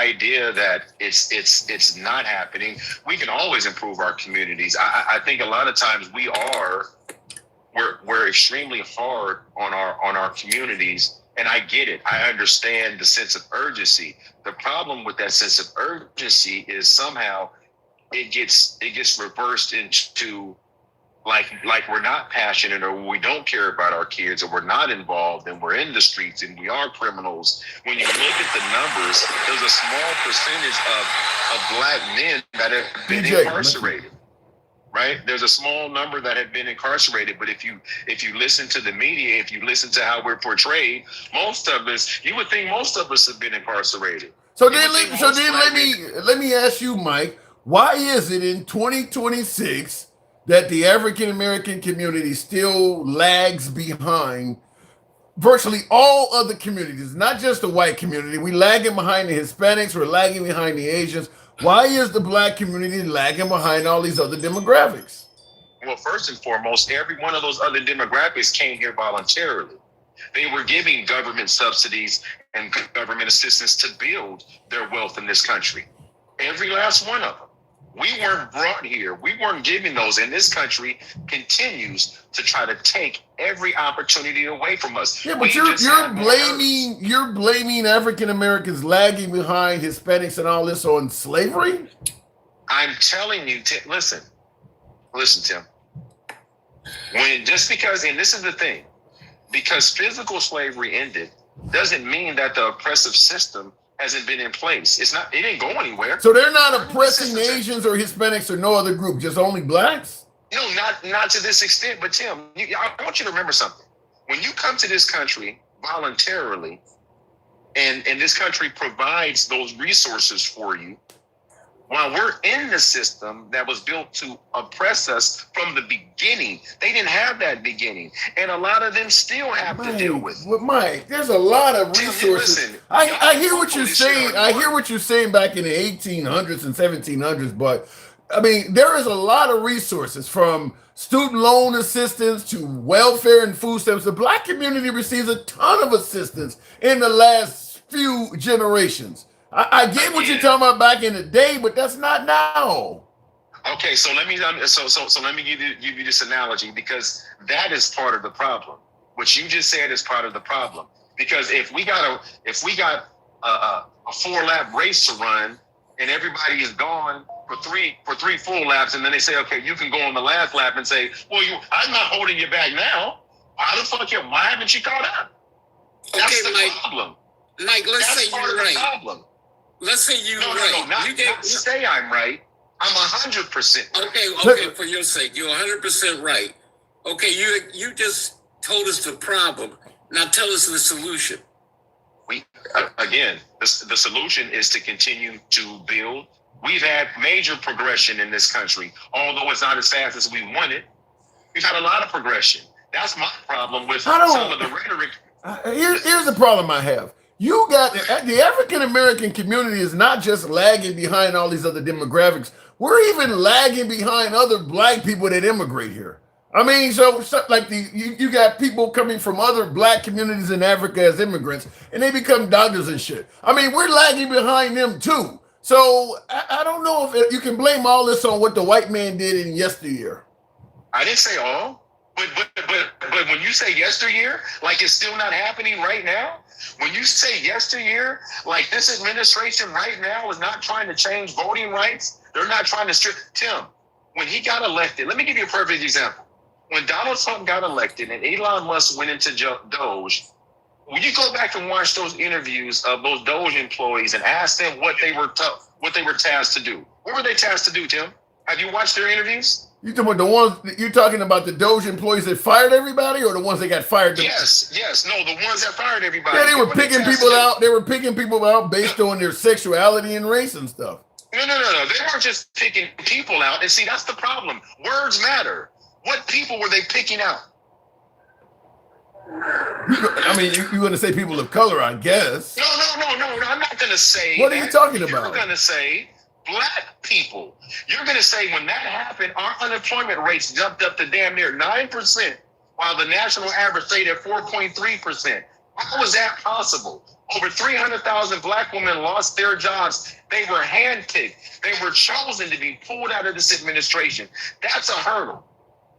idea that it's not happening. We can always improve our communities. I think a lot of times we're extremely hard on our communities, and I get it. I understand the sense of urgency. The problem with that sense of urgency is somehow it gets reversed into like we're not passionate, or we don't care about our kids, or we're not involved, and we're in the streets and we are criminals. When you look at the numbers, there's a small percentage of black men that have been incarcerated. Right? There's a small number that have been incarcerated, but if you listen to the media, if you listen to how we're portrayed, most of us, you would think most of us have been incarcerated. So then let me ask you, Mike, why is it in 2026 that the African American community still lags behind virtually all other communities, not just the white community? We lagging behind the Hispanics, we're lagging behind the Asians. Why is the black community lagging behind all these other demographics? Well, first and foremost, every one of those other demographics came here voluntarily. They were giving government subsidies and government assistance to build their wealth in this country. Every last one of them. We weren't brought here. We weren't given those. And this country continues to try to take every opportunity away from us. Yeah, but you're blaming African Americans lagging behind Hispanics and all this on slavery? I'm telling you, listen, Tim. And this is the thing, because physical slavery ended doesn't mean that the oppressive system hasn't been in place. It didn't go anywhere. So they're not oppressing Asians or Hispanics or no other group, just only blacks? No, not to this extent. But Tim, I want you to remember something. When you come to this country voluntarily, and this country provides those resources for you, while we're in the system that was built to oppress us from the beginning, they didn't have that beginning. And a lot of them still have to deal with it. Well, Mike, there's a lot of resources. Listen, I hear what you're saying. I hear what you're saying back in the 1800s and 1700s, but I mean, there is a lot of resources, from student loan assistance to welfare and food stamps. The black community receives a ton of assistance in the last few generations. I get what you're talking about back in the day, but that's not now. Okay, so let me give you this analogy, because that is part of the problem. What you just said is part of the problem. Because if we got a 4-lap race to run, and everybody is gone for three full laps, and then they say, okay, you can go on the last lap and say, well, I'm not holding you back now. Why haven't you caught up? That's the problem. Mike, let's say you're right. Let's say you're right. Not say I'm right. I'm 100% right. Okay, for your sake, you're 100% right. Okay, you just told us the problem. Now tell us the solution. The solution is to continue to build. We've had major progression in this country, although it's not as fast as we wanted. We've had a lot of progression. That's my problem with some of the rhetoric. Here's the problem I have. You got the African American community is not just lagging behind all these other demographics. We're even lagging behind other black people that immigrate here. I mean, so like you got people coming from other black communities in Africa as immigrants, and they become doctors and shit. I mean, we're lagging behind them too. So I don't know if you can blame all this on what the white man did in yesteryear. I didn't say all. But when you say yesteryear, like it's still not happening right now. When you say yesteryear, like this administration right now is not trying to change voting rights. They're not trying to strip. Tim, when he got elected, let me give you a perfect example. When Donald Trump got elected and Elon Musk went into Doge, when you go back and watch those interviews of those Doge employees and ask them what they were tasked to do. What were they tasked to do, Tim? Have you watched their interviews? You talking about the Doge employees that fired everybody, or the ones that got fired? Yes. No, the ones that fired everybody. Yeah, they were picking people out. They were picking people out based on their sexuality and race and stuff. No. They weren't just picking people out. And see, that's the problem. Words matter. What people were they picking out? I mean, you're going to say people of color, I guess. No. I'm not going to say. What are you talking about? You're going to say black people. You're going to say when that happened, our unemployment rates jumped up to damn near 9%, while the national average stayed at 4.3%. How was that possible? Over 300,000 black women lost their jobs. They were handpicked. They were chosen to be pulled out of this administration. That's a hurdle.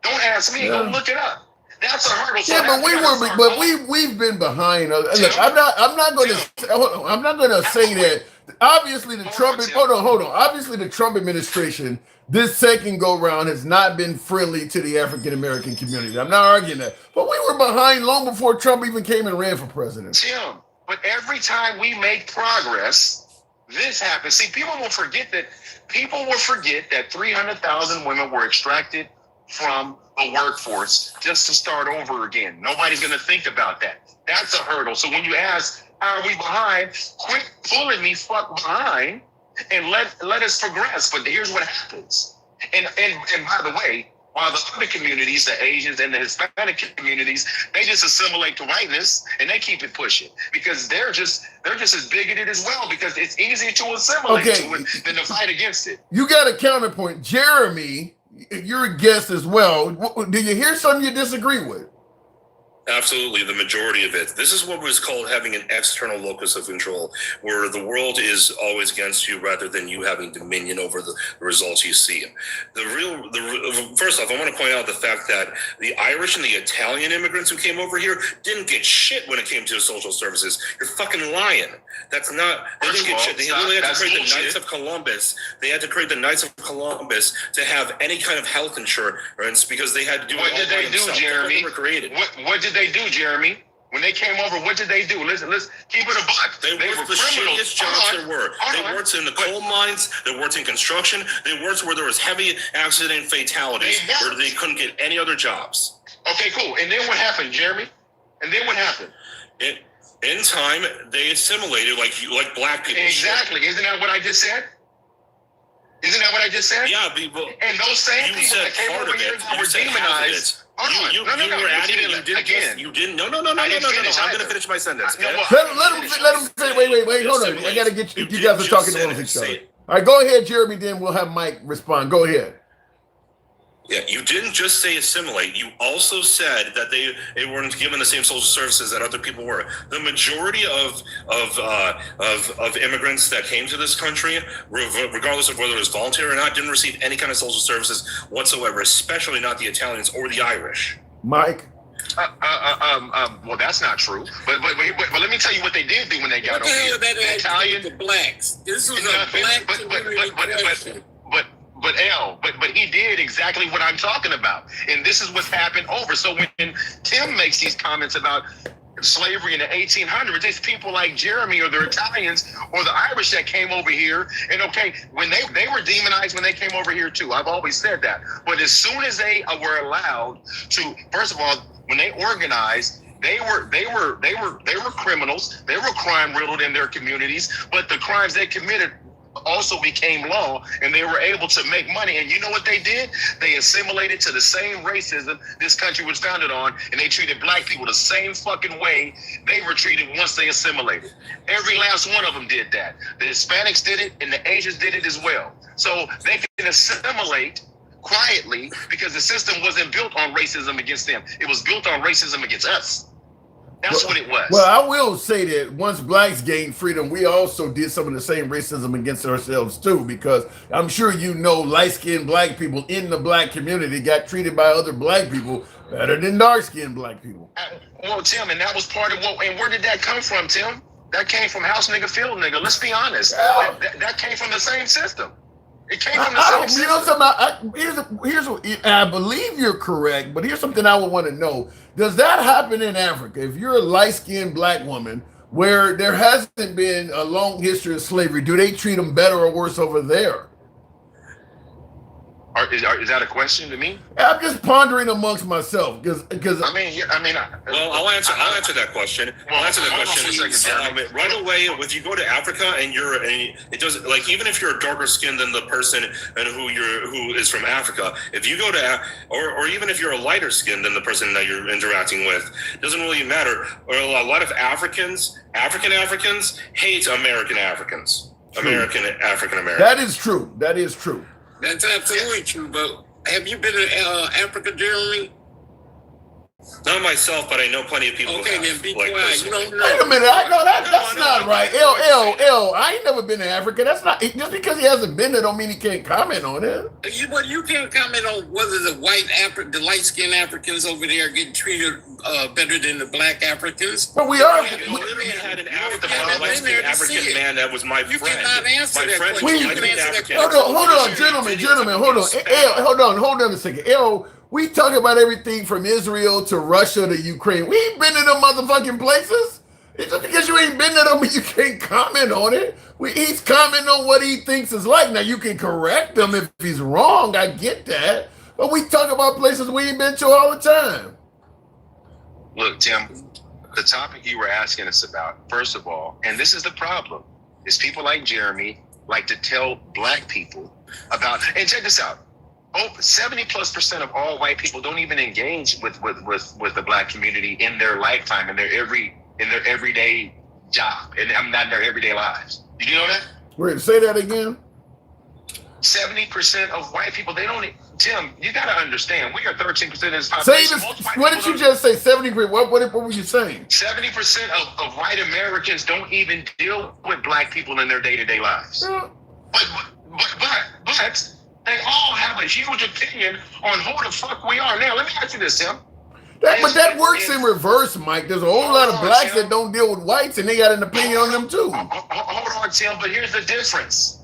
Don't ask me. Go look it up. That's a hurdle. So yeah, we've been behind. Look, I'm not going to say that. Obviously, the Trump. Hold on. Obviously, the Trump administration, this second go round, has not been friendly to the African American community. I'm not arguing that, but we were behind long before Trump even came and ran for president. Tim, but every time we make progress, this happens. See, people will forget that 300,000 women were extracted from the workforce just to start over again. Nobody's going to think about that. That's a hurdle. So when you ask, how are we behind? Quit pulling me fuck behind and let us progress. But here's what happens. And by the way, while the other communities, the Asians and the Hispanic communities, they just assimilate to whiteness and they keep it pushing because they're just as bigoted as well because it's easier to assimilate to it than to fight against it. You got a counterpoint. Jeremy, you're a guest as well. Do you hear something you disagree with? Absolutely, the majority of it. This is what was called having an external locus of control, where the world is always against you rather than you having dominion over the results you see. First off, I want to point out the fact that the Irish and the Italian immigrants who came over here didn't get shit when it came to social services. You're fucking lying. That's not. They didn't get shit. They literally had to create the Knights of Columbus. They had to create the Knights of Columbus to have any kind of health insurance because they had to do. What did they do, Jeremy? What did they do, Jeremy? When they came over, what did they do? Listen, let's keep it a buck. They worked the shittiest jobs there were. They worked in the coal mines. They worked in construction. They worked where there was heavy accident fatalities, where they couldn't get any other jobs. Okay, cool. And then what happened, Jeremy? And then what happened? In time, they assimilated like black people. Exactly. Isn't that what I just said? Isn't that what I just said? Yeah, people. And those same people that came over here were demonized. You were adding. You didn't. Again. You didn't. No. I'm going to finish my sentence. Okay? Let him say. Wait. Hold on. I got to get you. You guys are talking over each other. All right, go ahead, Jeremy. Then we'll have Mike respond. Go ahead. Yeah, you didn't just say assimilate. You also said that they weren't given the same social services that other people were. The majority of immigrants that came to this country, regardless of whether it was voluntary or not, didn't receive any kind of social services whatsoever. Especially not the Italians or the Irish. Mike. Well, that's not true. But let me tell you what they did do when they got over here. The Italian, the blacks. This was a black community question. But he did exactly what I'm talking about. And this is what's happened over. So when Tim makes these comments about slavery in the 1800s, it's people like Jeremy or the Italians or the Irish that came over here. And okay, when they were demonized when they came over here too. I've always said that. But as soon as they were allowed to, first of all, when they organized, they were criminals. They were crime riddled in their communities, but the crimes they committed also became law, and they were able to make money. And you know what they did? They assimilated to the same racism this country was founded on, and they treated black people the same fucking way they were treated once they assimilated. Every last one of them did that. The Hispanics did it, and the Asians did it as well. So they can assimilate quietly because the system wasn't built on racism against them. It was built on racism against us. That's what it was. Well, I will say that once blacks gained freedom, we also did some of the same racism against ourselves too, because I'm sure you know light-skinned black people in the black community got treated by other black people better than dark-skinned black people. Well, Tim, and that was part of what, and where did that come from, Tim? That came from house nigga, field nigga. Let's be honest. Yeah. That came from the same system. It came from the same system. You know something? Here's I believe you're correct, but here's something I would want to know. Does that happen in Africa? If you're a light-skinned black woman where there hasn't been a long history of slavery, do they treat them better or worse over there? Is that a question to me? I'm just pondering amongst myself because Well, I'll answer that question. Right away, if you go to Africa and it doesn't, like, even if you're darker skinned than the person and who is from Africa, if you go to or even if you're a lighter skinned than the person that you're interacting with, it doesn't really matter. Or a lot of African Africans hate American Africans. African Americans. That is true. That's absolutely true. But have you been to Africa, Jeremy? Not myself, but I know plenty of people. Okay, who then have, be like, quiet. this. You don't know. Wait a minute. That's not right. I ain't never been to Africa. That's not just because he hasn't been there don't mean he can't comment on it. You can't comment on whether the light-skinned Africans over there are getting treated better than the black Africans. But we are. I literally had an haven't been there to African see it. man that was my You friend. cannot answer My that friend question. was You my can answer that African. question. Hold on, gentlemen, hold on a second. We talk about everything from Israel to Russia to Ukraine. We ain't been to them motherfucking places. It's just because you ain't been to them, you can't comment on it. He's commenting on what he thinks is like. Now you can correct him if he's wrong. I get that, but we talk about places we ain't been to all the time. Look, Tim, the topic you were asking us about, first of all, and this is the problem, is people like Jeremy like to tell black people about, and check this out. 70+% of all white people don't even engage with the black community in their lifetime, in their everyday job, and I'm not in their everyday lives. Did you know that? Wait, say that again. 70% of white people, they don't. Tim, you got to understand, we are 13% of this Say population. this. What did you just say? 70. What were you saying? 70% of white Americans don't even deal with black people in their day-to-day lives. But they all have a huge opinion on who the fuck we are. Now, let me ask you this, Tim. But that works in reverse, Mike. There's a whole lot of blacks that don't deal with whites, and they got an opinion on them too. Hold on, Tim. But here's the difference.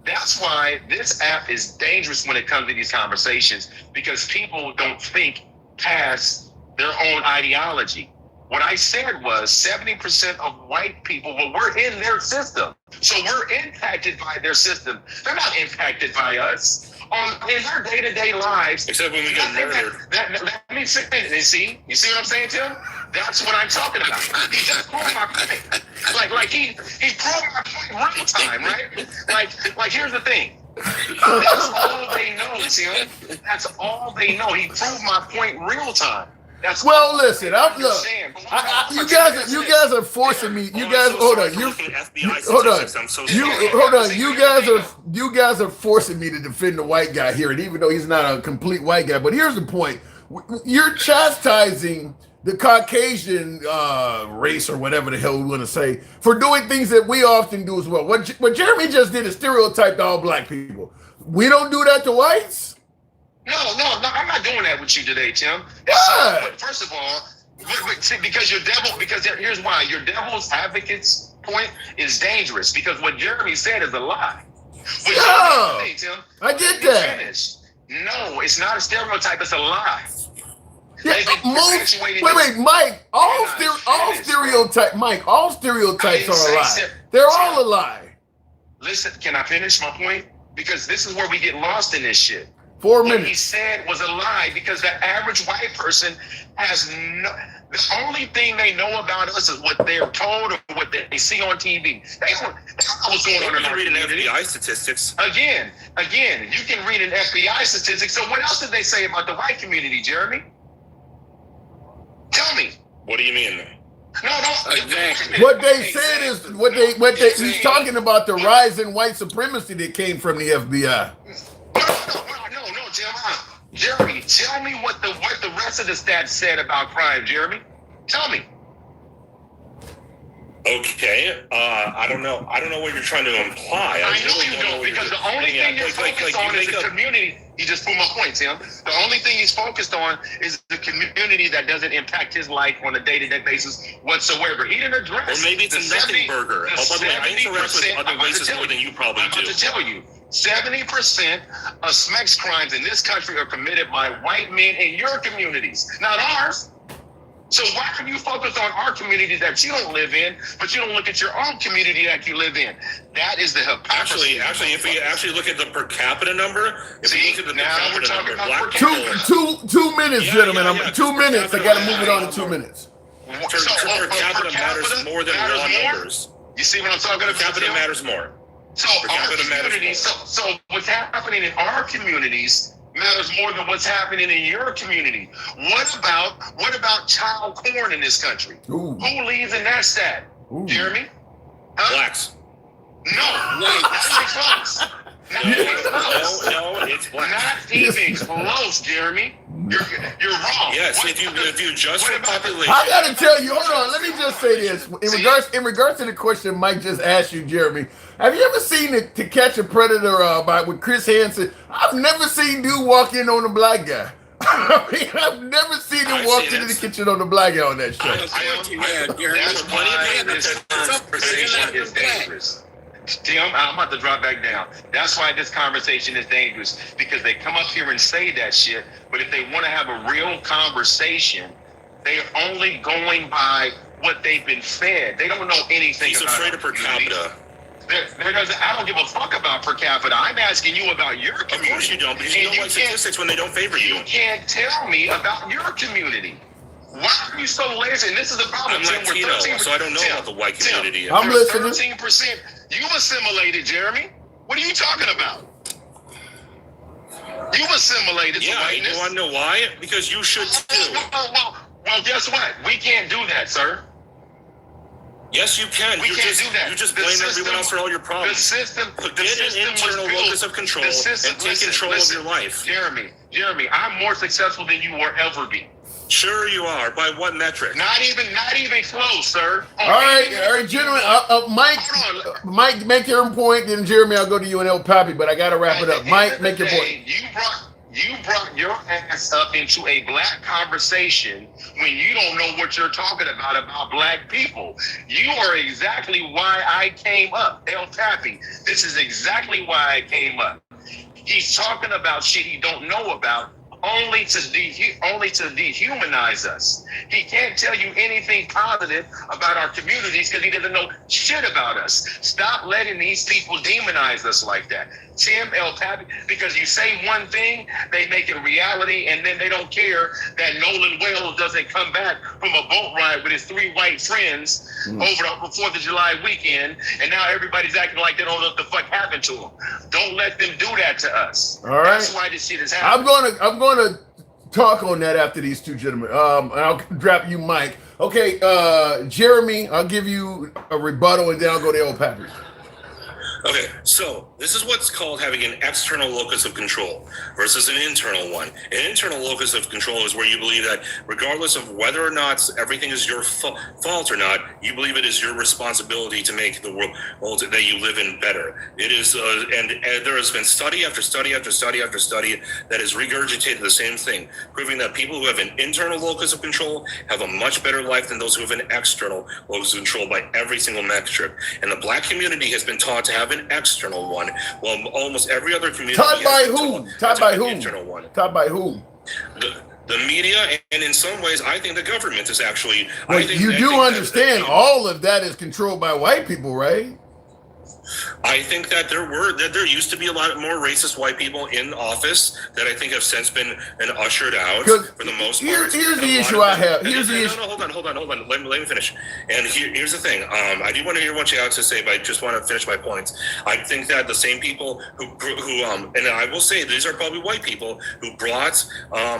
That's why this app is dangerous when it comes to these conversations, because people don't think past their own ideology. What I said was 70% of white people, well, we're in their system. So we're impacted by their system. They're not impacted by us. In their day-to-day lives. Except when we get murdered. Let me finish. You see what I'm saying, Tim? That's what I'm talking about. He just proved my point. Like he proved my point real time, right? Like here's the thing. That's all they know, Tim. That's all they know. He proved my point real time. That's listen. You guys are forcing me. You guys, hold on. You guys are forcing me to defend the white guy here, and even though he's not a complete white guy, but here's the point: you're chastising the Caucasian race, or whatever the hell we want to say, for doing things that we often do as well. What Jeremy just did is stereotyped all black people. We don't do that to whites. No, I'm not doing that with you today, Tim. But first of all, because here's why. Your devil's advocate's point is dangerous, because what Jeremy said is a lie. Tim, I get that. Finished. No, it's not a stereotype, it's a lie. Yeah, wait, Mike, all stereotypes are a lie. They're all a lie. Listen, can I finish my point? Because this is where we get lost in this shit. 4 minutes. What he said was a lie, because the average white person has no. The only thing they know about us is what they're told or what they see on TV. They don't know what's going on in our community. FBI statistics. Again, you can read an FBI statistic. So what else did they say about the white community, Jeremy? Tell me. What do you mean? No. Exactly. What they said is he's talking about the rise in white supremacy that came from the FBI. No, Jeremy, tell me what the rest of the stats said about crime, Jeremy. Tell me. Okay, I don't know what you're trying to imply. I know you don't, because the only thing you're focused on is the community. You just proved my point, Tim. The only thing he's focused on is the community that doesn't impact his life on a day-to-day basis whatsoever. He didn't address. Or maybe it's a nothing burger. By the way, I interact with other races more than you probably do. I'm about to tell you, 70% of SMEX crimes in this country are committed by white men in your communities, not ours. So why can you focus on our communities that you don't live in, but you don't look at your own community that you live in? That is the hypocrisy. Actually, if we actually look at the per capita number, black people. 2 minutes, gentlemen. 2 minutes. I got to move it on to 2 minutes. Per capita matters more than raw numbers. You see what I'm talking about? Per capita matters more. So our communities. So what's happening in our communities matters more than what's happening in your community. What about child porn in this country? Ooh. Who leads in that stat? Ooh. Jeremy? Blacks. No, white. No, it's black. Not even close, Jeremy. You're wrong. Yes, What- if you judge what for about- population. I gotta tell you, hold on. Let me just say this in regards to the question Mike just asked you, Jeremy. Have you ever seen To Catch a Predator with Chris Hansen? I've never seen dude walk in on a black guy. I mean, I've never seen him I've walk seen into it. the kitchen on the black guy on that show. That's why this conversation is dangerous. Tim, I'm about to drop back down. That's why this conversation is dangerous, because they come up here and say that shit, but if they want to have a real conversation, they're only going by what they've been fed. They don't know anything He's about afraid of per capita. I don't give a fuck about per capita. I'm asking you about your Of community. course you don't, because you And don't like statistics when they don't favor you. You can't tell me about your community. Why are you so lazy? And this is the problem. I'm Tim, we're Latino, 13%. so I don't know Tim, about the white Tim, community. I'm you're listening. 13%. You assimilated, Jeremy. What are you talking about? You assimilated to Yeah, whiteness. you want to know why? Because you should too. Well, guess what? We can't do that, sir. Yes, you can. We can't do that. You just The blame system- everyone else for all your The problems. system, Get the an system was internal built. locus of control The system- and take listen, control listen. of your life. Jeremy, I'm more successful than you will ever be. Sure you are. By what metric? Not even close, sir. All right, gentlemen. Mike, make your point. Then Jeremy, I'll go to you and El Papi, but I gotta wrap it up. Mike, make your point. You brought your ass up into a black conversation when you don't know what you're talking about black people. You are exactly why I came up. El Papi, this is exactly why I came up. He's talking about shit he don't know about, only to dehumanize us. He can't tell you anything positive about our communities because he doesn't know shit about us. Stop letting these people demonize us like that. Tim, El Papi, because you say one thing, they make it reality, and then they don't care that Nolan Wells doesn't come back from a boat ride with his 3 white friends over the 4th of July weekend, and now everybody's acting like they don't know what the fuck happened to him. Don't let them do that to us. All right. That's why this shit is happening. I'm gonna talk on that after these two gentlemen. And I'll drop you, Mike. Okay, Jeremy, I'll give you a rebuttal, and then I'll go to El Papi. Okay, so this is what's called having an external locus of control versus an internal one. An internal locus of control is where you believe that regardless of whether or not everything is your fault or not, you believe it is your responsibility to make the world that you live in better. It is, and there has been study after study after study after study that has regurgitated the same thing, proving that people who have an internal locus of control have a much better life than those who have an external locus of control by every single metric. And the black community has been taught to have an external one, while almost every other community Taught by has been who? taught Taught to by have an who? internal one. Taught by who? The media, and in some ways, I think the government is actually. Well, I think understand all of that is controlled by white people, right? I think that there used to be a lot more racist white people in office that I think have since been ushered out for the most part. Here's the issue I have. Here's the issue. No, hold on. Let me finish. And here's the thing. I do want to hear what you have to say, but I just want to finish my points. I think that the same people who and I will say these are probably white people who brought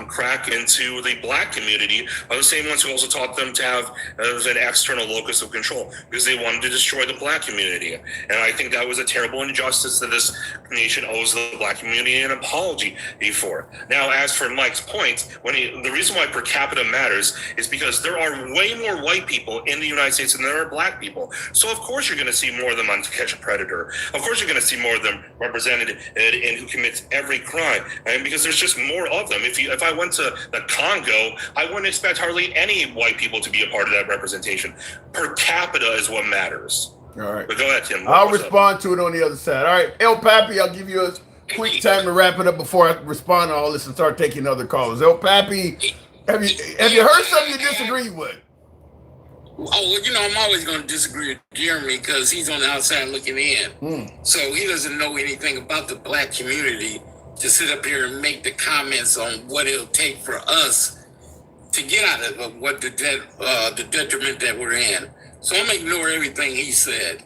crack into the black community are the same ones who also taught them to have an external locus of control because they wanted to destroy the black community. And I think that was a terrible injustice that this nation owes the black community an apology for. Now, as for Mike's point, the reason why per capita matters is because there are way more white people in the United States than there are black people. So of course you're going to see more of them on To Catch a Predator. Of course you're going to see more of them represented in who commits every crime. And because there's just more of them. If I went to the Congo, I wouldn't expect hardly any white people to be a part of that representation. Per capita is what matters. All right. But go ahead, Tim. I'll respond to it on the other side. All right, El Papi, I'll give you a quick time to wrap it up before I respond to all this and start taking other callers. El Papi, have you heard something you disagree with? Oh, I'm always going to disagree with Jeremy because he's on the outside looking in. So he doesn't know anything about the black community to sit up here and make the comments on what it'll take for us to get out of what the detriment that we're in. So I'm going to ignore everything he said.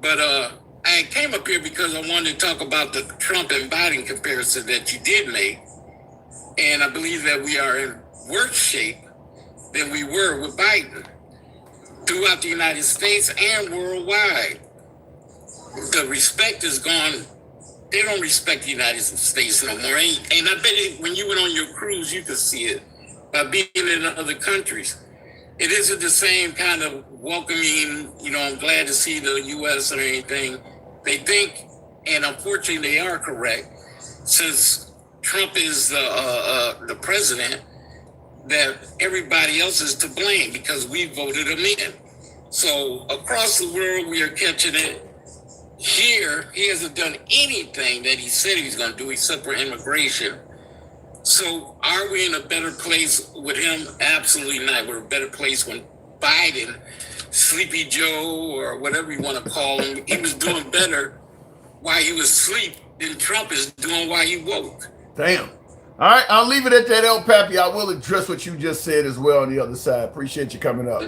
But I came up here because I wanted to talk about the Trump and Biden comparison that you did make. And I believe that we are in worse shape than we were with Biden throughout the United States and worldwide. The respect has gone they don't respect the United States no more. And I bet when you went on your cruise, you could see it by being in other countries. It isn't the same kind of welcoming, I'm glad to see the U.S. or anything. They think, and unfortunately they are correct, since Trump is the president, that everybody else is to blame because we voted him in. So across the world, we are catching it. Here, he hasn't done anything that he said he was going to do except for immigration. So are we in a better place with him? Absolutely not. We're in a better place when Biden, Sleepy Joe, or whatever you want to call him, he was doing better while he was asleep than Trump is doing while he woke. Damn. All right, I'll leave it at that, El Pappy. I will address what you just said as well on the other side. Appreciate you coming up.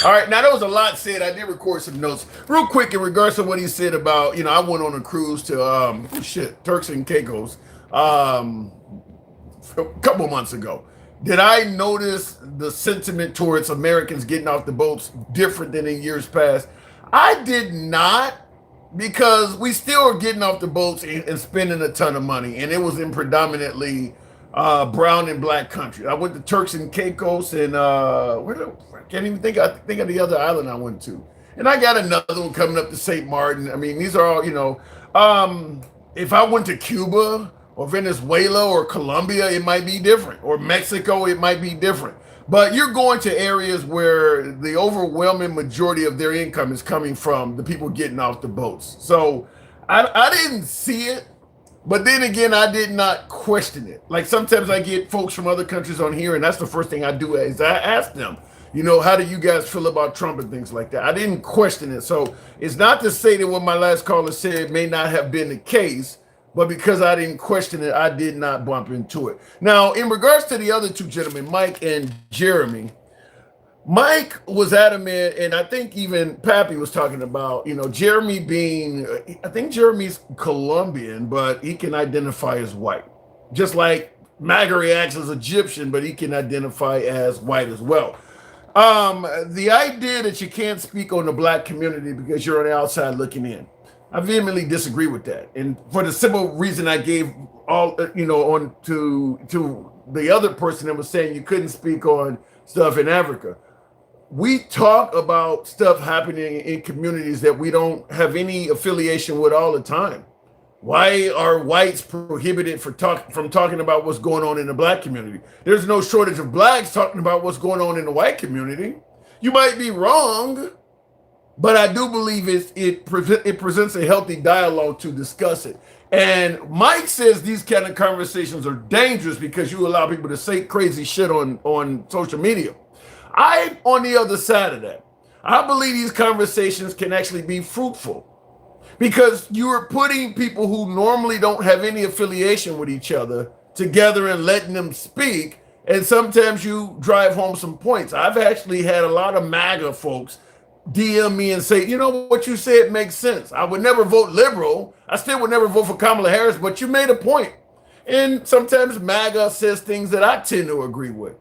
All right, now there was a lot said. I did record some notes. Real quick, in regards to what he said about, I went on a cruise to, Turks and Caicos a couple months ago. Did I notice the sentiment towards Americans getting off the boats different than in years past? I did not, because we still are getting off the boats and spending a ton of money, and it was in predominantly brown and black country. I went to Turks and Caicos, and I can't even think of the other island I went to. And I got another one coming up to St. Martin. I mean, these are all, if I went to Cuba or Venezuela or Colombia, it might be different. Or Mexico, it might be different. But you're going to areas where the overwhelming majority of their income is coming from the people getting off the boats. So I didn't see it. But then again, I did not question it. Like sometimes I get folks from other countries on here, and that's the first thing I do is I ask them, how do you guys feel about Trump and things like that? I didn't question it. So it's not to say that what my last caller said may not have been the case, but because I didn't question it, I did not bump into it. Now, in regards to the other two gentlemen, Mike and Jeremy, Mike was adamant, and I think even Pappy was talking about, Jeremy being, I think Jeremy's Colombian, but he can identify as white. Just like MAGA reacts as Egyptian, but he can identify as white as well. The idea that you can't speak on the black community because you're on the outside looking in, I vehemently disagree with that. And for the simple reason I gave on to the other person that was saying you couldn't speak on stuff in Africa. We talk about stuff happening in communities that we don't have any affiliation with all the time. Why are whites prohibited from talking about what's going on in the black community? There's no shortage of blacks talking about what's going on in the white community. You might be wrong, but I do believe it presents a healthy dialogue to discuss it. And Mike says these kind of conversations are dangerous because you allow people to say crazy shit on social media. I'm on the other side of that. I believe these conversations can actually be fruitful because you're putting people who normally don't have any affiliation with each other together and letting them speak. And sometimes you drive home some points. I've actually had a lot of MAGA folks DM me and say, what you said makes sense. I would never vote liberal. I still would never vote for Kamala Harris, but you made a point. And sometimes MAGA says things that I tend to agree with.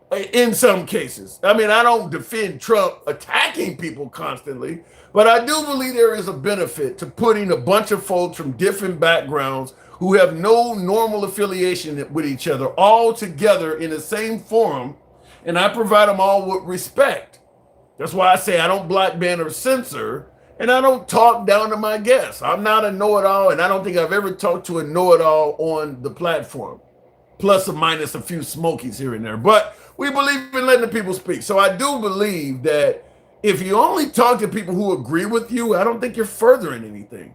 In some cases. I mean, I don't defend Trump attacking people constantly, but I do believe there is a benefit to putting a bunch of folks from different backgrounds who have no normal affiliation with each other all together in the same forum, and I provide them all with respect. That's why I say I don't block, ban, or censor, and I don't talk down to my guests. I'm not a know-it-all, and I don't think I've ever talked to a know-it-all on the platform, plus or minus a few smokies here and there. But we believe in letting the people speak. So I do believe that if you only talk to people who agree with you, I don't think you're furthering anything.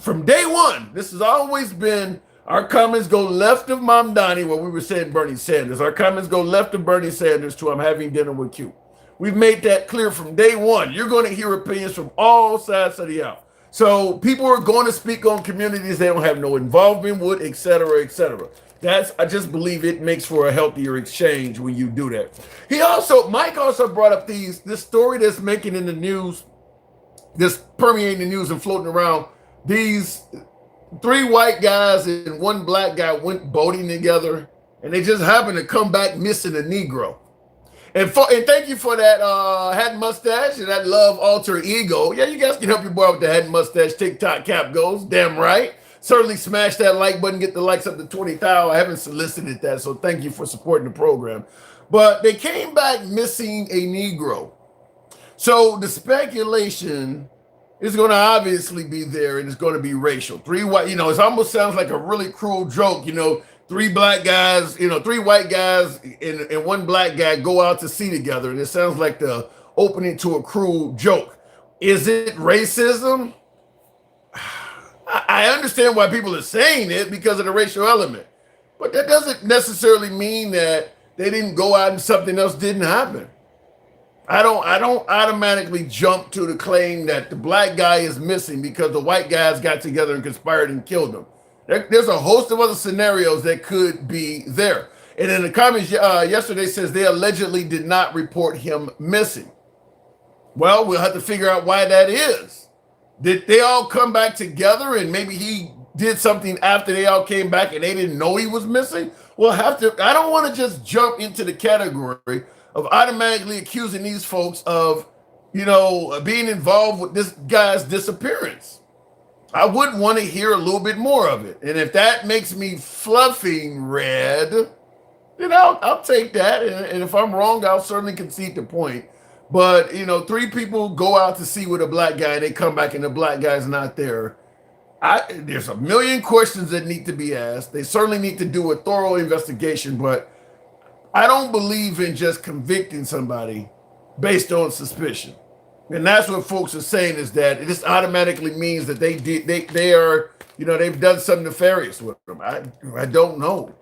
From day one, this has always been, our comments go left of Mamdani, where we were saying Bernie Sanders. Our comments go left of Bernie Sanders to I'm having dinner with Q. We've made that clear from day one. You're going to hear opinions from all sides of the aisle. So people are going to speak on communities they don't have no involvement with, et cetera, et cetera. I just believe it makes for a healthier exchange when you do that. Mike also brought up this story that's making in the news, this permeating the news and floating around. These 3 white guys and 1 black guy went boating together, and they just happened to come back missing a Negro. And thank you for that hat and mustache and that love alter ego. Yeah, you guys can help your boy with the hat and mustache TikTok cap goes. Damn right. Certainly smash that like button, get the likes up to 20,000. I haven't solicited that, so thank you for supporting the program. But they came back missing a Negro. So the speculation is going to obviously be there, and it's going to be racial. Three white, it almost sounds like a really cruel joke, three black guys, three white guys and one black guy go out to sea together. And it sounds like the opening to a cruel joke. Is it racism? I understand why people are saying it because of the racial element, but that doesn't necessarily mean that they didn't go out and something else didn't happen. I don't automatically jump to the claim that the black guy is missing because the white guys got together and conspired and killed him. There's a host of other scenarios that could be there. And in the comments yesterday says they allegedly did not report him missing. Well, we'll have to figure out why that is. Did they all come back together and maybe he did something after they all came back and they didn't know he was missing? We'll have to, I don't want to just jump into the category of automatically accusing these folks of, being involved with this guy's disappearance. I would want to hear a little bit more of it. And if that makes me fluffing red, then I'll take that. And if I'm wrong, I'll certainly concede the point. But, three people go out to sea with a black guy and they come back and the black guy's not there. There's a million questions that need to be asked. They certainly need to do a thorough investigation, but I don't believe in just convicting somebody based on suspicion. And that's what folks are saying, is that it just automatically means that they are, they've done something nefarious with them. I don't know.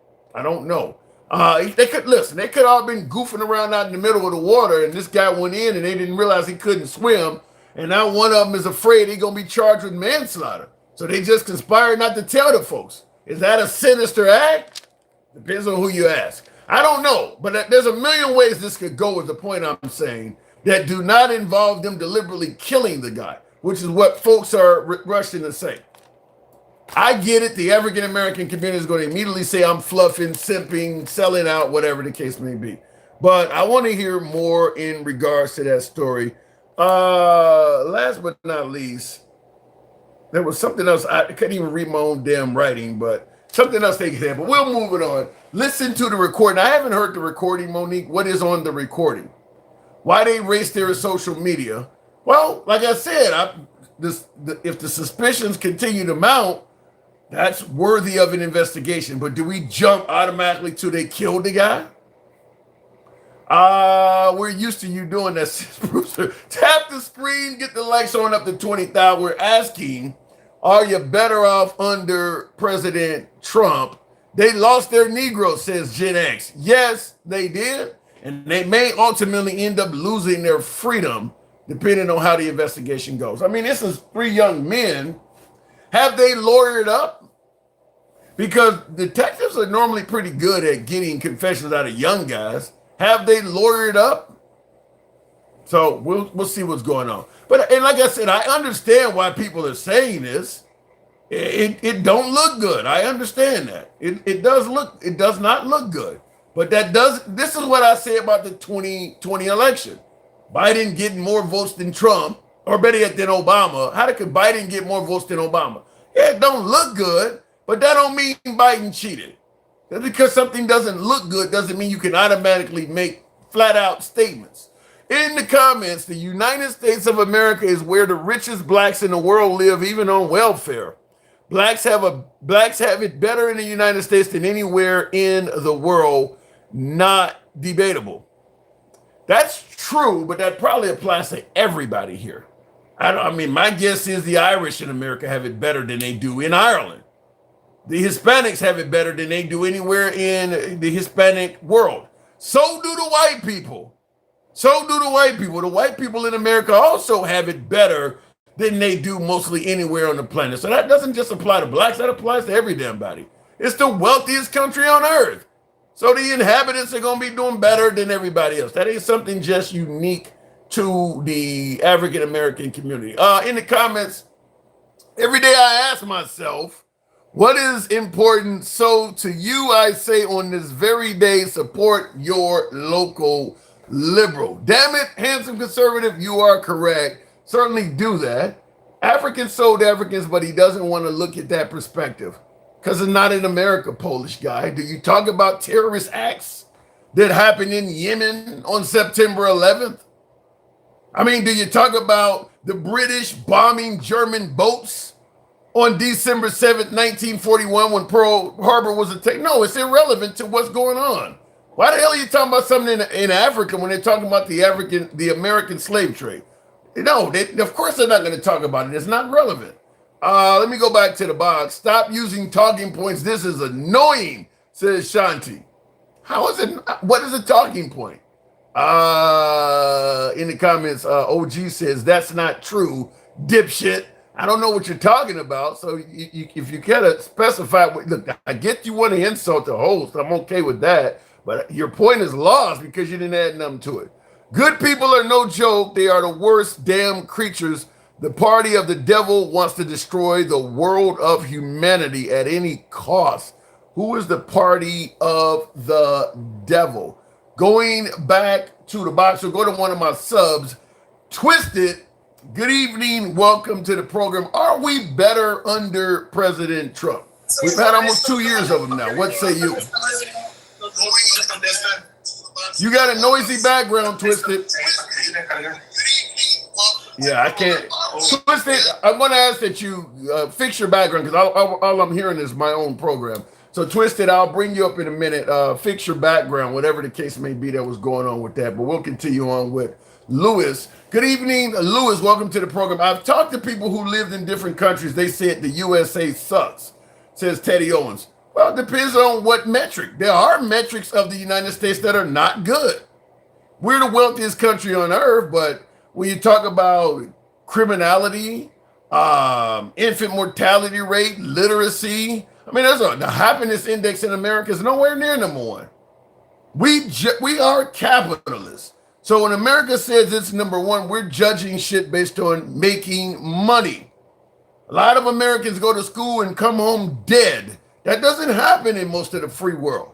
They could all been goofing around out in the middle of the water and this guy went in and they didn't realize he couldn't swim. And now one of them is afraid he's going to be charged with manslaughter. So they just conspired not to tell the folks. Is that a sinister act? Depends on who you ask. I don't know, but there's a million ways this could go, is the point I'm saying, that do not involve them deliberately killing the guy, which is what folks are rushing to say. I get it. The African American community is going to immediately say I'm fluffing, simping, selling out, whatever the case may be. But I want to hear more in regards to that story. Last but not least, there was something else. I couldn't even read my own damn writing, but something else they said. But we'll move it on. Listen to the recording. I haven't heard the recording, Monique. What is on the recording? Why they erased their social media? Well, like I said, if the suspicions continue to mount, that's worthy of an investigation. But do we jump automatically to they killed the guy? We're used to you doing that, Brucer. Tap the screen, get the likes on up to 20,000. We're asking, are you better off under President Trump? They lost their Negro, says Gen X. Yes, they did. And they may ultimately end up losing their freedom, depending on how the investigation goes. I mean, this is three young men. Have they lawyered up? Because detectives are normally pretty good at getting confessions out of young guys. Have they lawyered up? So we'll see what's going on. But like I said, I understand why people are saying this. It don't look good. I understand that. It does not look good. But this is what I say about the 2020 election. Biden getting more votes than Trump, or better yet than Obama. How could Biden get more votes than Obama? Yeah, it don't look good, but that don't mean Biden cheated. Just because something doesn't look good doesn't mean you can automatically make flat out statements. In the comments, the United States of America is where the richest blacks in the world live, even on welfare. Blacks have it better in the United States than anywhere in the world. Not debatable. That's true, but that probably applies to everybody here. I mean, my guess is the Irish in America have it better than they do in Ireland. The Hispanics have it better than they do anywhere in the Hispanic world. So do the white people. The white people in America also have it better than they do mostly anywhere on the planet. So that doesn't just apply to blacks, that applies to every damn body. It's the wealthiest country on earth. So the inhabitants are going to be doing better than everybody else. That ain't something just unique to the African American community. In the comments, every day I ask myself, what is important? So to you, I say on this very day, support your local liberal. Damn it, handsome conservative, you are correct. Certainly do that. Africans sold Africans, but he doesn't want to look at that perspective because it's not in America, Polish guy. Do you talk about terrorist acts that happened in Yemen on September 11th? I mean, do you talk about the British bombing German boats on December 7th, 1941 when Pearl Harbor was attacked? No, it's irrelevant to what's going on. Why the hell are you talking about something in Africa when they're talking about the American slave trade? No, of course they're not going to talk about it. It's not relevant. Let me go back to the box. Stop using talking points. This is annoying, says Shanti. How is it? What is a talking point? In the comments, OG says, that's not true, dipshit. I don't know what you're talking about. So if you gotta specify, look, I get you want to insult the host. I'm okay with that. But your point is lost because you didn't add nothing to it. Good people are no joke. They are the worst damn creatures. The party of the devil wants to destroy the world of humanity at any cost. Who is the party of the devil? Going back to the box, so go to one of my subs, Twisted. Good evening. Welcome to the program. Are we better under President Trump? We've had almost 2 years of him now. What say you? You got a noisy background, Twisted. Yeah, I can't. Twisted, I'm going to ask that you fix your background because all I'm hearing is my own program. So, Twisted, I'll bring you up in a minute. Fix your background, whatever the case may be that was going on with that. But we'll continue on with Lewis. Good evening, Lewis. Welcome to the program. I've talked to people who lived in different countries. They said the USA sucks, says Teddy Owens. Well, it depends on what metric. There are metrics of the United States that are not good. We're the wealthiest country on earth, but when you talk about criminality, infant mortality rate, literacy, I mean, the happiness index in America is nowhere near number one. We are capitalists. So when America says it's number one, we're judging shit based on making money. A lot of Americans go to school and come home dead. That doesn't happen in most of the free world.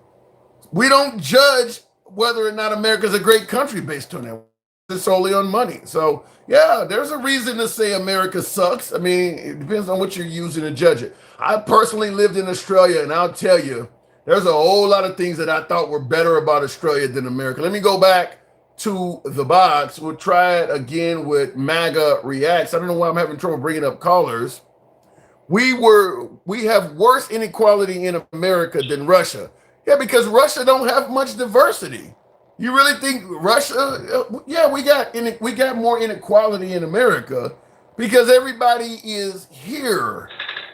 We don't judge whether or not America's a great country based on that. It's solely on money. So, yeah, there's a reason to say America sucks. I mean, it depends on what you're using to judge it. I personally lived in Australia, and I'll tell you, there's a whole lot of things that I thought were better about Australia than America. Let me go back to the box. We'll try it again with MAGA Reacts. I don't know why I'm having trouble bringing up callers. We have worse inequality in America than Russia. Yeah, because Russia don't have much diversity. You really think Russia? Yeah, we got more inequality in America because everybody is here.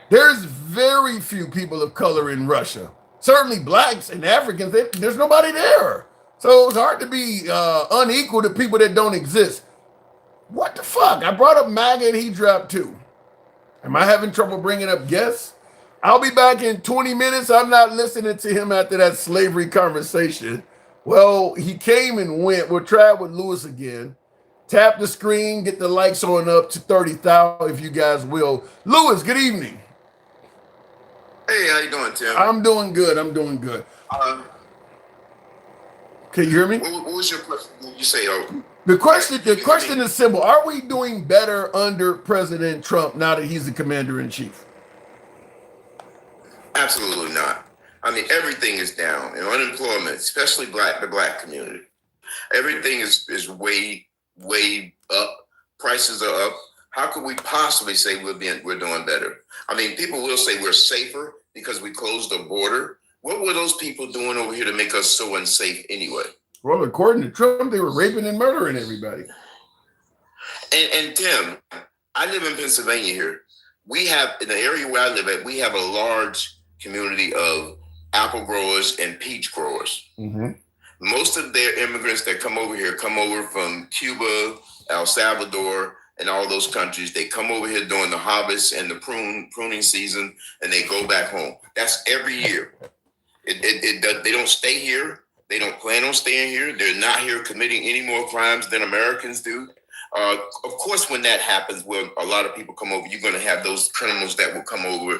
There's very few people of color in Russia. Certainly blacks and Africans, there's nobody there. So it's hard to be unequal to people that don't exist. What the fuck? I brought up MAGA and he dropped too. Am I having trouble bringing up guests? I'll be back in 20 minutes. I'm not listening to him after that slavery conversation. Well, he came and went. We'll try it with Lewis again. Tap the screen, get the likes on up to 30,000 if you guys will. Lewis, good evening. Hey, how you doing, Tim? I'm doing good. Can you hear me? What was your question? You say, The question is simple. Are we doing better under President Trump now that he's the commander-in-chief? Absolutely not. I mean, everything is down. And unemployment, especially the black community. Everything is way up. Prices are up. How could we possibly say we're doing better? I mean, people will say we're safer because we closed the border. What were those people doing over here to make us so unsafe anyway? Well, according to Trump, they were raping and murdering everybody. And Tim, I live in Pennsylvania here. We have, in the area where I live at, we have a large community of apple growers and peach growers. Mm-hmm. Most of their immigrants that come over here come over from Cuba, El Salvador, and all those countries. They come over here during the harvest and the pruning season, and they go back home. That's every year. They don't stay here. They don't plan on staying here. They're not here committing any more crimes than Americans do. Of course, when that happens, when a lot of people come over, you're going to have those criminals that will come over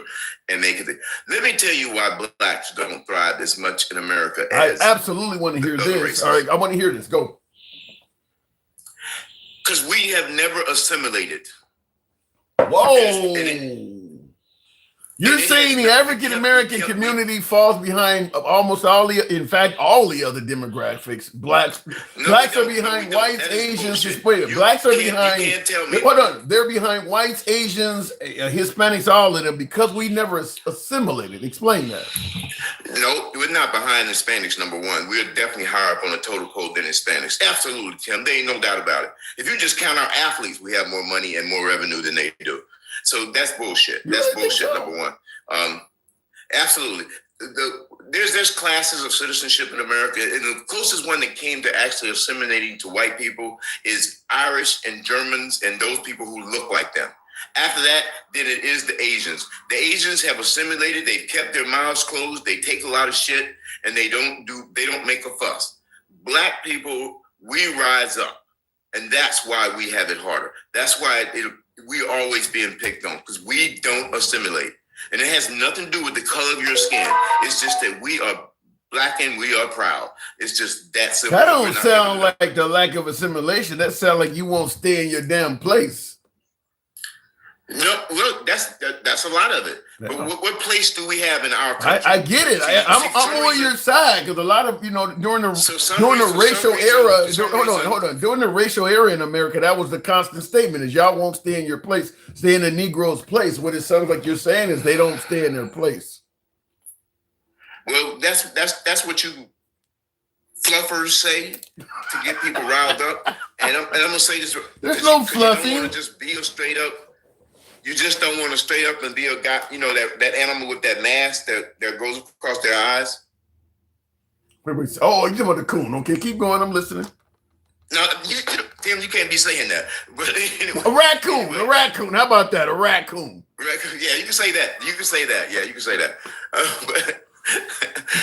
and make it. Let me tell you why blacks don't thrive as much in America. I absolutely want to hear this. Races. All right, I want to hear this. Go. Because we have never assimilated. Whoa. You're saying the African American community falls behind almost all in fact, all the other demographics. Blacks are behind whites, Asians, blacks are behind. Hold on, they're behind whites, Asians, Hispanics, all of them because we never assimilated. Explain that. No, we're not behind Hispanics. Number one, we're definitely higher up on the total code than Hispanics. Absolutely, Tim. There ain't no doubt about it. If you just count our athletes, we have more money and more revenue than they do. So that's bullshit. That's bullshit. Number one. Absolutely. There's classes of citizenship in America, and the closest one that came to actually assimilating to white people is Irish and Germans and those people who look like them. After that, then it is the Asians. The Asians have assimilated. They've kept their mouths closed. They take a lot of shit, and they don't make a fuss. Black people, we rise up, and that's why we have it harder. That's why we're always being picked on, because we don't assimilate. And it has nothing to do with the color of your skin. It's just that we are black and we are proud. It's just that simple. That don't sound like the lack of assimilation. That sounds like you won't stay in your damn place. No, look, that's a lot of it. But what place do we have in our country? I get it. I'm on your side because a lot of during the racial era. Hold on. During the racial era in America, that was the constant statement: is y'all won't stay in your place, stay in the Negro's place. What it sounds like you're saying is they don't stay in their place. Well, that's what you fluffers say to get people riled up. And I'm gonna say this: there's no fluffing. You don't want to just be a straight up. You just don't want to straight up and be a guy, that animal with that mask that goes across their eyes. Oh, you're talking about the coon. Okay, keep going. I'm listening. No, Tim, you can't be saying that. But anyway, a raccoon. How about that? A raccoon. Yeah, you can say that. Yeah, you can say that.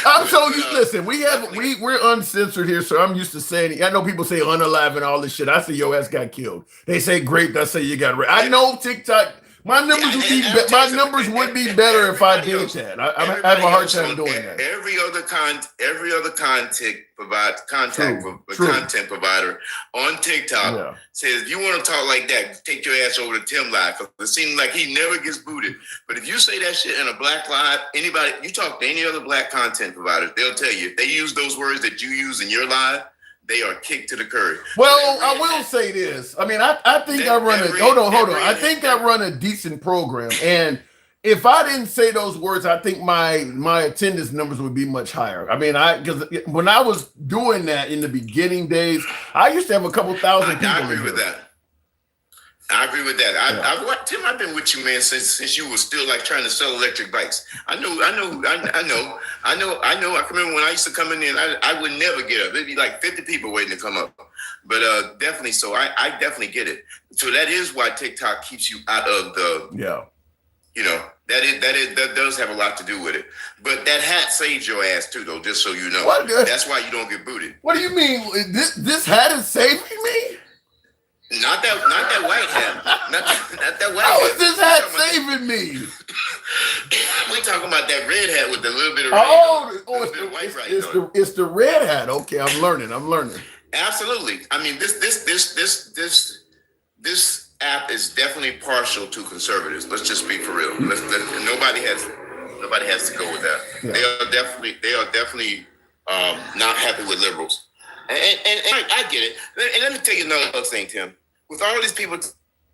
I'm so used. Listen, we're uncensored here, so I'm used to saying it. I know people say unalive and all this shit. I say your ass got killed. They say grape. I say you got raped. I know TikTok. My numbers would be better if I did that. I have a hard time doing that. Every other content provider on TikTok says, if you want to talk like that, take your ass over to Tim Live. It seems like he never gets booted. But if you say that shit in a black live, anybody, you talk to any other black content providers, they'll tell you if they use those words that you use in your live, they are kicked to the curb. Well, I will say this. I mean, I think I run a hold on. I think I run a decent program, and if I didn't say those words, I think my attendance numbers would be much higher. I mean, because when I was doing that in the beginning days, I used to have a couple thousand people. I agree with that. Tim, I've been with you, man, since you were still like trying to sell electric bikes. I know. I can remember when I used to come in there, I would never get up. There'd be like 50 people waiting to come up. But definitely, so I definitely get it. So that is why TikTok keeps you out of the that does have a lot to do with it. But that hat saves your ass too, though. Just so you know, that's why you don't get booted. What do you mean? This hat is saving me? Not that white hat. Not that white How hat. is this hat saving me? We talking about that red hat with a little bit of red. It's the red hat. Okay, I'm learning. Absolutely. I mean, this app is definitely partial to conservatives. Let's just be for real. Nobody has to go with that. Yeah. They are definitely not happy with liberals. And I get it. And let me tell you another thing, Tim. With all these people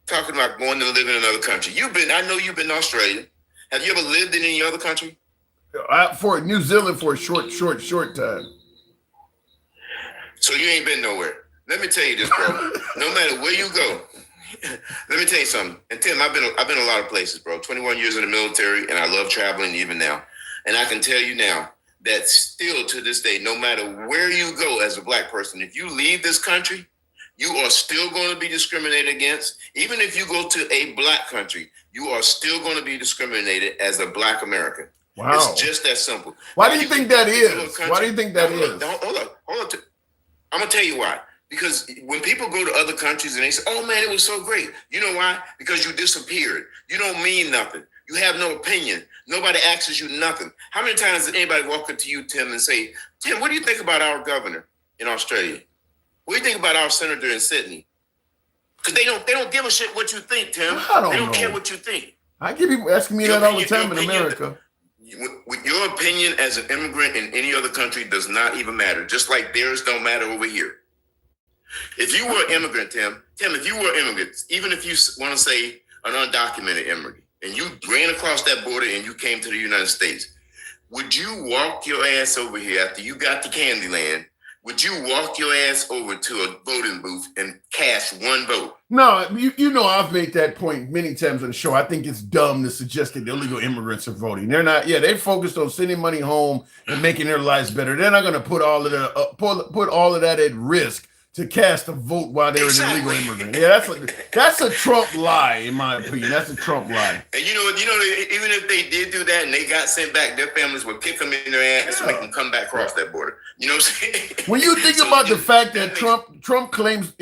talking about going to live in another country, I know you've been to Australia. Have you ever lived in any other country? For New Zealand for a short time. So you ain't been nowhere. Let me tell you this, bro. No matter where you go, let me tell you something. And Tim, I've been a lot of places, bro. 21 years in the military, and I love traveling even now. And I can tell you now that still to this day, no matter where you go as a black person, if you leave this country, you are still going to be discriminated against. Even if you go to a black country, you are still going to be discriminated as a black American. Wow. It's just that simple. Why do you think that is? Why do you think that is? Hold on. I'm going to tell you why. Because when people go to other countries and they say, oh, man, it was so great. You know why? Because you disappeared. You don't mean nothing. You have no opinion. Nobody asks you nothing. How many times did anybody walk up to you, Tim, and say, Tim, what do you think about our governor in Australia? What do you think about our senator in Sydney? Because they don't give a shit what you think, Tim. I don't They don't know. care what you think. I get people asking me Your that all the opinion- time your in opinion- America. With your opinion as an immigrant in any other country does not even matter. Just like theirs don't matter over here. If you were an immigrant, Tim, if you were an immigrant, even if you want to say an undocumented immigrant, and you ran across that border and you came to the United States, would you walk your ass over here after you got to Candyland? Would you walk your ass over to a voting booth and cast one vote? No, you know I've made that point many times on the show. I think it's dumb to suggest that illegal immigrants are voting. They're not. Yeah, they're focused on sending money home and making their lives better. They're not going to put all of put all of that at risk to cast a vote while they're an illegal immigrant. Yeah, that's a Trump lie, in my opinion. That's a Trump lie. And you know, even if they did do that and they got sent back, their families would kick them in their ass to make them come back across that border. You know what I'm saying? When you think about the fact that Trump claims,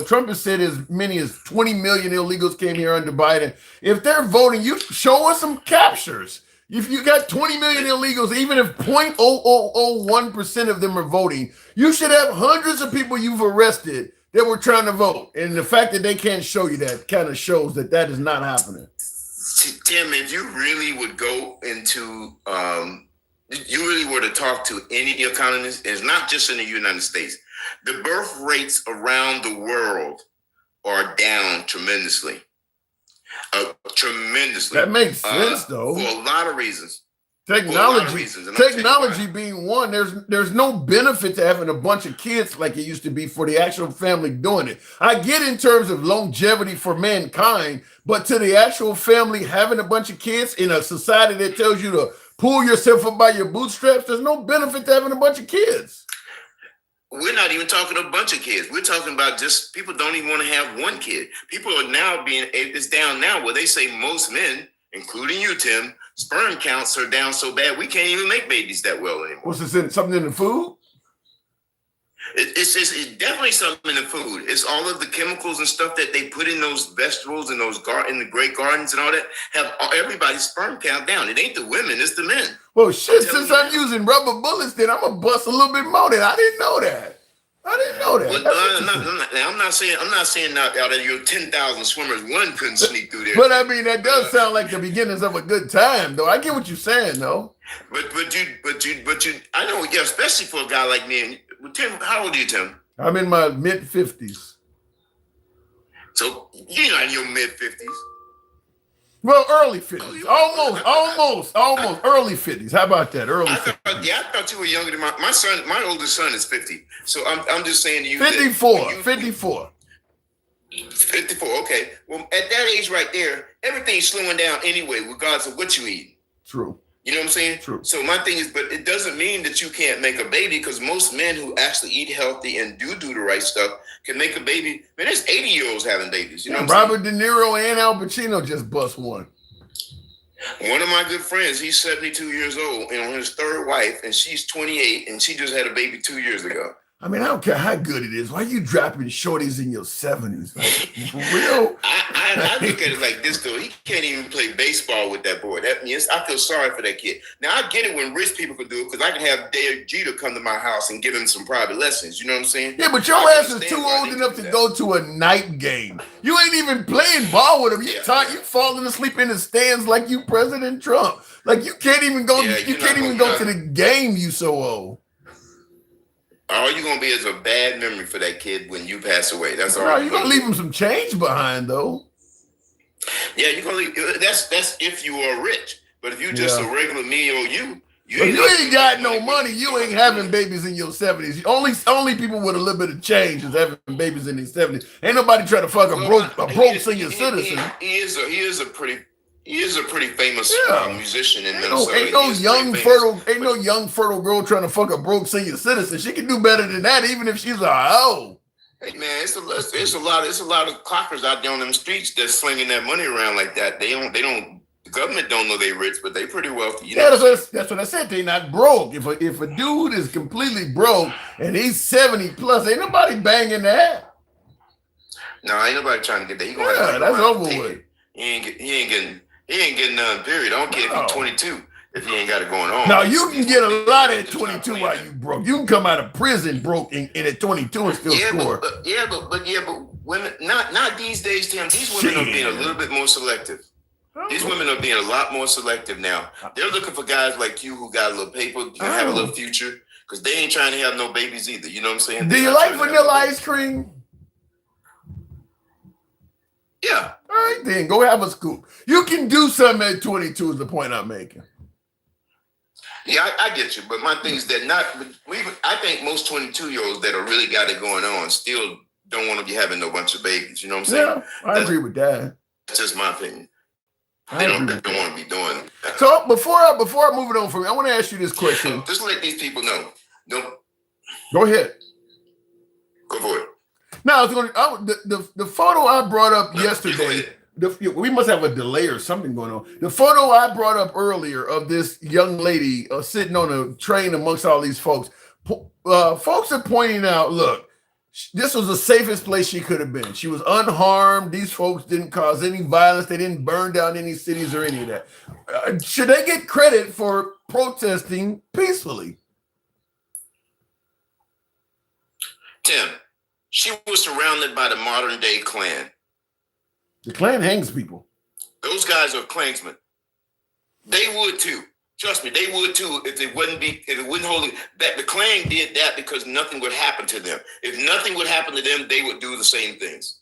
Trump has said as many as 20 million illegals came here under Biden. If they're voting, you show us some captures. If you got 20 million illegals, even if 0.0001% of them are voting, you should have hundreds of people you've arrested that were trying to vote. And the fact that they can't show you that kind of shows that is not happening. Tim, if you really would go into, you really were to talk to any economist, it's not just in the United States. The birth rates around the world are down tremendously. Tremendously. That makes sense, though. For a lot of reasons. Technology being one, there's no benefit to having a bunch of kids like it used to be for the actual family doing it. I get in terms of longevity for mankind, but to the actual family having a bunch of kids in a society that tells you to pull yourself up by your bootstraps, there's no benefit to having a bunch of kids. We're not even talking a bunch of kids. We're talking about just people don't even want to have one kid. People are now it's down now where they say most men, including you, Tim, sperm counts are down so bad we can't even make babies that well anymore. What's this, something in the food? It's definitely something in the food. It's all of the chemicals and stuff that they put in those vegetables and in the great gardens and all that have everybody's sperm count down. It ain't the women, it's the men. Well, shit, since I'm using rubber bullets, then I'm going to bust a little bit more than I didn't know that. Well, I'm not saying out of your 10,000 swimmers, one couldn't sneak through there. But I mean, that does sound like the beginnings of a good time, though. I get what you're saying, though. But you, I know, yeah, especially for a guy like me. Tim, how old are you, Tim? I'm in my mid-50s. So you're not in your mid-50s. Well, early 50s. Almost. Early 50s. How about that? Early 50s. I thought you were younger than my son. My oldest son is 50. So I'm just saying to you. 54. 54. Okay. Well, at that age right there, everything's slowing down anyway, regardless of what you eat. True. You know what I'm saying? True. So my thing is, but it doesn't mean that you can't make a baby, because most men who actually eat healthy and do the right stuff can make a baby. Man, there's 80-year-olds having babies. You know what I'm Robert De Niro and Al Pacino just bust one. One of my good friends, he's 72 years old and on his third wife, and she's 28, and she just had a baby 2 years ago. I mean, I don't care how good it is. Why are you dropping shorties in your 70s? Like, for real? I look at it like this, though. He can't even play baseball with that boy. That means I feel sorry for that kid. Now, I get it when rich people can do it, because I can have Dave Jeter come to my house and give him some private lessons. You know what I'm saying? Yeah, but your ass is too old enough to go to a night game. You ain't even playing ball with him. You falling asleep in the stands like you President Trump. Like, you can't even go. You can't even go to the game. You so old. All you're gonna be is a bad memory for that kid when you pass away. That's all. No, you're gonna leave him some change behind, though. Yeah, you're gonna leave. That's if you are rich. But if you just a regular me or you ain't got no money. You ain't having babies in your 70s. Only people with a little bit of change is having babies in their 70s. Ain't nobody trying to fuck a broke senior citizen. He is a pretty famous musician in Minnesota. Ain't no young fertile girl trying to fuck a broke senior citizen. She can do better than that, even if she's a hoe. Hey man, it's a lot of clockers out there on them streets that's slinging that money around like that. The government don't know they rich, but they pretty wealthy. You know? That's what I said. They not broke. If a dude is completely broke and he's 70 plus, ain't nobody banging that. No, ain't nobody trying to get that. He gonna have to that's over with. He ain't getting nothing, period. I don't care if you're 22, if he ain't got it going on. Now, you can get a lot at 22 while you broke. You can come out of prison broke and at 22 and still score. But women, not these days, Tim. These women are being a little bit more selective. These women are being a lot more selective now. They're looking for guys like you who got a little paper, who have a little future, because they ain't trying to have no babies either. You know what I'm saying? Do you like vanilla ice cream? Yeah. All right, then go have a scoop. You can do something at 22 is the point I'm making. Yeah, I get you. But my thing is that I think most 22-year-olds that are really got it going on still don't want to be having no bunch of babies. You know what I'm saying? Yeah, I agree with that. That's just my opinion. They don't want to be doing that. So before I move it on from you, I want to ask you this question. Just let these people know. No, Go ahead. go for it. Now, the photo I brought up yesterday, we must have a delay or something going on. The photo I brought up earlier of this young lady sitting on a train amongst all these folks, folks are pointing out, look, this was the safest place she could have been. She was unharmed. These folks didn't cause any violence. They didn't burn down any cities or any of that. Should they get credit for protesting peacefully? Tim, she was surrounded by the modern day Klan. The Klan hangs people. Those guys are Klansmen. They would too. Trust me, they would too if it wouldn't hold that. The Klan did that because nothing would happen to them. If nothing would happen to them, they would do the same things.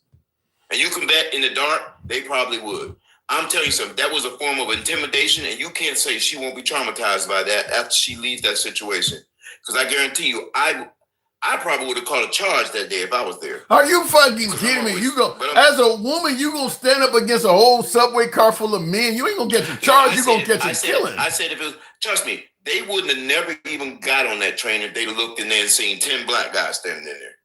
And you can bet in the dark, they probably would. I'm telling you something, that was a form of intimidation, and you can't say she won't be traumatized by that after she leaves that situation. Because I guarantee you, I probably would have called a charge that day if I was there. Are you fucking kidding me? As a woman, you gonna stand up against a whole subway car full of men? You ain't gonna get your charge. You gonna get your killing. I said if it was, trust me, they wouldn't have never even got on that train if they looked in there and seen 10 black guys standing in there.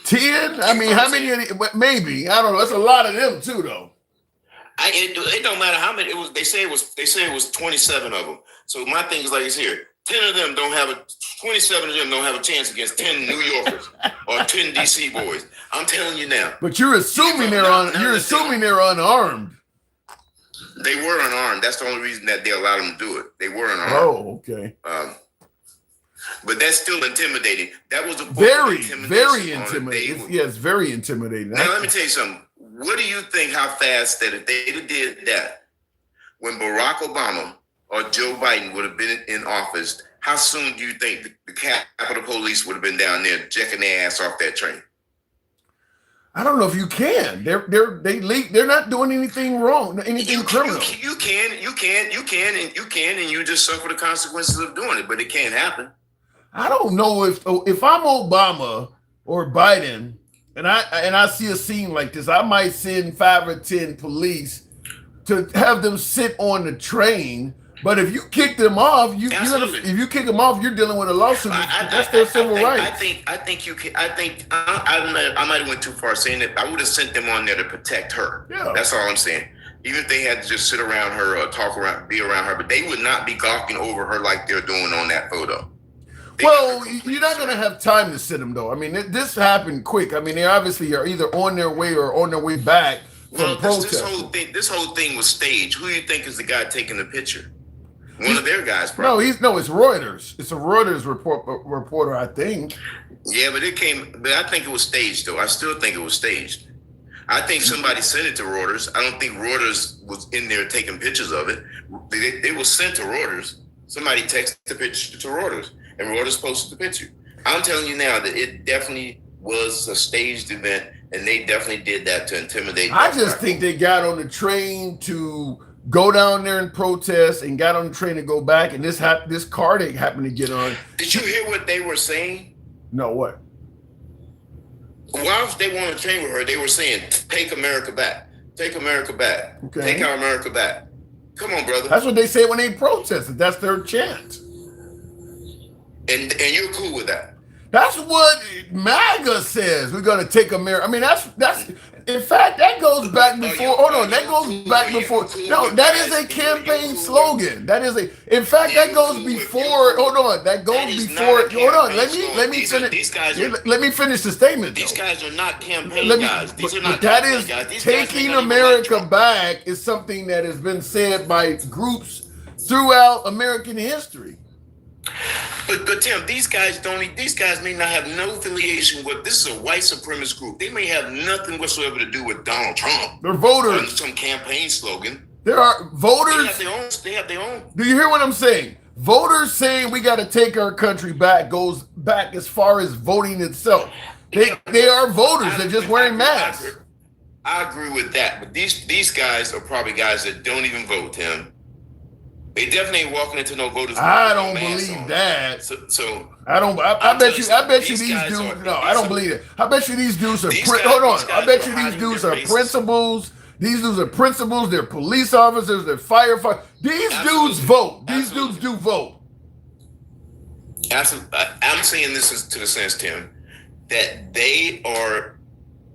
10? I mean, how many? Maybe I don't know. That's a lot of them too, though. It don't matter how many. It was. They say it was 27 of them. So my thing is like it's here. 10 of them don't have 27 of them don't have a chance against 10 New Yorkers or 10 DC boys. I'm telling you now. But you're assuming they're unarmed. They were unarmed. That's the only reason that they allowed them to do it. They were unarmed. Oh, okay. But that's still intimidating. That was a very intimidating. Yes, very intimidating. Now let me tell you something. What do you think? How fast that if they did that when Barack Obama or Joe Biden would have been in office, how soon do you think the Capitol Police would have been down there jacking their ass off that train? I don't know if you can. They're not doing anything wrong, anything criminal. You can, and you just suffer the consequences of doing it. But it can't happen. I don't know if I'm Obama or Biden, and I see a scene like this, I might send 5 or 10 police to have them sit on the train. But if you kick them off, you're dealing with a lawsuit. That's their civil rights. I think you can. I might have went too far saying that. I would have sent them on there to protect her. Yeah. That's all I'm saying. Even if they had to just sit around her or be around her, but they would not be gawking over her like they're doing on that photo. Well, you're not going to have time to sit them though. I mean, this happened quick. I mean, they obviously are either on their way or on their way back from protest. This whole thing was staged. Who do you think is the guy taking the picture? One of their guys, probably. It's Reuters. It's a Reuters reporter, I think. Yeah, but I think it was staged, though. I still think it was staged. I think somebody sent it to Reuters. I don't think Reuters was in there taking pictures of it. They were sent to Reuters. Somebody texted the picture to Reuters, and Reuters posted the picture. I'm telling you now that it definitely was a staged event, and they definitely did that to intimidate. I just think they got on the train to go down there and protest and got on the train to go back, and this car they happened to get on. Did you hear what they were saying? No, what? Whilst they were on the train with her, they were saying, take America back. Take America back. Okay. Take our America back. Come on, brother. That's what they say when they protested. That's their chant. And you're cool with that? That's what MAGA says. We're going to take America. I mean, that's. In fact, that goes back before. That goes back before. No, that is a campaign slogan. In fact, that goes before. Hold on. That goes before. Hold on. Let me finish. Let me finish the statement. These guys are not campaign guys. These are not that is guys. Taking America back is something that has been said by groups throughout American history. But Tim, these guys may not have no affiliation with, this is a white supremacist group. They may have nothing whatsoever to do with Donald Trump. They're voters. Or some campaign slogan. There are voters. They have their own. Do you hear what I'm saying? Voters saying we got to take our country back goes back as far as voting itself. They are voters. They're just wearing masks. I agree with that. But these guys are probably guys that don't even vote, Tim. They definitely ain't walking into no voters. I don't believe that. So I don't. I bet you. I bet you these dudes. No, I don't believe it. I bet you these dudes are. Hold on. I bet you these dudes are principals. These dudes are principals. They're police officers. They're firefighters. These dudes vote. These dudes do vote. Absolutely. I'm saying this is to the sense, Tim, that they are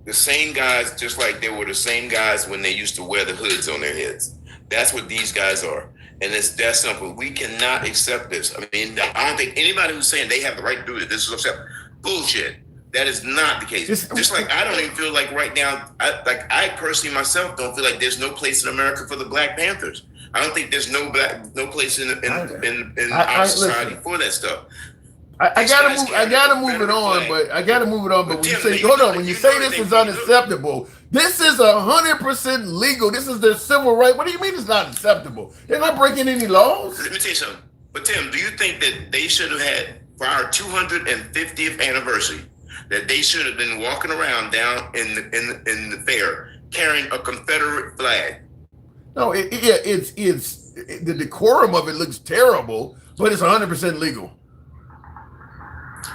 the same guys, just like they were the same guys when they used to wear the hoods on their heads. That's what these guys are. And it's that simple. We cannot accept this. I mean, I don't think anybody who's saying they have the right to do this is accept bullshit. That is not the case. Just like I don't even feel like right now, I personally myself don't feel like there's no place in America for the Black Panthers. I don't think there's no place in our society for that stuff. I gotta move it on, but when you say, hold on, when you say this is unacceptable, this is 100% legal. This is their civil right. What do you mean it's not acceptable? They're not breaking any laws. Let me tell you something. But Tim, do you think that they should have had for our 250th anniversary that they should have been walking around down in the fair carrying a Confederate flag? No, it's the decorum of it looks terrible, but it's 100% legal.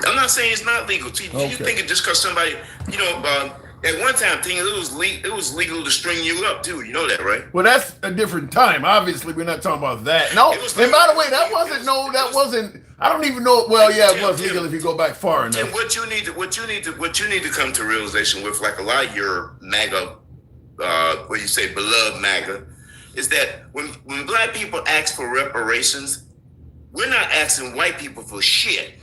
I'm not saying it's not legal. Do you think it just because somebody, at one time, it was legal to string you up too. You know that, right? Well, that's a different time. Obviously, we're not talking about that. No, and by the way, that wasn't. I don't even know. Well, yeah, it was legal if you go back far enough. And what you need to come to realization with, like a lot of your MAGA, what you say, beloved MAGA, is that when Black people ask for reparations, we're not asking white people for shit.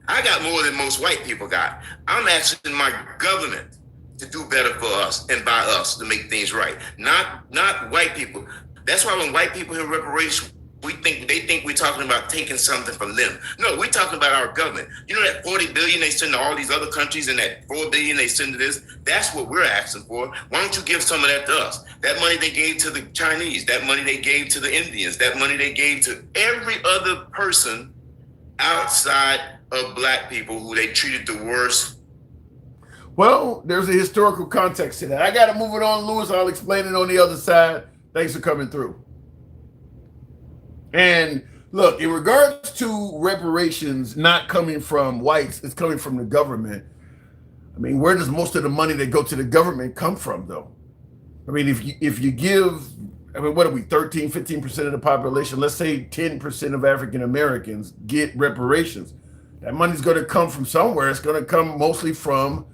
I got more than most white people got. I'm asking my government to do better for us and by us to make things right. Not white people. That's why when white people hear reparations, they think we're talking about taking something from them. No, we're talking about our government. You know that $40 billion they send to all these other countries and that $4 billion they send to this? That's what we're asking for. Why don't you give some of that to us? That money they gave to the Chinese, that money they gave to the Indians, that money they gave to every other person outside of Black people who they treated the worst. Well, there's a historical context to that. I got to move it on, Lewis. I'll explain it on the other side. Thanks for coming through. And look, in regards to reparations not coming from whites, it's coming from the government. I mean, where does most of the money that go to the government come from, though? I mean, if you give, I mean, what are we, 13, 15% of the population? Let's say 10% of African Americans get reparations. That money's going to come from somewhere. It's going to come mostly from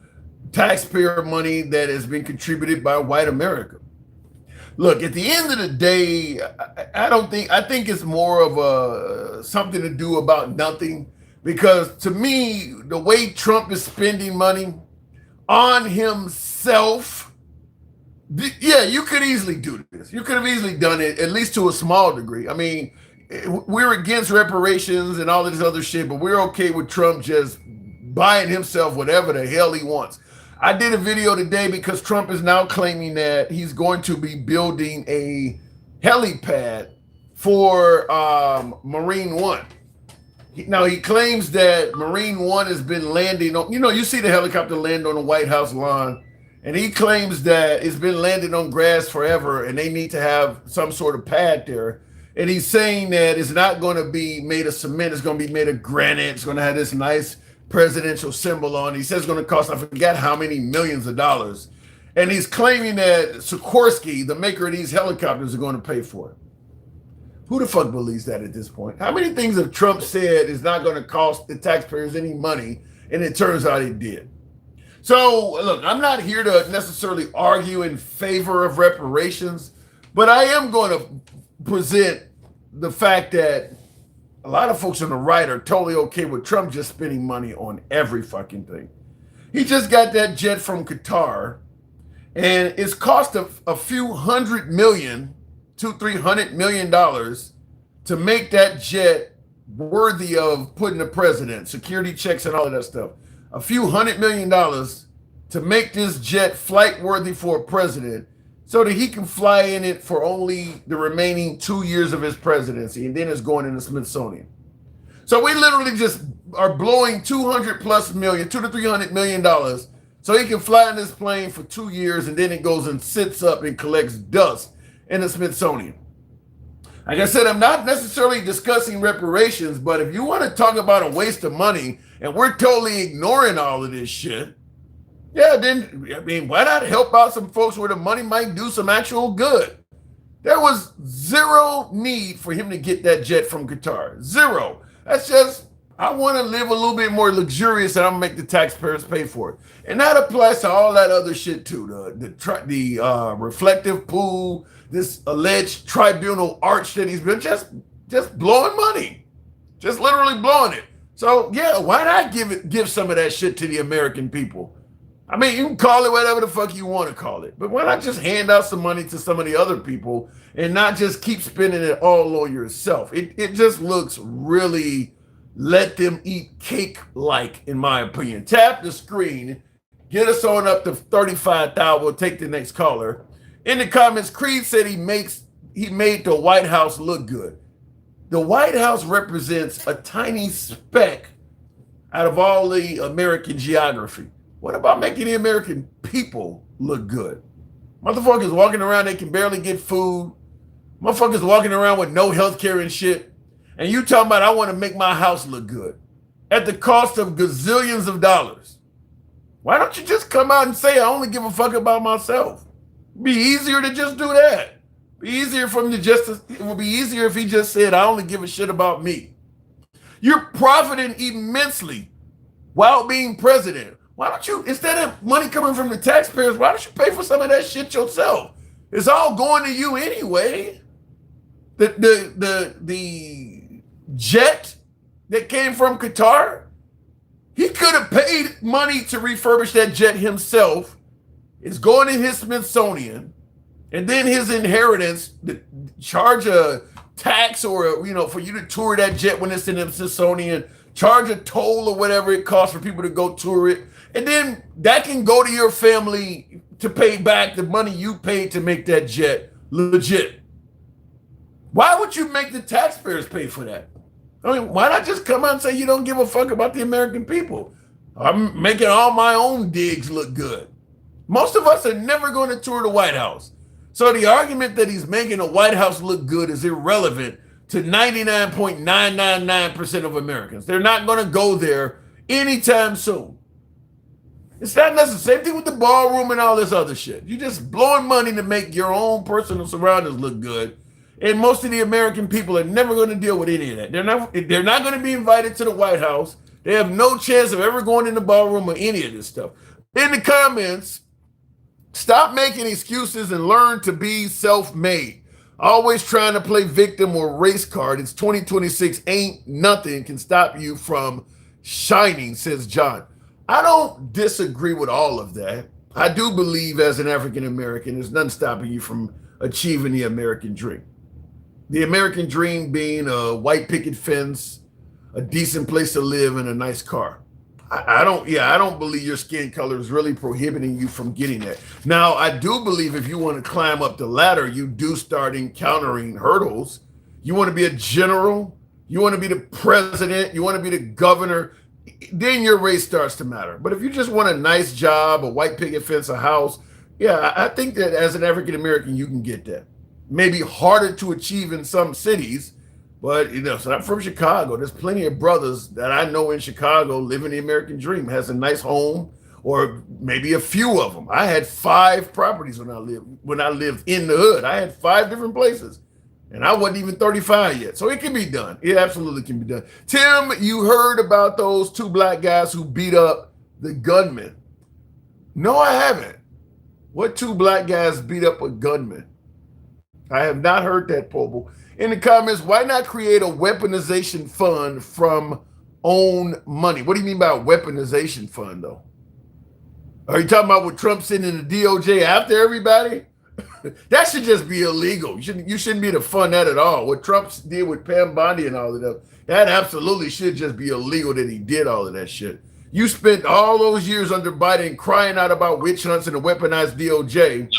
taxpayer money that has been contributed by white America. Look, at the end of the day, I think it's more of a something to do about nothing, because to me, the way Trump is spending money on himself, yeah, you could easily do this. You could have easily done it, at least to a small degree. I mean, we're against reparations and all this other shit, but we're okay with Trump just buying himself whatever the hell he wants. I did a video today because Trump is now claiming that he's going to be building a helipad for Marine One. Now, he claims that Marine One has been landing on, you see the helicopter land on the White House lawn, and he claims that it's been landing on grass forever and they need to have some sort of pad there. And he's saying that it's not going to be made of cement, it's going to be made of granite, it's going to have this nice presidential symbol on. He says it's going to cost, I forget how many millions of dollars. And he's claiming that Sikorsky, the maker of these helicopters, are going to pay for it. Who the fuck believes that at this point? How many things have Trump said is not going to cost the taxpayers any money, and it turns out it did? So, look, I'm not here to necessarily argue in favor of reparations, but I am going to present the fact that a lot of folks on the right are totally okay with Trump just spending money on every fucking thing. He just got that jet from Qatar, and it's cost a few $200-300 million to make that jet worthy of putting a president, security checks and all of that stuff. A few $100 million to make this jet flight worthy for a president so that he can fly in it for only the remaining 2 years of his presidency, and then it's going in the Smithsonian. So we literally just are blowing 200 plus million, $200 to $300 million, so he can fly in this plane for 2 years, and then it goes and sits up and collects dust in the Smithsonian. Like I said, I'm not necessarily discussing reparations, but if you want to talk about a waste of money and we're totally ignoring all of this shit, yeah, then, I mean, why not help out some folks where the money might do some actual good? There was zero need for him to get that jet from Qatar. Zero. That's just, I want to live a little bit more luxurious and I'm going to make the taxpayers pay for it. And that applies to all that other shit too. The reflective pool, this alleged tribunal arch that he's been just blowing money. Just literally blowing it. So yeah, why not give some of that shit to the American people? I mean, you can call it whatever the fuck you want to call it, but why not just hand out some money to some of the other people and not just keep spending it all on yourself? It just looks really let them eat cake like, in my opinion. Tap the screen, get us on up to 35,000. We'll take the next caller. In the comments, Creed said he made the White House look good. The White House represents a tiny speck out of all the American geography. What about making the American people look good? Motherfuckers walking around, they can barely get food. Motherfuckers walking around with no health care and shit. And you talking about, I want to make my house look good at the cost of gazillions of dollars. Why don't you just come out and say, I only give a fuck about myself? It'd be easier to just do that. Be easier for him to it would be easier if he just said, I only give a shit about me. You're profiting immensely while being president. Why don't you, instead of money coming from the taxpayers, why don't you pay for some of that shit yourself? It's all going to you anyway. The jet that came from Qatar, he could have paid money to refurbish that jet himself. It's going in his Smithsonian, and then his inheritance, charge a tax or for you to tour that jet when it's in the Smithsonian, charge a toll or whatever it costs for people to go tour it. And then that can go to your family to pay back the money you paid to make that jet legit. Why would you make the taxpayers pay for that? I mean, why not just come out and say you don't give a fuck about the American people? I'm making all my own digs look good. Most of us are never going to tour the White House. So the argument that he's making the White House look good is irrelevant to 99.999% of Americans. They're not going to go there anytime soon. It's not necessary. Same thing with the ballroom and all this other shit. You're just blowing money to make your own personal surroundings look good. And most of the American people are never going to deal with any of that. They're not going to be invited to the White House. They have no chance of ever going in the ballroom or any of this stuff. In the comments, stop making excuses and learn to be self-made. Always trying to play victim or race card. It's 2026. Ain't nothing can stop you from shining, says John. I don't disagree with all of that. I do believe as an African American, there's nothing stopping you from achieving the American dream. The American dream being a white picket fence, a decent place to live, and a nice car. I don't believe your skin color is really prohibiting you from getting that. Now, I do believe if you want to climb up the ladder, you do start encountering hurdles. You want to be a general, you want to be the president, you want to be the governor, then your race starts to matter. But if you just want a nice job, a white picket fence, a house, yeah, I think that as an African American, you can get that. Maybe harder to achieve in some cities, but so I'm from Chicago. There's plenty of brothers that I know in Chicago living the American dream, has a nice home, or maybe a few of them. I had 5 properties when I lived in the hood. I had 5 different places. And I wasn't even 35 yet. So it can be done. It absolutely can be done. Tim, you heard about those 2 black guys who beat up the gunman. No, I haven't. What 2 black guys beat up a gunman? I have not heard that, Poble. In the comments, why not create a weaponization fund from own money? What do you mean by a weaponization fund, though? Are you talking about what Trump sending the DOJ after everybody? That should just be illegal. You shouldn't be to fund that at all. What Trump did with Pam Bondi and all of that absolutely should just be illegal that he did all of that shit. You spent all those years under Biden crying out about witch hunts and a weaponized DOJ.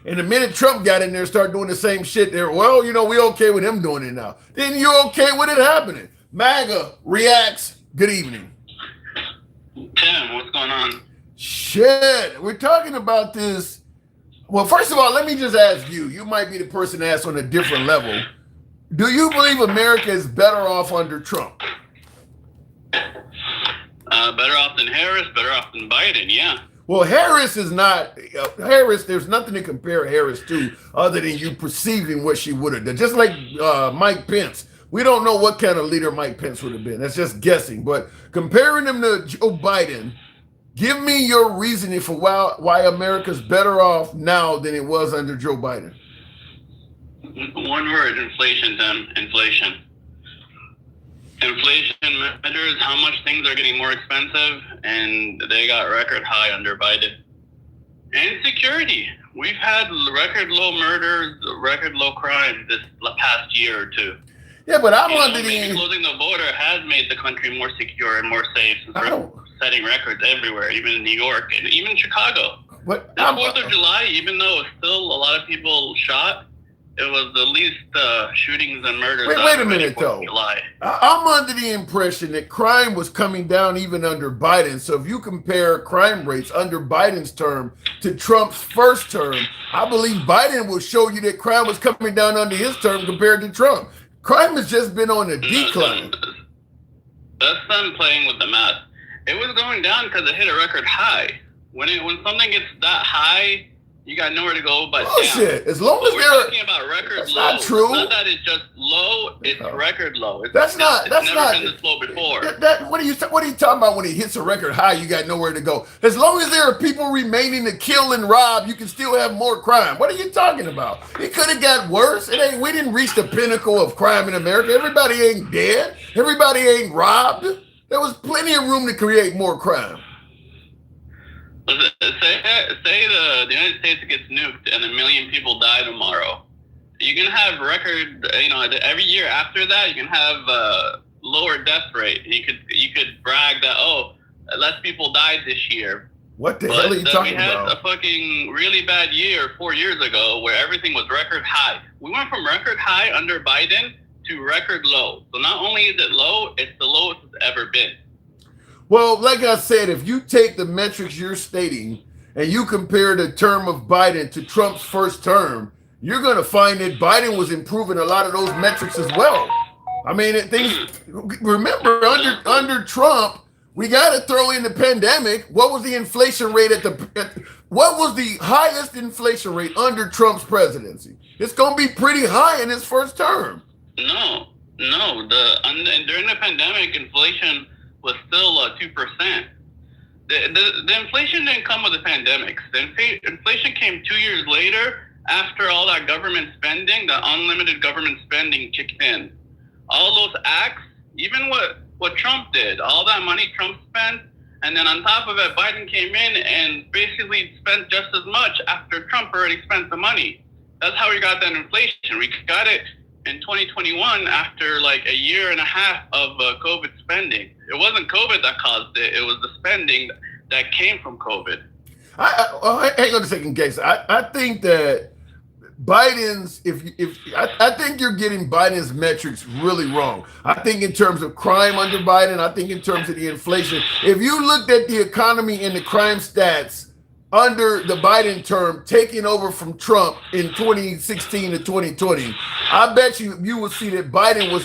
And the minute Trump got in there and started doing the same shit there, well, we okay with him doing it now. Then you're okay with it happening. MAGA reacts. Good evening. Tim, what's going on? Shit, we're talking about this. Well, first of all, let me just ask you. You might be the person to ask on a different level. Do you believe America is better off under Trump? Better off than Harris, better off than Biden, yeah. Well, Harris is not. Harris, there's nothing to compare Harris to other than you perceiving what she would have done. Just like Mike Pence. We don't know what kind of leader Mike Pence would have been. That's just guessing. But comparing him to Joe Biden, give me your reasoning for why America's better off now than it was under Joe Biden. One word, inflation, Tim. Inflation. Inflation measures how much things are getting more expensive, and they got record high under Biden. And security. We've had record low murders, record low crime this past year or two. Yeah, but I'm under maybe closing the border has made the country more secure and more safe. We're setting records everywhere, even in New York and even Chicago. But the 4th of July, even though still a lot of people shot, it was the least shootings and murders. Wait a minute, though. I'm under the impression that crime was coming down even under Biden. So if you compare crime rates under Biden's term to Trump's first term, I believe Biden will show you that crime was coming down under his term compared to Trump. Crime has just been on a decline. That's them playing with the math. It was going down because it hit a record high. When something gets that high, you got nowhere to go but bullshit. Down. As long as we're talking about record that's low. Not true. It's not that it's just low; it's record low. That's not been this low before. What are you talking about when it hits a record high? You got nowhere to go. As long as there are people remaining to kill and rob, you can still have more crime. What are you talking about? It could have got worse. We didn't reach the pinnacle of crime in America. Everybody ain't dead. Everybody ain't robbed. There was plenty of room to create more crime. Say the United States gets nuked and 1 million people die tomorrow. You can have record, every year after that, you can have a lower death rate. You could brag that, less people died this year. What the hell are you talking about? We had a fucking really bad year 4 years ago where everything was record high. We went from record high under Biden to record low. So not only is it low, it's the lowest it's ever been. Well, like I said, if you take the metrics you're stating and you compare the term of Biden to Trump's first term, you're going to find that Biden was improving a lot of those metrics as well. I mean, remember, under Trump, we got to throw in the pandemic. What was the inflation rate what was the highest inflation rate under Trump's presidency? It's going to be pretty high in his first term. No. During the pandemic, inflation was still 2%. The inflation didn't come with the pandemics. The inflation came 2 years later after all that government spending, the unlimited government spending kicked in. All those acts, even what Trump did, all that money Trump spent, and then on top of it, Biden came in and basically spent just as much after Trump already spent the money. That's how we got that inflation. We got it in 2021 after like a year and a half of COVID spending. It wasn't COVID that caused it. It was the spending that came from COVID. Hang on a second, Case. I think that Biden's, I think you're getting Biden's metrics really wrong. I think in terms of crime under Biden, I think in terms of the inflation, if you looked at the economy and the crime stats under the Biden term taking over from Trump in 2016 to 2020, I bet you will see that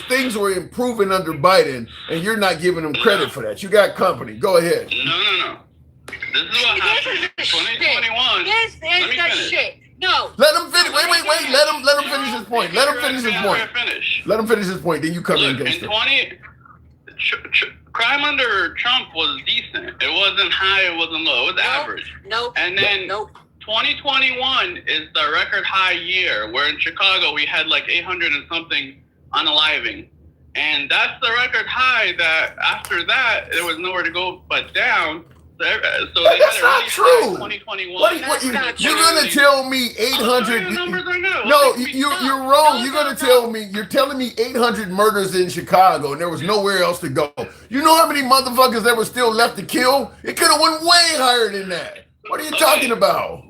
things were improving under Biden, and you're not giving him credit for that. You got company. Go ahead. No. This is what happened in 2021. This is the shit. No. Let him finish. Wait. Let him finish his point. Let him finish his point. Then you come in against it. Crime under Trump was decent. It wasn't high, it wasn't low, it was average. And then 2021 is the record high year where in Chicago we had like 800 and something unaliving. And that's the record high that after that, there was nowhere to go but down. So they That's had a not really true. high 2021. You're gonna tell me 800? No, you're wrong. You're gonna tell me. You're telling me 800 murders in Chicago, and there was nowhere else to go. You know how many motherfuckers there were still left to kill? It could have went way higher than that. What are you talking about?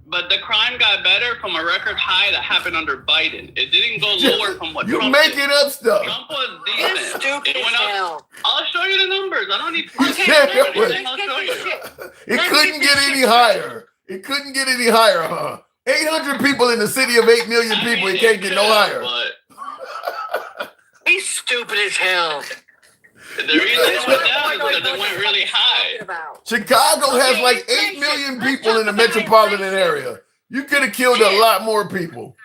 But the crime got better from a record high that happened under Biden. It didn't go lower from what You're Trump making did. up stuff. Trump was You're decent. stupid It went as up. hell. I'll show you the numbers. I don't need to. Okay, Yeah, let's get this shit. It Let's couldn't get get this any shit higher. It couldn't get any higher, huh? 800 people in the city of 8 million people. It can't get no higher. But He's stupid as hell. the reason it went down is because it went really high. Chicago has like 8 million people in the metropolitan area. You could have killed a lot more people.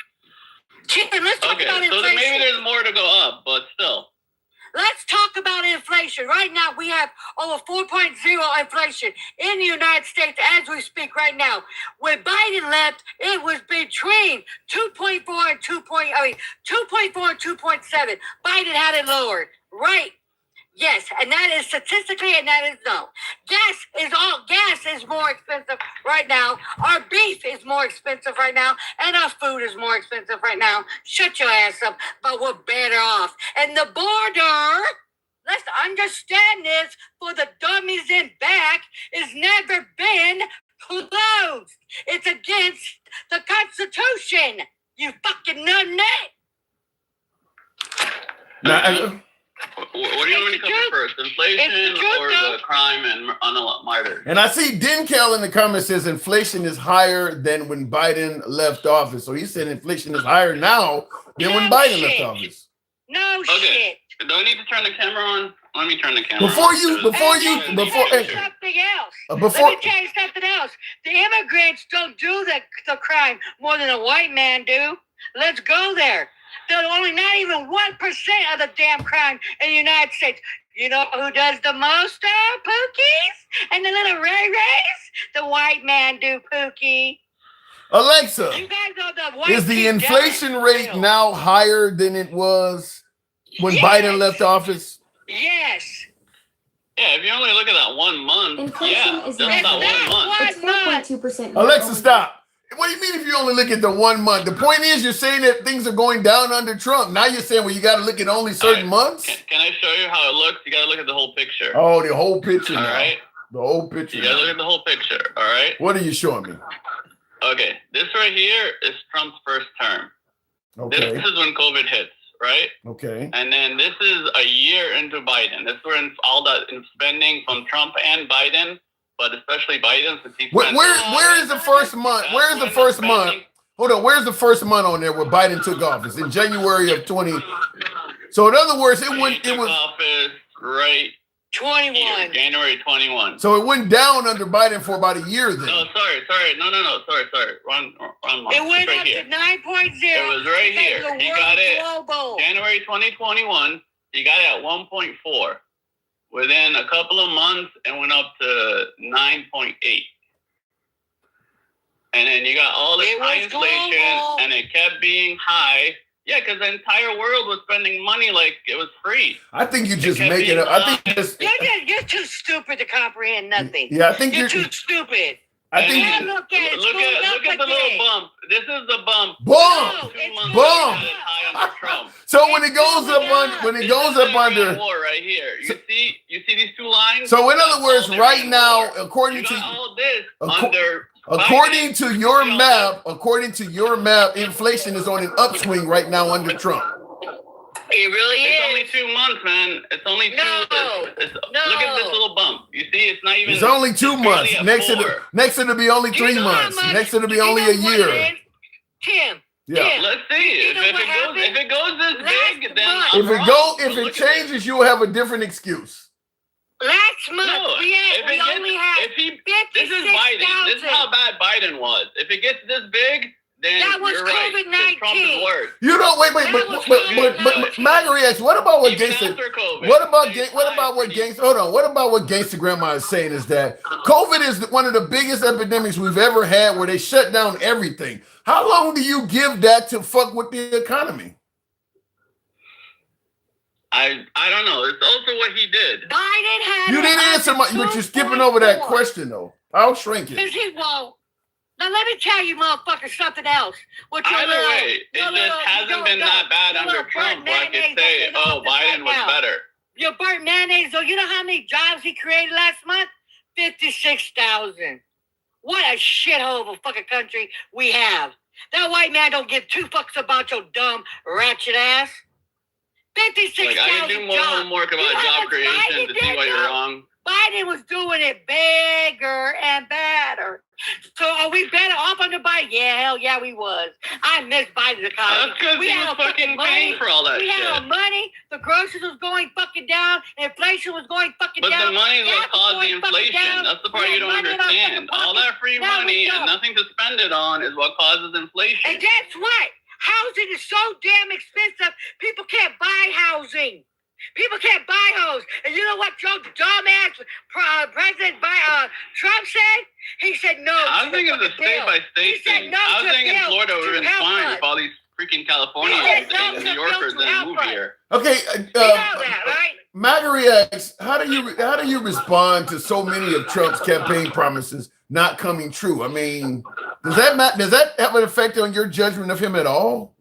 Tim, let's talk Okay, about so inflation. maybe there's more to go up, but still. Let's talk about inflation. Right now, we have over 4.0 inflation in the United States as we speak right now. When Biden left, it was between 2.4 and 2.4 and 2.7. Biden had it lowered. Right. Yes, and that is statistically, and that is no. Gas is more expensive right now. Our beef is more expensive right now, and our food is more expensive right now. Shut your ass up, but we're better off. And the border, let's understand this for the dummies in back, has never been closed. It's against the Constitution. You fucking nut. Now, What do you want me to cover first? Inflation or the crime and martyrs? and I see Denkel in the comments says inflation is higher than when Biden left office. So he said inflation is higher now than when Biden left office. No Okay. shit. Do I need to turn the camera on? Let me turn the camera Before on. you, Let me tell you something else. Let me tell you something else. The immigrants don't do the crime more than a white man do. Let's go there. They're only not even 1% of the damn crime in the United States. You know who does the most, Pookies? And the little Ray Rays? The white man do, Pookie. Alexa, You guys are the white is the people. inflation rate now higher than it was when Yes. Biden left office? Yes. Yeah, if you only look at that 1 month, Inflation yeah, is that's not about 1 month. It's 4.2%. Alexa, stop. What do you mean if you only look at the 1 month? The point is you're saying that things are going down under Trump. Now you're saying, well, you got to look at only certain months? Can I show you how it looks? You got to look at the whole picture. Oh, the whole picture All now. right? The whole picture You got to now. look at the whole picture, all right? What are you showing me? Okay, this right here is Trump's first term. Okay. This is when COVID hits, right? Okay. And then this is a year into Biden. This is when all that in spending from Trump and Biden, but especially Biden, since he spent Where is the first month? Where is the first month? Hold on. Where's the first month on there where Biden took office in January of 20? So in other words, it was office right 21. here, January 21. so it went down under Biden for about a year then. No, sorry. No. Sorry. Wrong month. It went It's right up here. to 9.0. It was right here. The He world got it. global. January 2021, he got it at 1.4. Within a couple of months, it went up to 9.8. And then you got all this It high was inflation, global. and it kept being high. Yeah, because the entire world was spending money like it was free. I think you just kept make it being up. I think just You're too stupid to comprehend nothing. yeah. I think You're you're. too stupid. I And think Now then- look at it. Look at the little bump. This is the bump. Bump. 2 months Bump. ago, it was high under Trump. So when it goes up on when it This goes is up the Iran under. war right here. You see these 2 lines? So in other words, That's all right Iran now, war. according You got to all this Acco- under according Biden. to your map, inflation is on an upswing right now under Trump. It really It's only is. 2 months, man. It's only 2. No. Look at this little bump. You see, it's not even. It's only 2 barely months. a Next 4. it'll be only 3 You know how months. much- Next it'll be you only know a what year. it is? Tim. Yeah. Tim. Let's see. You know If what it happened? goes this Last big, then month. I'm If it wrong. if Look it at changes, you'll have a different excuse. Last month, No, we only had if he, this is Biden. This is 56,000. how bad Biden was. If it gets this big, then That was you're right. Then Trump is COVID-19. worse. You don't wait, That was but Margaret asks, what about what Even gangster? after COVID. What about Stays what high about what pretty- gangster? Hold on. What about what gangster grandma is saying is that COVID is one of the biggest epidemics we've ever had, where they shut down everything. How long do you give that to fuck with the economy? I don't know. It's also what he did. Biden had. You didn't answer my. But you're skipping over that question though. I'll shrink Because it. he won't. Now let me tell you, motherfucker, something else. What Either way, it just hasn't been that bad under Trump where I could say, oh, Biden was better. Your burnt mayonnaise, though, you know how many jobs he created last month? 56,000. What a shithole of a fucking country we have. That white man don't give two fucks about your dumb ratchet ass. 56,000 Like, I can do more jobs. homework You about know how job much creation Biden to see did, why you're though? wrong. Biden was doing it bigger and better. So are we better off under Biden? Yeah, hell yeah, we was. I miss Biden's economy. That's because We he had was no fucking money. paying for all that We had shit. no money. The groceries was going fucking down. Inflation was going fucking But down. the money is what Gas was caused the going fucking inflation. down. That's the part We you had don't money in our understand. fucking All that free Now we money don't. and nothing to spend it on is what causes inflation. And guess what? Housing is so damn expensive, people can't buy housing. People can't buy homes. And you know what Joe dumbass President Trump said? He said no. I to was thinking the the fucking bill. state-by-state He said thing. no I to was thinking bill Florida would to have been help fine us. if all these freaking He Californians said no and to New Yorkers bill to didn't help move us. here. Okay. You know that, right? MAGA reacts. How do you respond to so many of Trump's campaign promises not coming true? I mean, does that have an effect on your judgment of him at all?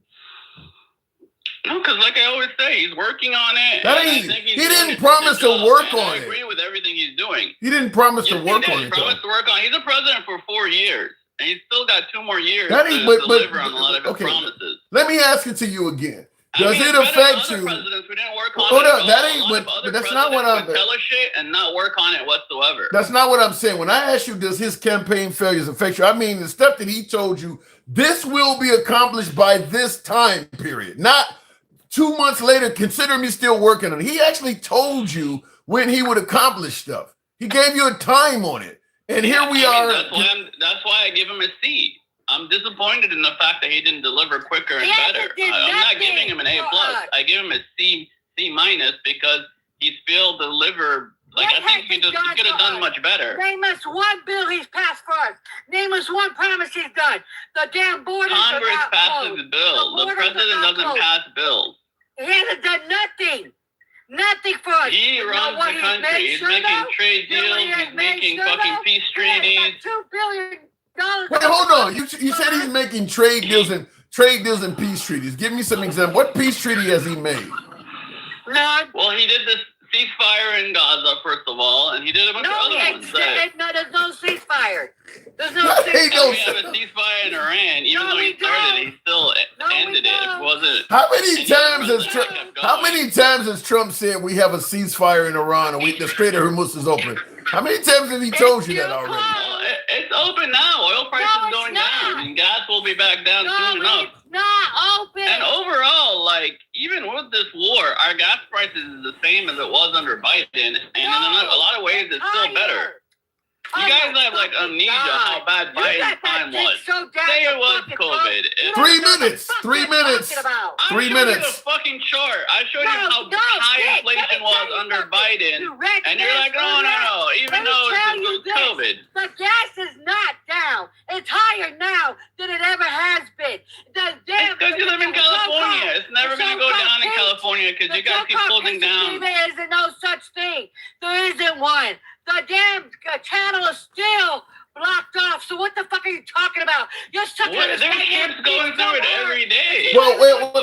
No, because like I always say, he's working on it. That and I ain't- think he's he doing didn't a decent promise to job, work and on I it. agree with everything he's doing. He didn't promise to Yes, work he on did. it He though. promised to work on it. He's a president for 4 years, and he's still got 2 more years That to ain't- but- deliver on a lot of his okay. promises. Let me ask it to you again. I Does mean, it it's better than affect other you? presidents who didn't work on Hold it at up, all. that A ain't- lot but- of other but that's not what presidents I'm- would tell us shit and not work on it whatsoever. That's not what I'm saying. When I ask you, does his campaign failures affect you? I mean, the stuff that he told you, this will be accomplished by this time period. Not 2 months later, consider me still working on it. He actually told you when he would accomplish stuff. He gave you a time on it. And here we are. That's why I give him a C. I'm disappointed in the fact that he didn't deliver quicker and He better. did I'm not nothing giving him an A+. for us. I give him a C minus because he's failed to deliver. Like, What I think has he done could have for done us? much better. Name us one bill he's passed for us. Name us one promise he's done. The damn borders Congress are not passes closed. the bill. The The borders are president not doesn't closed. pass bills. He hasn't done nothing. Nothing for us. He You know runs what the he's country. made He's sure making of? trade You know what deals. he has He's made making sure fucking of? peace He has treaties. got $2 billion. Wait, hold on. You said he's making trade deals and peace treaties. Give me some examples. What peace treaty has he made? None. Well, he did this ceasefire in Gaza, first of all, and he did a bunch of No, other ones. no, there's no ceasefire. There's no Hey, ceasefire. no, We have a ceasefire in Iran. Even No, though he we started don't. it, he still No, we ended it. It don't. wasn't. How many And he times has kept Trump? going. How many times has Trump said we have a ceasefire in Iran and the Strait of Hormuz is open? How many times has he told you that already? Well, it's open now. Oil prices No, it's going not. down, and gas will be back down No, soon enough. it's not open. And overall, like, even with this war, our gas prices is the same as it was under Biden, and in a lot of ways, it's still better. You guys have like amnesia how bad Biden's time was. Say it was COVID. 3 minutes. 3 minutes. I 3 showed minutes. you the fucking chart. I showed you how high inflation was under Biden, and you're like, no. Even though it's COVID. The gas is not down. It's higher now than it ever has been. It's because you live in California. It's never going to go down in California because you guys keep closing down. There isn't no such thing. There isn't one. The damn channel is still blocked off. So what the fuck are you talking about? You're stuck in There's ships going through it every day. Well,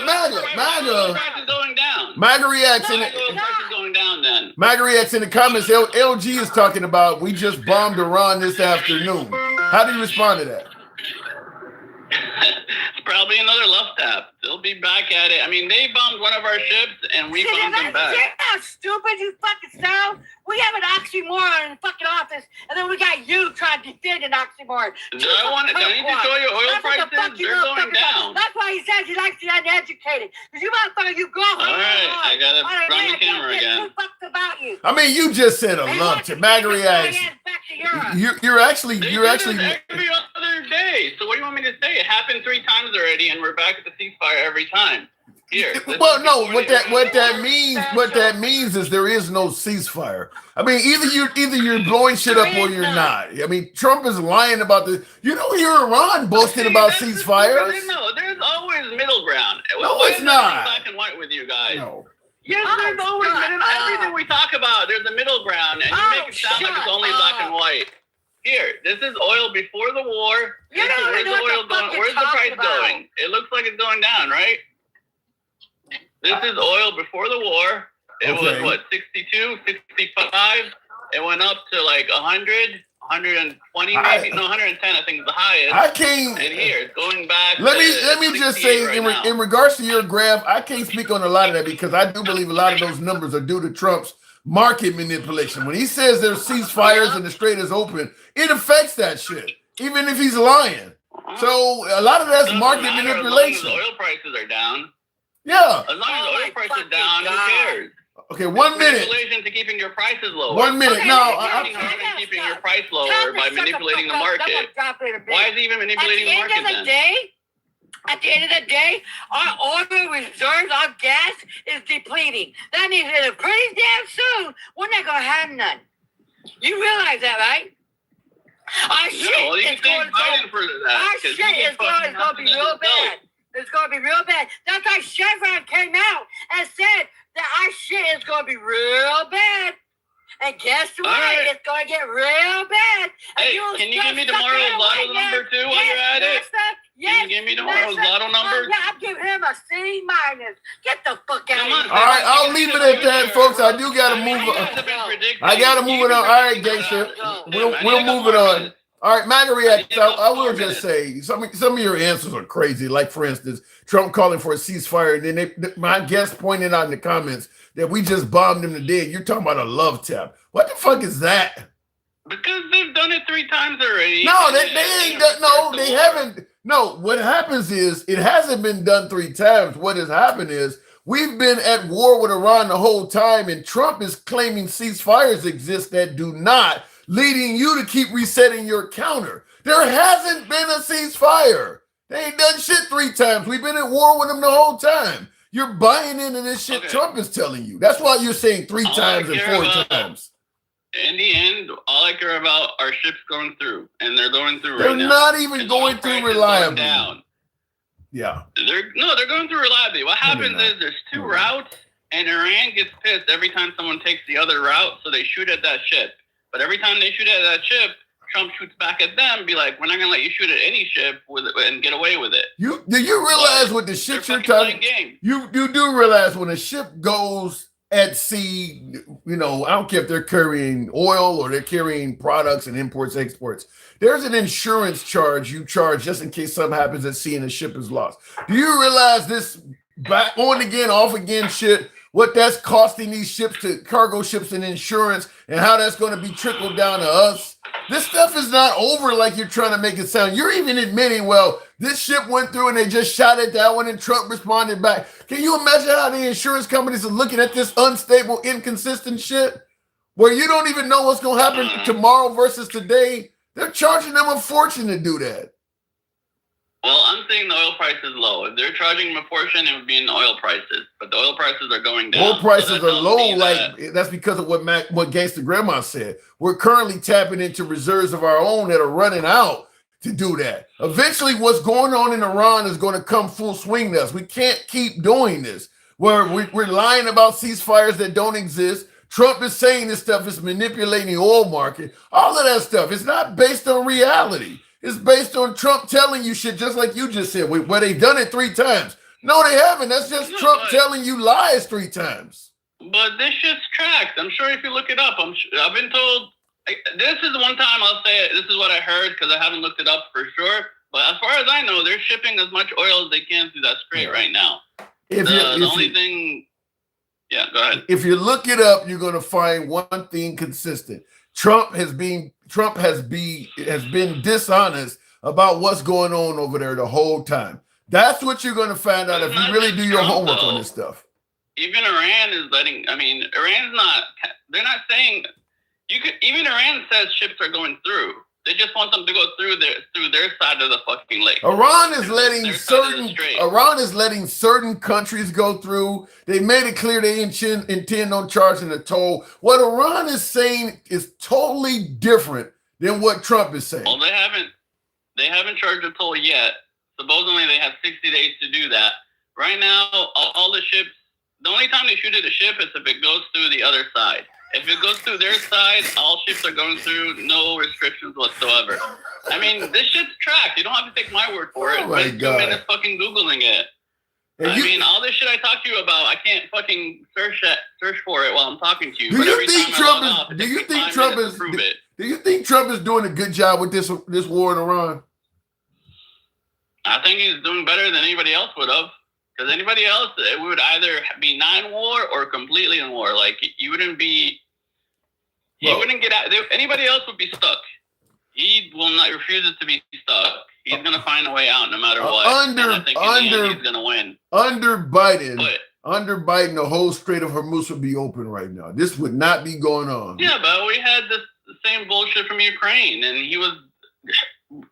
MAGA Price is going down. reacts in Oil it. price is going down then. MAGA reacts in the comments. LG is talking about we just bombed Iran this afternoon. How do you respond to that? It's probably another love tap. They'll be back at it. I mean, they bombed one of our ships and we bombed them back. See how stupid you fucking sound? We have an oxymoron in the fucking office, and then we got you trying to defend an oxymoron. Do I need to show you oil prices? They're going down. That's why he says he likes the uneducated. Because you motherfucker, you go home. All right, I gotta run the camera again. Two fucks about you. I mean, you just said a lump to MAGA reacts. You're actually They do this every other day. So what do you want me to say? It happened 3 times already, and we're back at the ceasefire every time. Here. Well, no. What that means is there is no ceasefire. I mean, either you're blowing shit up or you're not. I mean, Trump is lying about this. You don't hear Iran boasting about ceasefires. No, there's always middle ground. No, Why it's is not. everything black and white with you guys? No. Yes, Oh, there's always shut been up. everything we talk about. There's a middle ground, and you Oh, make it sound like it's shut only black and up. white. Here, this is oil before the war. You don't Where's even know the what oil the fuck going? you're Where's the price talking about. going? It looks like it's going down, right? This is oil before the war. It Okay. was what, 62, 65. It went up to like 100, 120 maybe. No, 110 I think is the highest. I can't. And here it's going back. Let to me just 68 say, right now. in regards to your graph, I can't speak on a lot of that because I do believe a lot of those numbers are due to Trump's market manipulation. When he says there's ceasefires and the strait is open, it affects that shit, even if he's lying. So a lot of that's Doesn't market matter manipulation. As long as oil prices are down. Yeah. As long as Oh oil my prices are fucking down, God. who cares? Okay, 1 minute. Manipulation to keeping your prices lower. 1 minute. Okay, Now, Working hard on keeping your price lower Time to by shut the manipulating the fuck up. market. Someone drop it in a minute. Why is he even manipulating the At market the end of the then? day, at the end of the day, our oil reserves, our gas is depleting. That means that pretty damn soon we're not gonna have none. You realize that, right? Our shit No, you is can thank Biden for that. our 'cause shit he is going fucking to be nothing real himself. bad. It's going to be real bad. That's why Chevron came out and said that our shit is going to be real bad. And guess what? right. It's going to get real bad. And Hey, you'll can you give me stop tomorrow's sucking lotto right now. number too while you're at it? Yes, Can you give me tomorrow's yes, lotto number? Yeah, I'm giving him a C minus. Get the fuck out Come of on. here. All right, I'll leave it at that, folks. I do got to I mean, move you on. guys have been predicting- I got to move it on. All right, You've been Geisha. predicting- We'll I need a move couple it more on. minutes. All right, my reaction. I I need will more just say some of your answers are crazy. Like for instance, Trump calling for a ceasefire, and then my guest pointed out in the comments that we just bombed him to death. You're talking about a love tap. What the fuck is that? Because they've done it 3 times already. No, they ain't done. No, they haven't. No, what happens is it hasn't been done 3 times. What has happened is we've been at war with Iran the whole time, and Trump is claiming ceasefires exist that do not, leading you to keep resetting your counter. There hasn't been a ceasefire. They ain't done shit 3 times. We've been at war with them the whole time. You're buying into this shit Okay. Trump is telling you. That's why you're saying 3 All I times and care 4 about- times. In the end, all I care about are ships going through, and they're going through They're right now. not even And going oil through prices reliably. down. Yeah. They're going through reliably. What No, they're happens not. is there's 2 No. routes, and Iran gets pissed every time someone takes the other route, so they shoot at that ship. But every time they shoot at that ship, Trump shoots back at them and be like, we're not going to let you shoot at any ship with it and get away with it. Do you realize what the They're shit you're fucking talking? playing games. You do realize when a ship goes at sea, you know, I don't care if they're carrying oil or they're carrying products and imports, exports. There's an insurance charge you charge just in case something happens at sea and the ship is lost. Do you realize this back on again, off again shit? What that's costing these ships to cargo ships and insurance, and how that's going to be trickled down to us. This stuff is not over like you're trying to make it sound. You're even admitting, well, this ship went through and they just shot at that one and Trump responded back. Can you imagine how the insurance companies are looking at this unstable, inconsistent shit? Where you don't even know what's going to happen tomorrow versus today. They're charging them a fortune to do that. Well, I'm saying the oil price is low. If they're charging them a portion, it would be in oil prices. But the oil prices are going down. Oil prices So that are tells low, me like that- that's because of what Gangsta Grandma said. We're currently tapping into reserves of our own that are running out to do that. Eventually, what's going on in Iran is going to come full swing to us. We can't keep doing this. Where we're lying about ceasefires that don't exist. Trump is saying this stuff is manipulating the oil market. All of that stuff. It's not based on reality. It's based on Trump telling you shit, just like you just said, where they've done it 3 times. No, they haven't. That's just No, Trump but- telling you lies 3 times. But this shit's tracked. I'm sure if you look it up, I've been told. This is the one time I'll say it. This is what I heard because I haven't looked it up for sure. But as far as I know, they're shipping as much oil as they can through that strait right now. If The you only thing. Yeah, go ahead. if you look it up, you're going to find one thing consistent. Trump has been dishonest about what's going on over there the whole time. That's what you're going to find out if you really do your homework on this stuff. Even Iran is letting. I mean, Iran's not. They're not saying. You could. Even Iran says ships are going through. They just want them to go through their side of the fucking lake. Iran is letting Their side of the certain countries go through. They made it clear they intend on charging a toll. What Iran is saying is totally different than what Trump is saying. Well, they haven't charged a toll yet. Supposedly they have 60 days to do that. Right now, all the ships the only time they shoot at a ship is if it goes through the other side. If it goes through their side, all ships are going through, no restrictions whatsoever. I mean, this shit's tracked. You don't have to take my word for it. Oh my Spend 2 God. minutes fucking Googling it. I mean, all this shit I talk to you about, I can't fucking search for it while I'm talking to you. Do but you every think time Trump I log is- off, it do you takes me think 5 Trump minutes is- to prove it. Do you think Trump is doing a good job with this war in Iran? I think he's doing better than anybody else would have. Because anybody else, it would either be non-war or completely in war. Like, you wouldn't be... He Well- wouldn't get out... Anybody else would be stuck. He will not... refuses to be stuck. He's going to find a way out no matter what. And I think in the end, he's going to win. Under Biden, But, the whole Strait of Hormuz would be open right now. This would not be going on. yeah, but we had the same bullshit from Ukraine. And he was...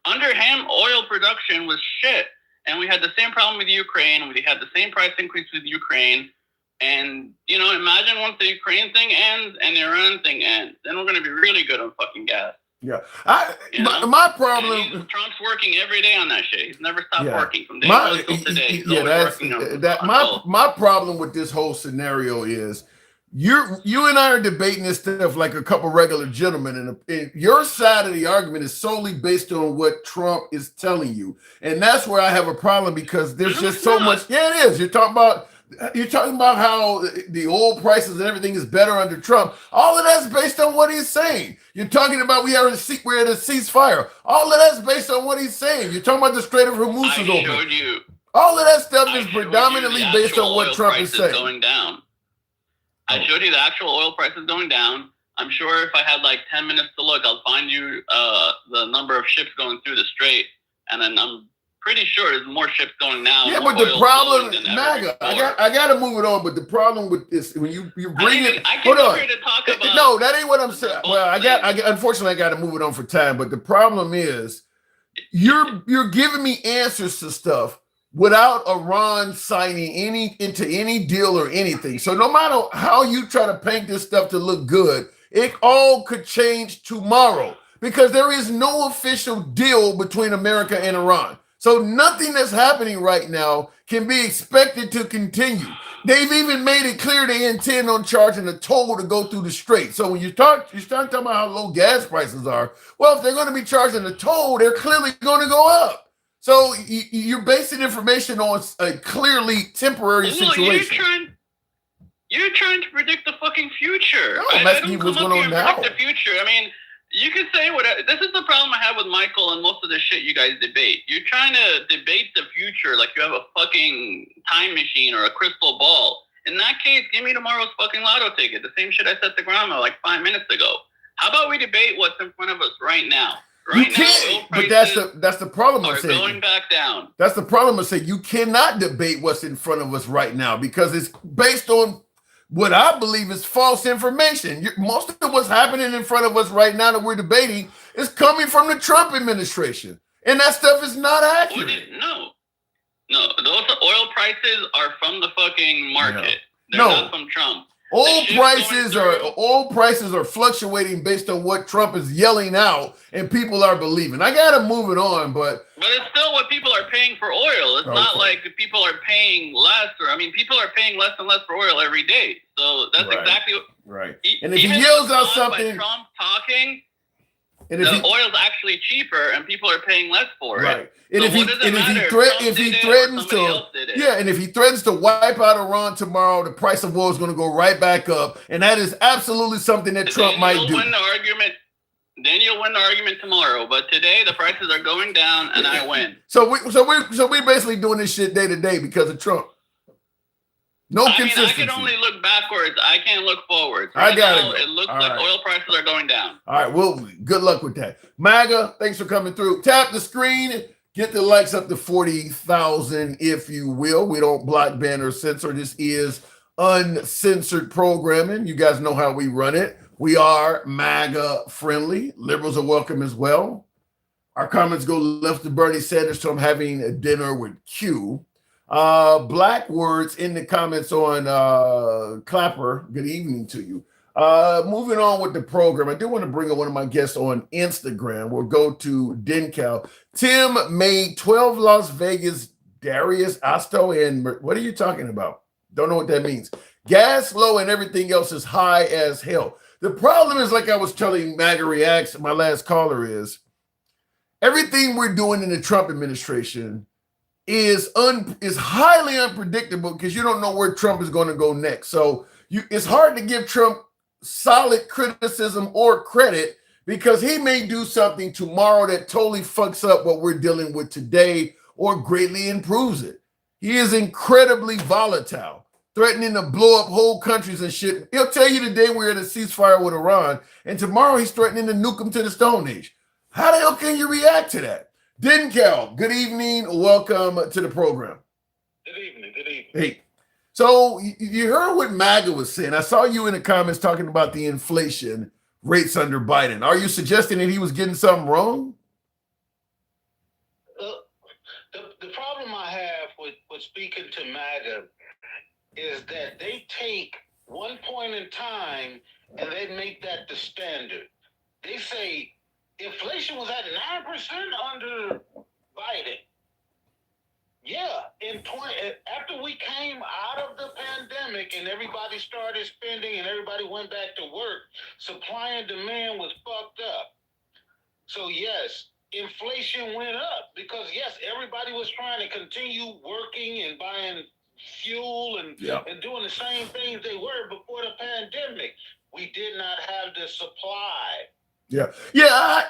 Under him, oil production was shit. And we had the same problem with Ukraine. We had the same price increase with Ukraine. And, you know, imagine once the Ukraine thing ends and the Iran thing ends, then we're going to be really good on fucking gas. Yeah. You know? My And problem... Trump's working every day on that shit. He's never stopped Yeah. working from day one till today. He's Yeah, always that's working on that. My problem with this whole scenario is you and I are debating this stuff like a couple regular gentlemen, and your side of the argument is solely based on what Trump is telling you, and that's where I have a problem because there's No, just it's so not. much. Yeah, it is. You're talking about how the oil prices and everything is better under Trump. All of that's based on what he's saying. You're talking about we're at a ceasefire. All of that's based on what he's saying. You're talking about the Strait of Hormuz I is open. showed you. All of that stuff I is showed you predominantly the based actual on what oil Trump is prices saying. going down. Oh. I showed you the actual oil prices going down. I'm sure if I had like 10 minutes to look, I'll find you the number of ships going through the strait, and then I'm pretty sure there's more ships going now. Yeah, more but the oil problem, flowing than ever MAGA, before. I got to move it on. But the problem with this, when you bring it, I hold came up on. here to talk about. No, that ain't what I'm saying. the Well, whole thing. unfortunately, I got to move it on for time. But the problem is, you're giving me answers to stuff without Iran signing into any deal or anything. So no matter how you try to paint this stuff to look good, it all could change tomorrow because there is no official deal between America and Iran. So nothing that's happening right now can be expected to continue. They've even made it clear they intend on charging a toll to go through the strait. So when you start talking about how low gas prices are, well, if they're going to be charging a toll, they're clearly going to go up. So you're basing information on a clearly temporary situation. You're trying to predict the fucking future. No, I'm I asking you don't what's come up going here on and now. predict the future. I mean, you can say whatever. This is the problem I have with Michael and most of the shit you guys debate. You're trying to debate the future like you have a fucking time machine or a crystal ball. In that case, give me tomorrow's fucking lotto ticket. The same shit I said to Grandma like 5 minutes ago. How about we debate what's in front of us right now? You Right can't, now, but that's the problem I'm are saying. going back down. That's the problem I'm saying. You cannot debate what's in front of us right now because it's based on what I believe is false information. Most of what's happening in front of us right now that we're debating is coming from the Trump administration. And that stuff is not accurate. No, those oil prices are from the fucking market. They're No. not from Trump. Oil shit's prices are fluctuating based on what Trump is yelling out and people are believing. I gotta move it on, but it's still what people are paying for oil. It's not like people are paying less, people are paying less and less for oil every day. So that's Right. exactly what. right. And if he Even yells though out it's caused by something, Trump talking, and if the he, oil's actually cheaper and people are paying less for it. right, and So if he what does it and if he matter threat if Trump he did it or threatens somebody to else did it? yeah, and if he threatens to wipe out Iran tomorrow, the price of oil is going to go right back up, and that is absolutely something that Trump might do. Then you'll win the argument tomorrow. But today the prices are going down and I win. So we basically doing this shit day to day because of Trump. No consistency. I can only look backwards. I can't look forwards. I got it. Now, it looks All like right. oil prices are going down. All right, well, good luck with that. MAGA, thanks for coming through. Tap the screen, get the likes up to 40,000, if you will. We don't block, ban, or censor. This is uncensored programming. You guys know how we run it. We are MAGA friendly. Liberals are welcome as well. Our comments go left to Bernie Sanders, so I'm having a dinner with Q. Black words in the comments on Clapper. Good evening to you. Moving on with the program, I do want to bring in one of my guests on Instagram. We'll go to Dencal. Tim made 12 Las Vegas, Darius Asto, and what are you talking about? Don't know what that means. Gas low and everything else is high as hell. The problem is, like I was telling MAGA Reacts, my last caller, is everything we're doing in the Trump administration is highly unpredictable because you don't know where Trump is going to go next. So it's hard to give Trump solid criticism or credit because he may do something tomorrow that totally fucks up what we're dealing with today or greatly improves it. He is incredibly volatile, threatening to blow up whole countries and shit. He'll tell you today we're at a ceasefire with Iran, and tomorrow he's threatening to nuke them to the Stone Age. How the hell can you react to that? Denkel, good evening. Welcome to the program. Good evening. Good evening. Hey, so you heard what MAGA was saying. I saw you in the comments talking about the inflation rates under Biden. Are you suggesting that he was getting something wrong? The problem I have with speaking to MAGA is that they take one point in time and they make that the standard. They say inflation was at 9% under Biden. Yeah, after we came out of the pandemic and everybody started spending and everybody went back to work, supply and demand was fucked up. So yes, inflation went up because yes, everybody was trying to continue working and buying fuel and doing the same things they were before the pandemic. We did not have the supply. Yeah,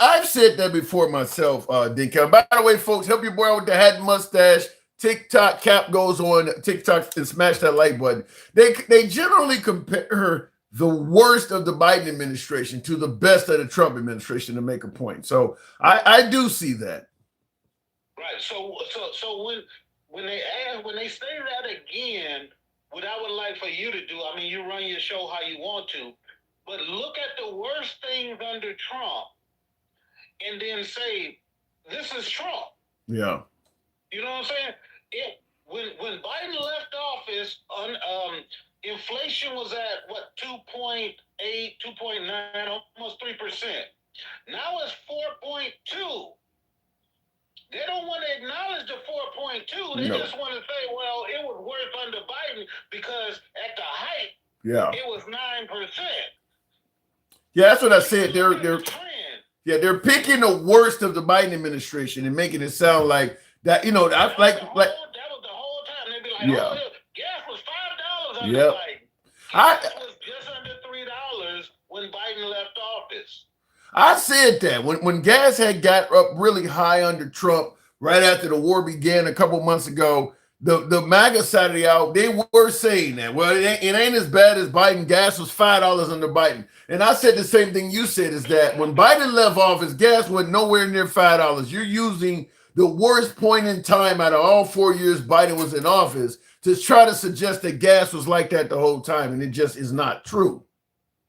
I've said that before myself, Denkel. By the way, folks, help your boy out with the hat and mustache. TikTok cap goes on TikTok and smash that like button. They generally compare the worst of the Biden administration to the best of the Trump administration to make a point. So I do see that. Right. So when they say that again, what I would like for you to do, I mean, you run your show how you want to, but look at the worst things under Trump and then say, this is Trump. Yeah. You know what I'm saying? When Biden left office, inflation was at what, 2.8, 2.9, almost 3%. Now it's 4.2. They don't want to acknowledge the 4.2. They just want to say, well, it was worse under Biden because at the height, it was 9%. Yeah, that's what I said. They're picking the worst of the Biden administration and making it sound like that. You know, that was the whole time. They'd be like, oh, gas was $5 under Biden. Gas was just under $3 when Biden left office. I said that when gas had got up really high under Trump right after the war began a couple months ago, the MAGA side of the aisle, they were saying that, well, it ain't as bad as Biden. Gas was $5 under Biden. And I said the same thing you said, is that when Biden left office, gas was nowhere near $5. You're using the worst point in time out of all 4 years Biden was in office to try to suggest that gas was like that the whole time. And it just is not true.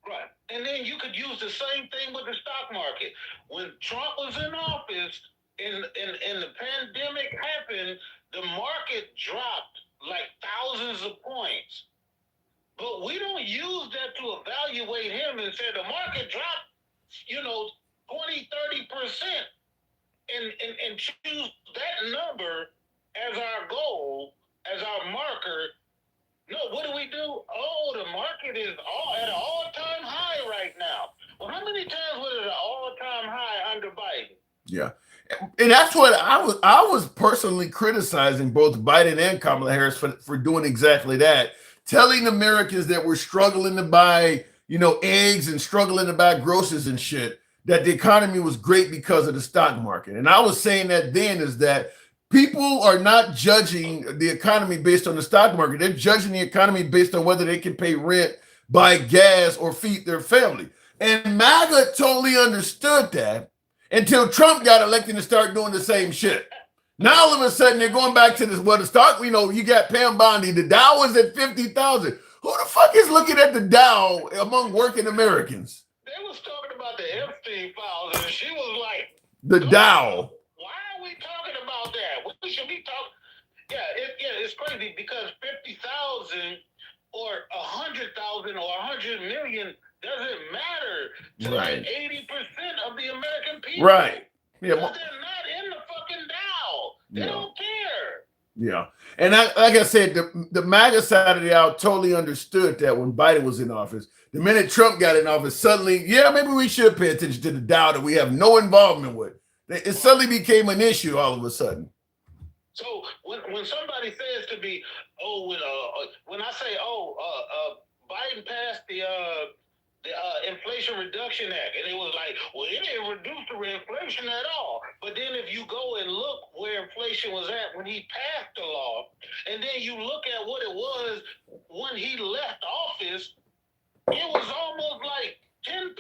Right. And then you could use the same thing with the stock market. When Trump was in office and the pandemic happened, the market dropped like thousands of points. But we don't use that to evaluate him and say the market dropped, 20, 30% and choose that number as our goal, as our marker. No, what do we do? Oh, the market is at an all-time high right now. Well, how many times was it an all-time high under Biden? Yeah. And that's what I was personally criticizing both Biden and Kamala Harris for doing exactly that, telling Americans that we're struggling to buy, eggs and struggling to buy groceries and shit, that the economy was great because of the stock market. And I was saying that then is that people are not judging the economy based on the stock market. They're judging the economy based on whether they can pay rent, buy gas, or feed their family. And MAGA totally understood that until Trump got elected and started doing the same shit. Now all of a sudden they're going back to this. Well, the stock, you got Pam Bondi. The Dow was at 50,000. Who the fuck is looking at the Dow among working Americans? They was talking about the Epstein files, and she was like, the Dow. Why are we talking about that? We should be talking. It's crazy because 50,000 or 100,000 or 100 million doesn't matter to like 80% of the American people. Right. Yeah. Because they're not in the fucking Dow. They don't care. Yeah. And like I said, the MAGA side of the aisle totally understood that when Biden was in office. The minute Trump got in office, suddenly, yeah, maybe we should pay attention to the Dow that we have no involvement with. It suddenly became an issue all of a sudden. So when somebody says to me, oh, when I say, Biden passed the Inflation Reduction Act, and it was like, well, it didn't reduce the inflation at all. But then if you go and look where inflation was at when he passed the law, and then you look at what it was when he left office, it was almost like 10%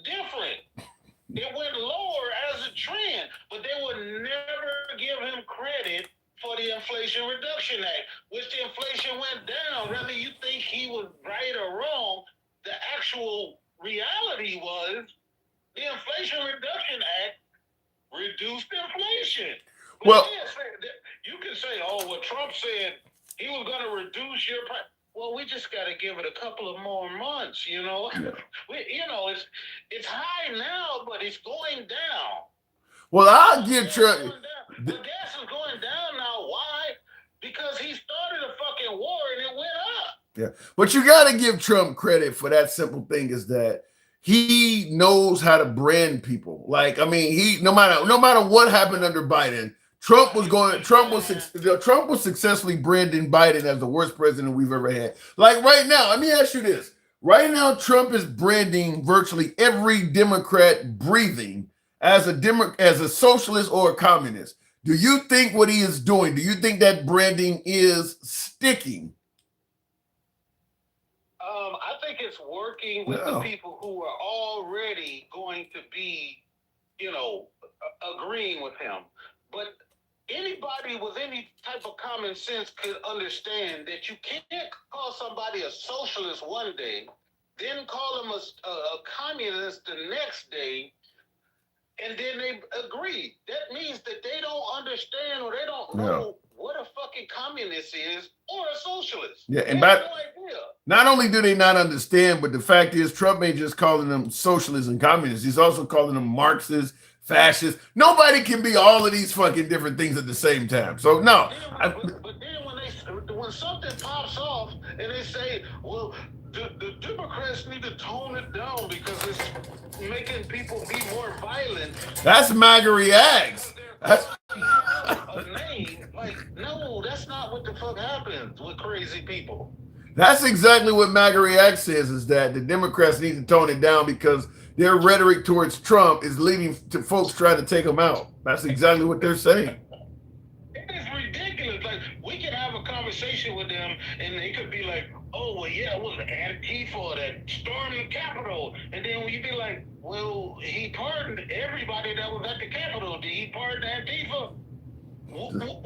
different. It went lower as a trend, but they would never give him credit for the Inflation Reduction Act, which the inflation went down. Whether you think he was right or wrong, the actual reality was the Inflation Reduction Act reduced inflation. But Well, you can say, oh, well, Trump said he was going to reduce your price. Well, we just got to give it a couple of more months, you know. Yeah. It's high now, but it's going down. Well, I'll give Trump. The gas is going down now. Why? Because he started a fucking war and it went up. Yeah, but you got to give Trump credit for that simple thing is that he knows how to brand people. Like, I mean, he no matter what happened under Biden, Trump was successfully branding Biden as the worst president we've ever had. Like right now, let me ask you this. Right now, Trump is branding virtually every Democrat breathing as a socialist or a communist. Do you think what he is doing, do you think that branding is sticking? I think it's working with the people who are already going to be, agreeing with him. But anybody with any type of common sense could understand that you can't call somebody a socialist one day, then call them a communist the next day, and then they agree. That means that they don't understand or they don't know what a fucking communist is or a socialist. Yeah, and they have no idea. Not only do they not understand, but the fact is Trump ain't just calling them socialists and communists. He's also calling them Marxists, fascists. Nobody can be all of these fucking different things at the same time. So no. But then when something pops off and they say, well, the Democrats need to tone it down because it's making people be more violent. That's MAGA reacts. That's a name. Like, no, that's not what the fuck happens with crazy people. That's exactly what MAGA reacts says, is that the Democrats need to tone it down because their rhetoric towards Trump is leading to folks trying to take him out. That's exactly what they're saying. It is ridiculous. Like, we can have a conversation with them and they could be like, oh, well, yeah, it was Antifa that stormed the Capitol. And then you be like, well, he pardoned everybody that was at the Capitol. Did he pardon Antifa? Well, no.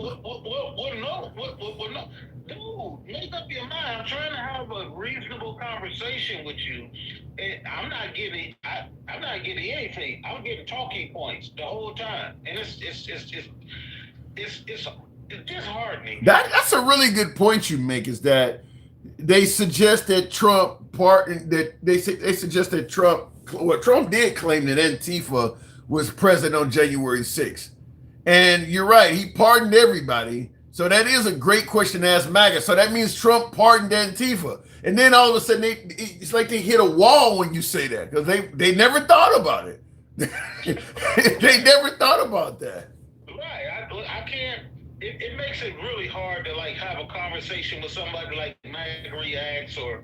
Dude, make up your mind. I'm trying to have a reasonable conversation with you. And I'm not getting anything. I'm getting talking points the whole time. And it's disheartening. That's a really good point you make, is that they suggest that Trump Trump did claim that Antifa was present on January 6th. And you're right, he pardoned everybody. So that is a great question to ask MAGA. So that means Trump pardoned Antifa. And then all of a sudden, it's like they hit a wall when you say that, because they never thought about it. They never thought about that. Right. I can't. It makes it really hard to like have a conversation with somebody like MAGA Reacts or,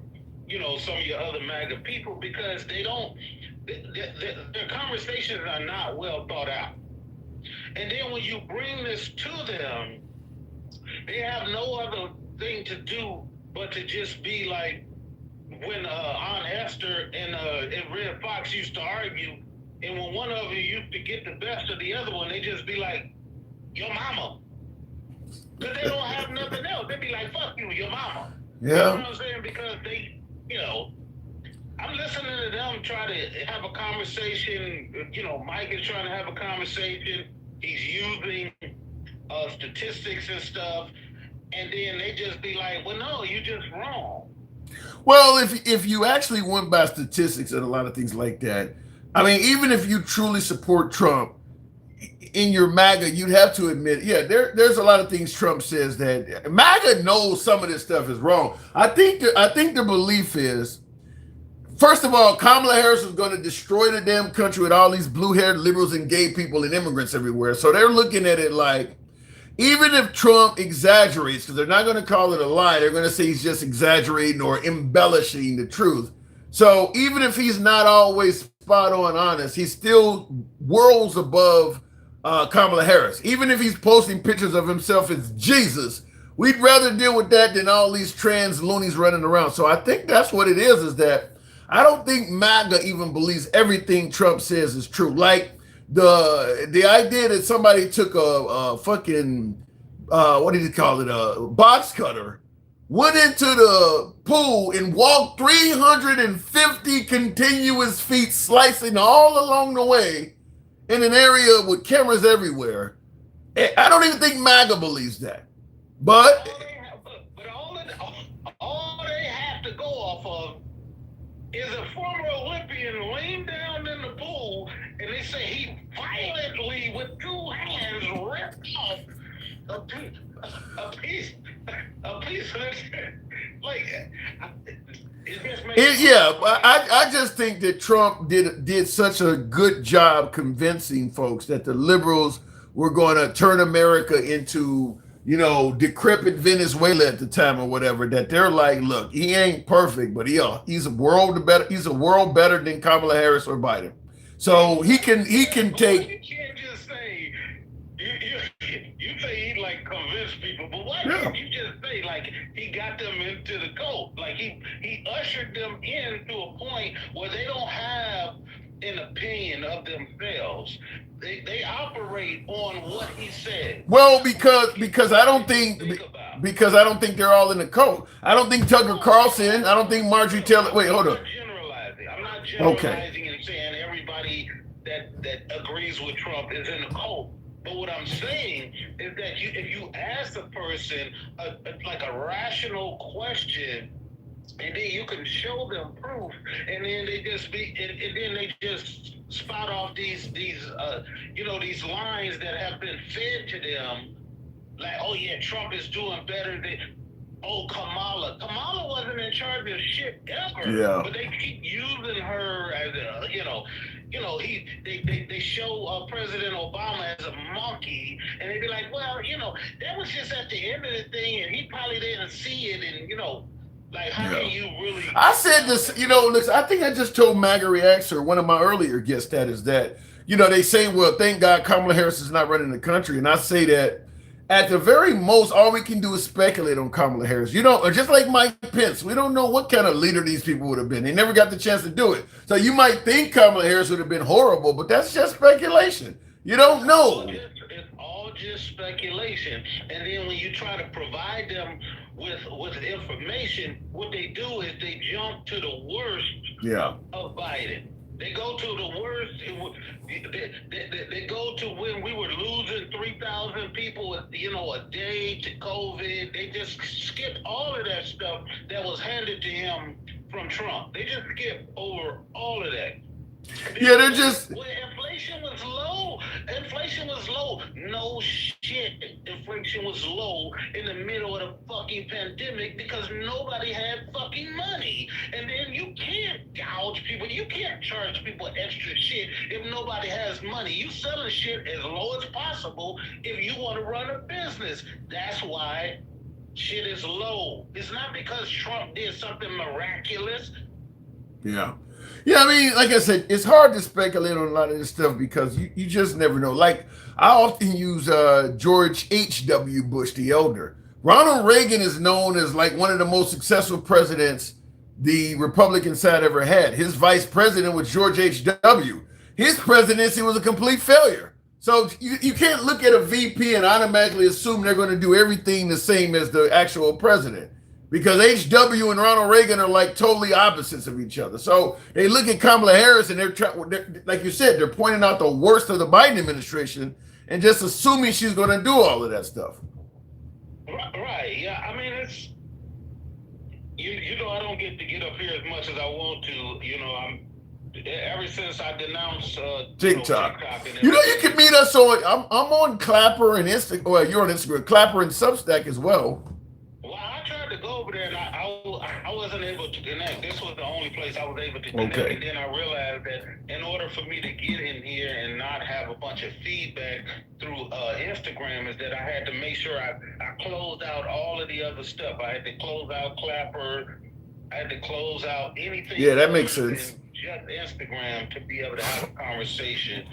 some of your other MAGA people, because they don't. Their conversations are not well thought out. And then when you bring this to them, they have no other thing to do but to just be like when Aunt Esther and Red Fox used to argue, and when one of them used to get the best of the other one, they just be like, your mama. Because they don't have nothing else. They be like, fuck you, your mama. Yeah. You know what I'm saying? Because they, I'm listening to them try to have a conversation. Mike is trying to have a conversation. He's using statistics and stuff, and then they just be like, well, no, you're just wrong. Well, if you actually went by statistics and a lot of things like that, I mean, even if you truly support Trump, in your MAGA, you'd have to admit, yeah, there's a lot of things Trump says that MAGA knows some of this stuff is wrong. I think the belief is, first of all, Kamala Harris is going to destroy the damn country with all these blue-haired liberals and gay people and immigrants everywhere. So they're looking at it like, even if Trump exaggerates, because they're not going to call it a lie, they're going to say he's just exaggerating or embellishing the truth. So even if he's not always spot on honest, he's still worlds above Kamala Harris. Even if he's posting pictures of himself as Jesus, we'd rather deal with that than all these trans loonies running around. So I think that's what it is that I don't think MAGA even believes everything Trump says is true. Like the idea that somebody took a fucking what did he call it, a box cutter, went into the pool and walked 350 continuous feet, slicing all along the way in an area with cameras everywhere. I don't even think MAGA believes that. But all they have to go off of is a former Olympian laying down in the pool, and they say he violently, with two hands, ripped off a piece of it. Like, I just think that Trump did such a good job convincing folks that the liberals were going to turn America into, decrepit Venezuela at the time or whatever, that they're like, look, he ain't perfect, but he's a world better than Kamala Harris or Biden. So he can take. You can't just say you say he like convinced people, but why can't you just say like he got them into the cult? Like he ushered them in to a point where they don't have an opinion of themselves. They operate on what he said. Well, because I don't think they're all in the cult. I don't think Tucker Carlson. I don't think Marjorie Taylor. Wait, hold on. I'm not generalizing and saying everybody that agrees with Trump is in the cult. But what I'm saying is that if you ask a person like a rational question, and then you can show them proof, and then they just spout off these lines that have been fed to them, like, oh yeah, Trump is doing better than Kamala. Kamala wasn't in charge of shit ever. Yeah. But they keep using her as they show President Obama as a monkey, and they be like, well, that was just at the end of the thing, and he probably didn't see it, and like, how can you really? I said this, listen, I think I just told MAGA Reactor, one of my earlier guests, that they say, well, thank God Kamala Harris is not running the country. And I say that at the very most, all we can do is speculate on Kamala Harris. Just like Mike Pence, we don't know what kind of leader these people would have been. They never got the chance to do it. So you might think Kamala Harris would have been horrible, but that's just speculation. You don't know. It's all just speculation. And then when you try to provide them with information, what they do is they jump to the worst of Biden. They go to the worst. They go to when we were losing 3,000 people, a day to COVID. They just skipped all of that stuff that was handed to him from Trump. They just skipped over all of that. Yeah, they're just. When inflation was low. No shit. Inflation was low in the middle of the fucking pandemic because nobody had fucking money. And then you can't gouge people. You can't charge people extra shit if nobody has money. You selling shit as low as possible if you want to run a business. That's why shit is low. It's not because Trump did something miraculous. Yeah. Yeah, I mean, like I said, it's hard to speculate on a lot of this stuff because you just never know. Like, I often use George H.W. Bush, the elder. Ronald Reagan is known as like one of the most successful presidents the Republican side ever had. His vice president was George H.W. His presidency was a complete failure. So you can't look at a VP and automatically assume they're going to do everything the same as the actual president. Because H.W. and Ronald Reagan are like totally opposites of each other. So they look at Kamala Harris and they're like you said, they're pointing out the worst of the Biden administration and just assuming she's going to do all of that stuff. Right. Yeah. I mean, it's I don't get to get up here as much as I want to. ever since I denounced TikTok. and You know, you everything. can meet us on. I'm on Clapper and Instagram. Well, you're on Instagram, Clapper and Substack as well. Well, I tried to go over there and I wasn't able to connect. This was the only place I was able to connect. Okay. And then I realized that in order for me to get in here and not have a bunch of feedback through Instagram is that I had to make sure I closed out all of the other stuff. I had to close out Clapper. I had to close out anything. Yeah, that makes other sense. than Just Instagram to be able to have a conversation.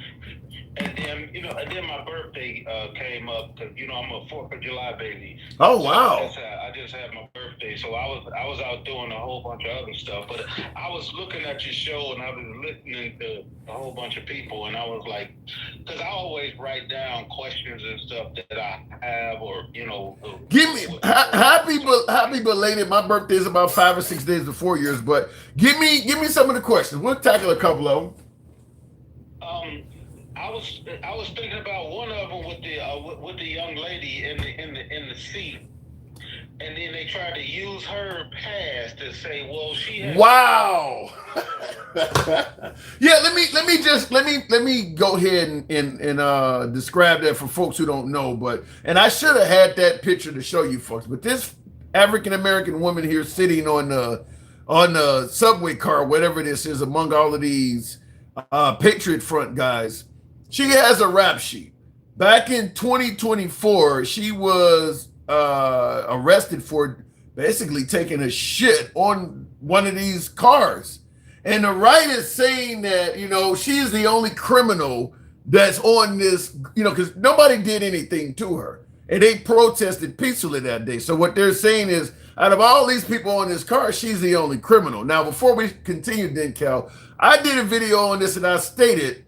And then, and then my birthday came up because, I'm a 4th of July baby. Oh, So wow. I just had my birthday, so I was out doing a whole bunch of other stuff. But I was looking at your show and I was listening to a whole bunch of people, and I was like, because I always write down questions and stuff that I have, or Give me happy belated. My birthday is about 5 or 6 days before yours, but give me some of the questions. We'll tackle a couple of them. I was thinking about one of them with the young lady in the seat, and then they tried to use her past to say, well, she has. Wow. Yeah, let me go ahead and describe that for folks who don't know. And I should have had that picture to show you folks. But this African American woman here sitting on the subway car, whatever this is, among all of these Patriot Front guys. She has a rap sheet. Back in 2024, she was arrested for basically taking a shit on one of these cars. And the right is saying that, she's the only criminal that's on this, because nobody did anything to her. And they protested peacefully that day. So what they're saying is, out of all these people on this car, she's the only criminal. Now, before we continue, Dencal, I did a video on this and I stated,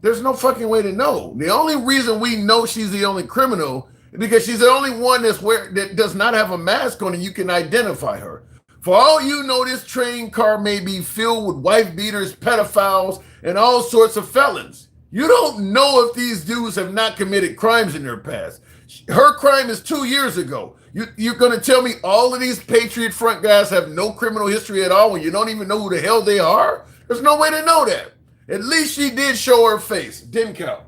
there's no fucking way to know. The only reason we know she's the only criminal is because she's the only one that does not have a mask on and you can identify her. For all you know, this train car may be filled with wife beaters, pedophiles, and all sorts of felons. You don't know if these dudes have not committed crimes in their past. Her crime is 2 years ago. You're going to tell me all of these Patriot Front guys have no criminal history at all when you don't even know who the hell they are? There's no way to know that. At least she did show her face. Didn't count.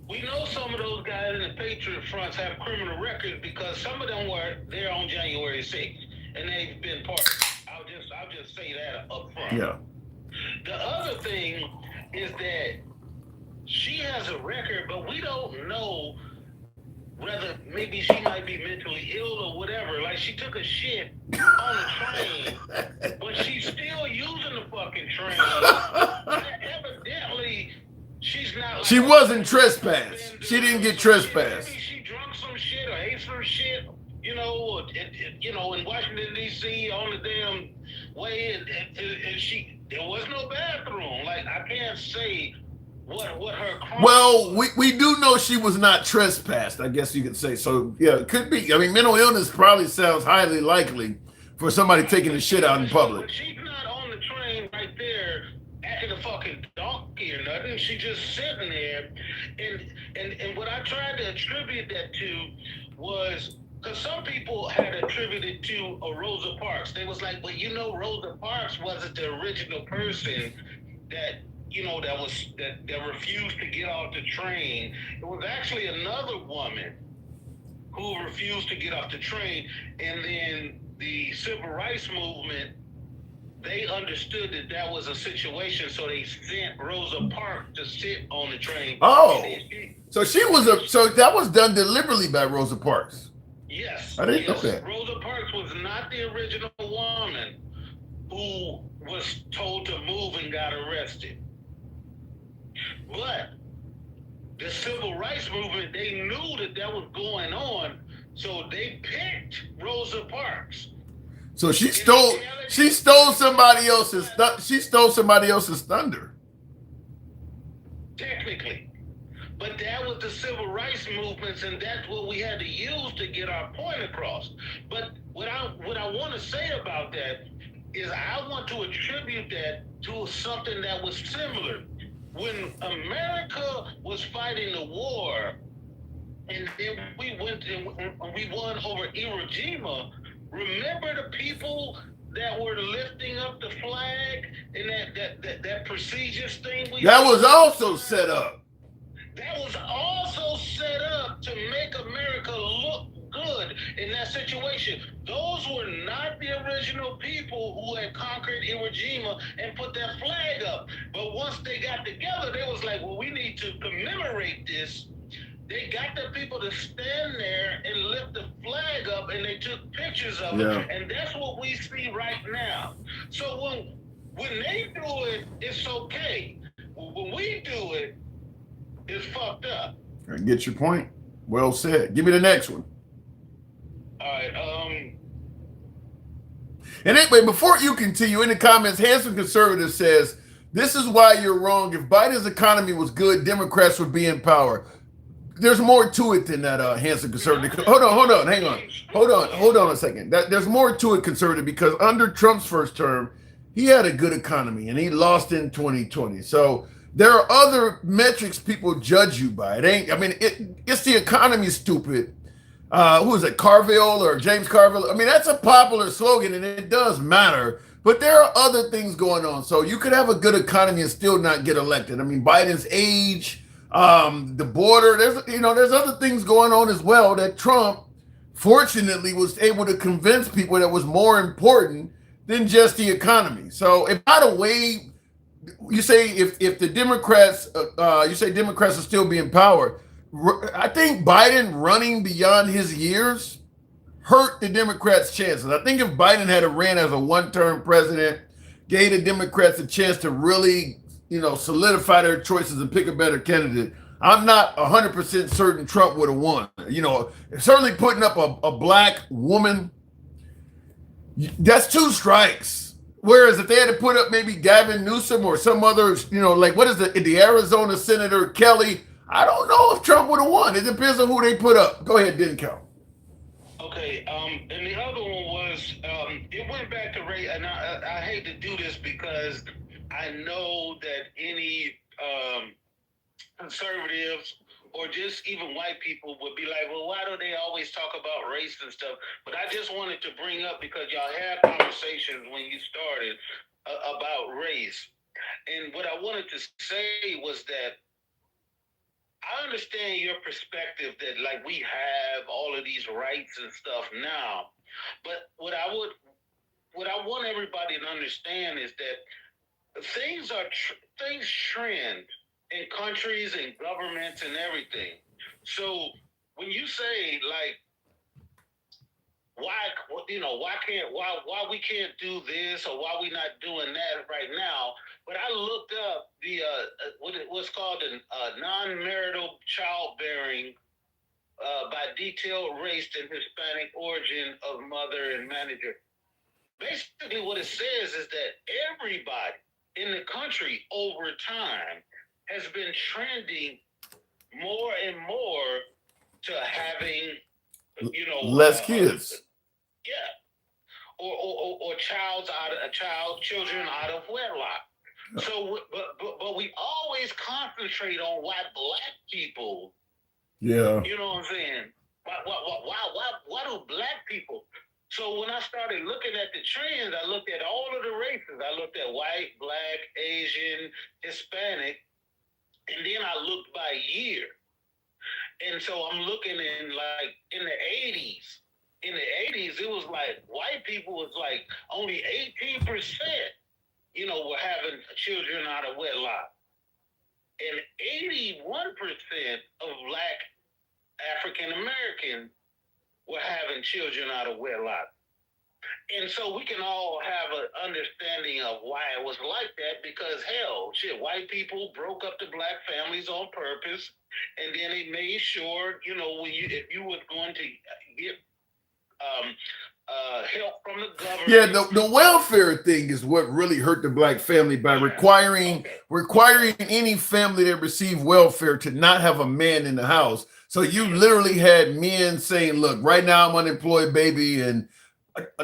We know some of those guys in the Patriot Fronts have criminal records because some of them were there on January 6th, and they've been part. I'll just say that up front. Yeah. The other thing is that she has a record, but we don't know whether maybe she might be mentally ill or whatever. Like, she took a shit on the train, but she's still using the fucking train. Evidently, she's not. She wasn't trespassed. She didn't get trespassed. Maybe she drunk some shit or ate some shit, in Washington, D.C. on the damn way, and there was no bathroom. Like, I can't say what her crime was. We do know she was not trespassed, I guess you could say. So, yeah, it could be. I mean, mental illness probably sounds highly likely for somebody taking the shit out in public. But she's not on the train right there acting a fucking donkey or nothing. She's just sitting there. And what I tried to attribute that to was, because some people had attributed to Rosa Parks. They was like, well, Rosa Parks wasn't the original person that that refused to get off the train. It was actually another woman who refused to get off the train. And then the civil rights movement, they understood that was a situation, so they sent Rosa Parks to sit on the train. Oh, so that was done deliberately by Rosa Parks. Yes. I didn't know that. Rosa Parks was not the original woman who was told to move and got arrested. But the civil rights movement, they knew that was going on, so they picked Rosa Parks. So she stole somebody else's thunder. Technically. But that was the civil rights movements, and that's what we had to use to get our point across. But what I want to say about that is I want to attribute that to something that was similar. When America was fighting the war, and then we went and we won over Iwo Jima, remember the people that were lifting up the flag and that prestigious thing we That was also set up. That was also set up to make America look good in that situation. Those were not the original people who had conquered Iwo Jima and put that flag up. But once they got together, they was like, well, we need to commemorate this. They got the people to stand there and lift the flag up, and they took pictures of it. And that's what we see right now. So when they do it, it's okay. When we do it, it's fucked up. I get your point. Well said. Give me the next one. All right. And anyway, before you continue, in the comments, Handsome Conservative says, this is why you're wrong. If Biden's economy was good, Democrats would be in power. There's more to it than that, Handsome Conservative. Hold on, hang on. Hold on a second. There's more to it, Conservative, because under Trump's first term, he had a good economy, and he lost in 2020. So there are other metrics people judge you by. It's the economy, stupid. Who is it, Carville or James Carville? I mean, that's a popular slogan, and it does matter. But there are other things going on. So you could have a good economy and still not get elected. I mean, Biden's age, the border, there's other things going on as well that Trump, fortunately, was able to convince people that was more important than just the economy. So, and by the way, you say if the Democrats, you say Democrats will still be in power. I think Biden running beyond his years hurt the Democrats' chances. I think if Biden had ran as a one-term president, gave the Democrats a chance to really, solidify their choices and pick a better candidate, I'm not 100% certain Trump would have won. Certainly putting up a black woman, that's two strikes. Whereas if they had to put up maybe Gavin Newsom or some other, like what is the Arizona Senator Kelly, I don't know if Trump would have won. It depends on who they put up. Go ahead, Denkel. Okay, and the other one was, it went back to Ray, and I hate to do this because I know that any conservatives or just even white people would be like, well, why do they always talk about race and stuff? But I just wanted to bring up, because y'all had conversations when you started about race. And what I wanted to say was that I understand your perspective that like we have all of these rights and stuff now, but what I want everybody to understand is that things trend in countries and governments and everything. So when you say like, why we can't do this or why we not doing that right now? But I looked up the what's called a non-marital childbearing by detailed race and Hispanic origin of mother and manager. Basically, what it says is that everybody in the country over time has been trending more and more to having, less kids. Yeah, or children out of wedlock. So, but we always concentrate on why black people. Yeah. You know what I'm saying? Why do black people? So when I started looking at the trends, I looked at all of the races. I looked at white, black, Asian, Hispanic, and then I looked by year. And so I'm looking in the 80s. In the 80s, it was like white people was like only 18%, were having children out of wedlock. And 81% of black African Americans were having children out of wedlock. And so we can all have an understanding of why it was like that, because white people broke up the black families on purpose, and then they made sure, if you were going to get help from the government. Yeah, the welfare thing is what really hurt the black family by requiring any family that received welfare to not have a man in the house. So you literally had men saying, look, right now I'm unemployed, baby, and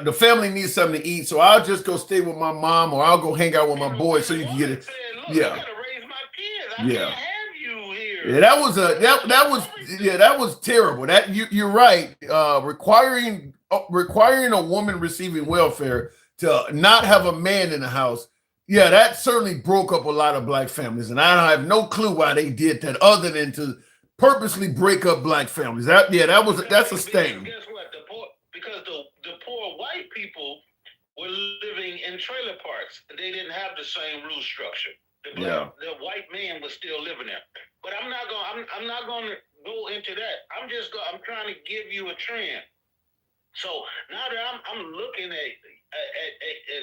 the family needs something to eat, so I'll just go stay with my mom, or I'll go hang out with my boy so you can get it. Yeah. I gotta raise my kids. I can't have you here. Yeah, that was terrible. That you're right. Requiring a woman receiving welfare to not have a man in the house, Yeah, that certainly broke up a lot of black families, and I have no clue why they did that, other than to purposely break up black families. That's a stain. Guess what? The poor white people were living in trailer parks. They didn't have the same roof structure. The white man was still living there. But I'm not going to go into that. I'm trying to give you a trend. So now that I'm looking at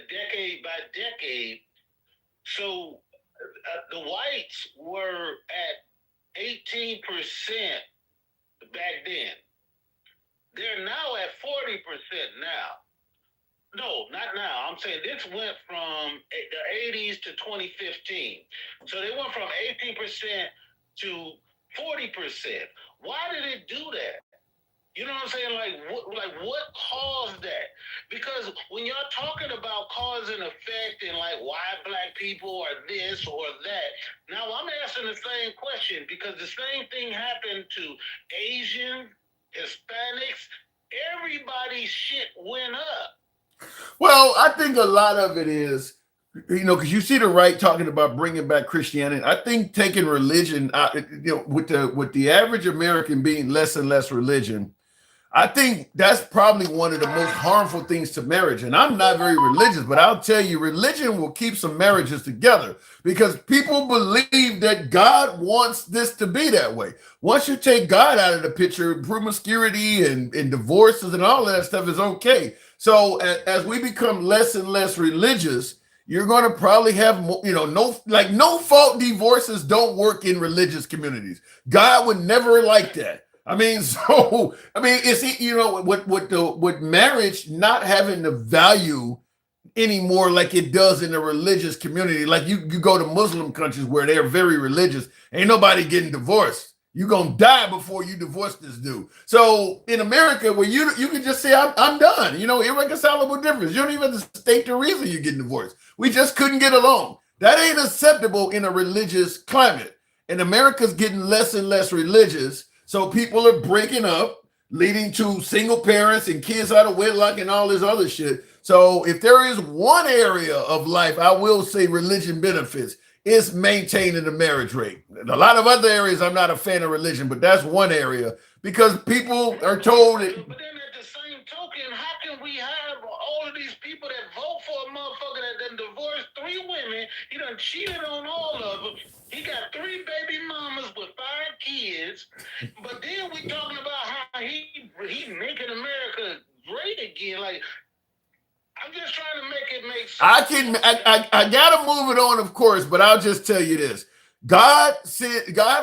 decade by decade, so the whites were at 18% back then. They're now at 40% now. No, not now. I'm saying this went from the 80s to 2015. So they went from 18% to 40%. Why did it do that? You know what I'm saying? What caused that? Because when you're talking about cause and effect and like why black people are this or that, now I'm asking the same question because the same thing happened to Asians, Hispanics. Everybody's shit went up. Well, I think a lot of it is, because you see the right talking about bringing back Christianity. I think taking religion out, with the average American being less and less religion, I think that's probably one of the most harmful things to marriage. And I'm not very religious, but I'll tell you, religion will keep some marriages together because people believe that God wants this to be that way. Once you take God out of the picture, promiscuity and divorces and all that stuff is okay. So as we become less and less religious, you're going to probably have, no fault divorces don't work in religious communities. God would never like that. With marriage not having the value anymore like it does in a religious community, like you go to Muslim countries where they're very religious, ain't nobody getting divorced. You're gonna die before you divorce this dude. So in America, where you can just say, I'm done, irreconcilable difference. You don't even have to state the reason you're getting divorced. We just couldn't get along. That ain't acceptable in a religious climate. And America's getting less and less religious. So people are breaking up, leading to single parents and kids out of wedlock and all this other shit. So if there is one area of life, I will say religion benefits, is maintaining the marriage rate. A lot of other areas, I'm not a fan of religion, but that's one area because people are told that. But then at the same token, how can we have all of these people that vote for a motherfucker that done divorced 3 women? He done cheated on all of them. He got 3 baby mamas with 5 kids. But then we talking about how he making America great again. Like, I'm just trying to make it make sense. I gotta move it on, of course, but I'll just tell you this. God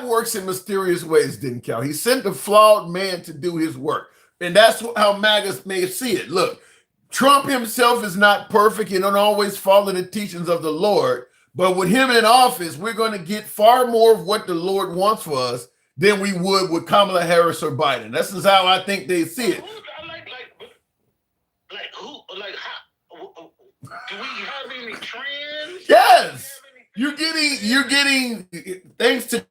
works in mysterious ways, didn't Cal? He sent a flawed man to do his work. And that's how MAGA may see it. Look, Trump himself is not perfect. He don't always follow the teachings of the Lord. But with him in office, we're going to get far more of what the Lord wants for us than we would with Kamala Harris or Biden. This is how I think they see it. Do we have any trends? Yes. You're getting thanks to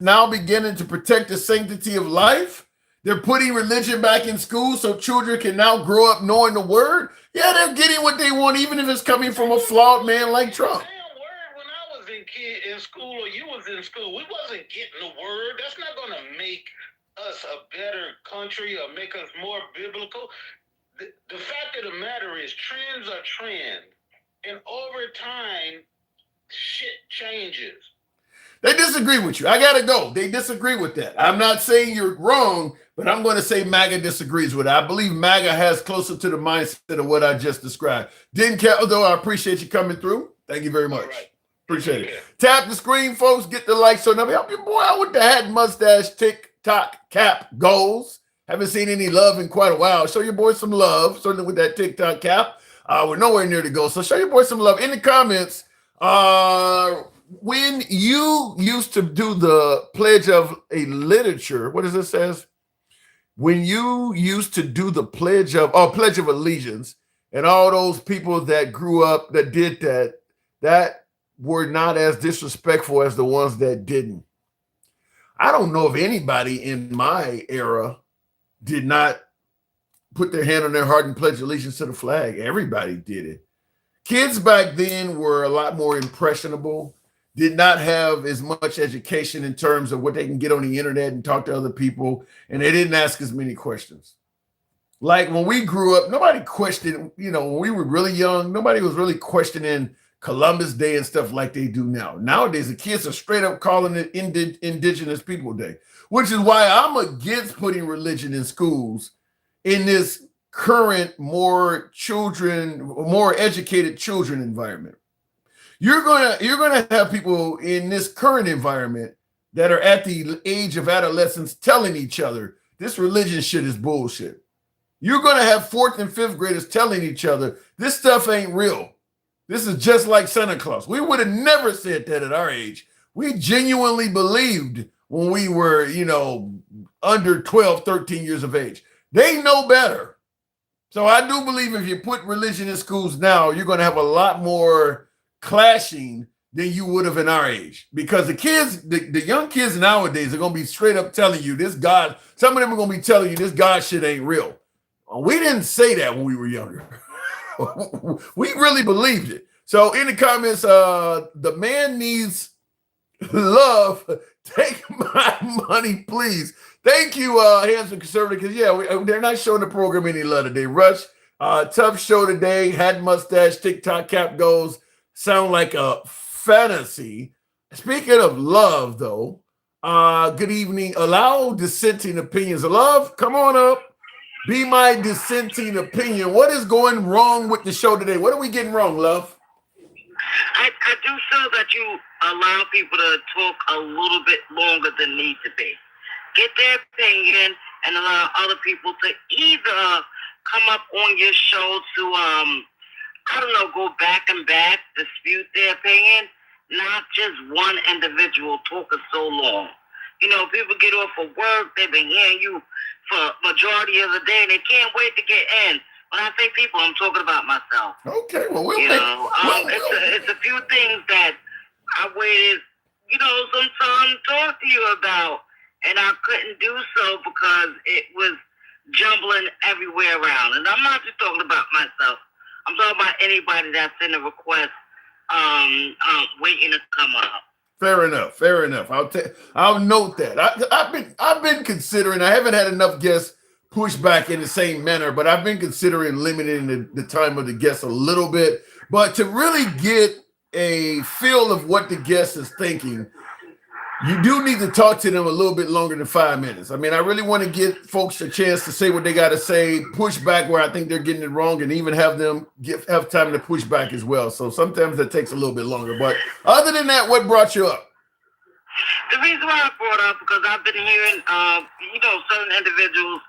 now beginning to protect the sanctity of life. They're putting religion back in school so children can now grow up knowing the word. Yeah, they're getting what they want, even if it's coming from a flawed man like Trump. When I was in school or you was in school, we wasn't getting the word. That's not going to make us a better country or make us more biblical. The fact of the matter is trends are trends. And over time, shit changes. They disagree with you. I got to go. They disagree with that. I'm not saying you're wrong, but I'm going to say MAGA disagrees with it. I believe MAGA has closer to the mindset of what I just described. Didn't care, though. I appreciate you coming through. Thank you very much. Right. Appreciate it. Tap the screen, folks. Get the like. So now help your boy out with the hat, mustache, TikTok cap goals. Haven't seen any love in quite a while. Show your boy some love, certainly with that TikTok cap. We're nowhere near to go. So show your boy some love in the comments. When you used to do the Pledge of a Literature, what does it says? When you used to do the Pledge of Allegiance, and all those people that grew up that did that were not as disrespectful as the ones that didn't. I don't know if anybody in my era did not put their hand on their heart and pledge allegiance to the flag. Everybody did it. Kids back then were a lot more impressionable, did not have as much education in terms of what they can get on the internet and talk to other people, and they didn't ask as many questions. Like when we grew up, nobody questioned, when we were really young, nobody was really questioning Columbus Day and stuff like they do now. Nowadays, the kids are straight up calling it Indigenous People Day, which is why I'm against putting religion in schools in this current, more educated children environment. You're gonna have people in this current environment that are at the age of adolescence telling each other this religion shit is bullshit. You're gonna have 4th and 5th graders telling each other this stuff ain't real. This is just like Santa Claus. We would have never said that at our age. We genuinely believed when we were, under 12, 13 years of age. They know better. So I do believe if you put religion in schools now, you're going to have a lot more clashing than you would have in our age. Because the kids, the young kids nowadays are going to be straight up telling you this God, some of them are going to be telling you this God shit ain't real. We didn't say that when we were younger. We really believed it. So in the comments, the man needs love. Take my money, please. Thank you, Handsome Conservative, because they're not showing the program any love today. Rush, tough show today. Had mustache, TikTok cap goes. Sound like a fantasy. Speaking of love, though, good evening. Allow dissenting opinions. Love, come on up. Be my dissenting opinion. What is going wrong with the show today? What are we getting wrong, love? I do feel that you allow people to talk a little bit longer than need to be. Get their opinion and allow other people to either come up on your show to, go back and back, dispute their opinion, not just one individual talking so long. People get off of work, they've been hearing you for majority of the day, and they can't wait to get in. When I say people, I'm talking about myself. Okay, well, it's a few things that I waited, some time to talk to you about, and I couldn't do so because it was jumbling everywhere around. And I'm not just talking about myself. I'm talking about anybody that's in a request, waiting to come up. Fair enough. I'll note that. I've been considering. I haven't had enough guests push back in the same manner, but I've been considering limiting the time of the guests a little bit. But to really get a feel of what the guest is thinking, you do need to talk to them a little bit longer than 5 minutes. I mean, I really want to give folks a chance to say what they got to say, push back where I think they're getting it wrong, and even have them have time to push back as well. So sometimes that takes a little bit longer. But other than that, what brought you up? The reason why I brought up, because I've been hearing, certain individuals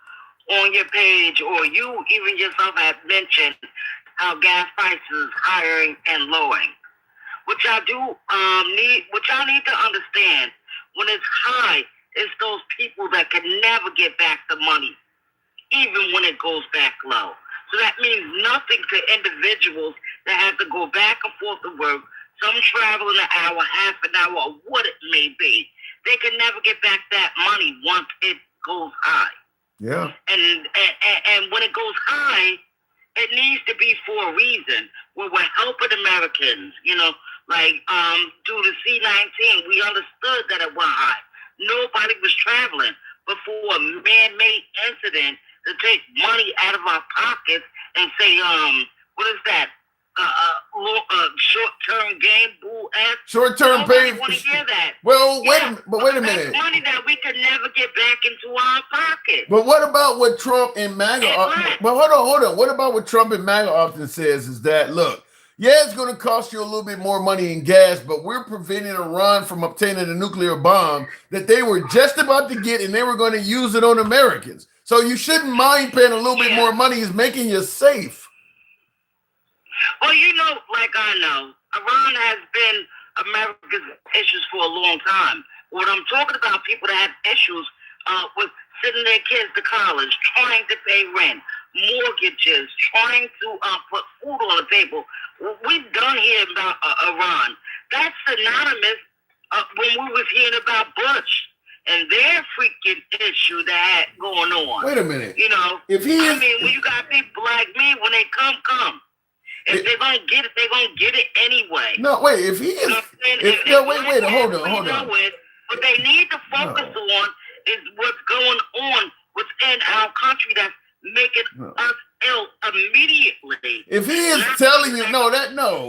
on your page, or you even yourself have mentioned how gas prices hiring and lowering, which I do which I need to understand. When it's high, it's those people that can never get back the money, even when it goes back low. So that means nothing to individuals that have to go back and forth to work, some travel an hour, half an hour, what it may be. They can never get back that money once it goes high. Yeah. And when it goes high, it needs to be for a reason. Where we're helping Americans, due to C-19, we understood that it went high. Nobody was traveling. But for a man-made incident to take money out of our pockets and say, what is that? Short-term game, bull ass. Short-term pay. Want to hear that? Well, wait a minute. Money that we could never get back into our pocket. But what about what Trump and MAGA? Well, hold on. What about what Trump and MAGA often says is that, look, yeah, it's going to cost you a little bit more money in gas, but we're preventing Iran from obtaining a nuclear bomb that they were just about to get, and they were going to use it on Americans. So you shouldn't mind paying a little bit more money. It's making you safe. Well, like I know, Iran has been America's issues for a long time. What I'm talking about, people that have issues with sending their kids to college, trying to pay rent, mortgages, trying to put food on the table. We've done hearing about Iran. That's synonymous when we was hearing about Bush and their freaking issue that had going on. Wait a minute. When you got people like me, when they come. If they're gonna get it, they're gonna get it anyway. No, wait. If he is, wait. Hold on. What they need to focus on is what's going on within our country that's making us ill immediately. If he is telling you,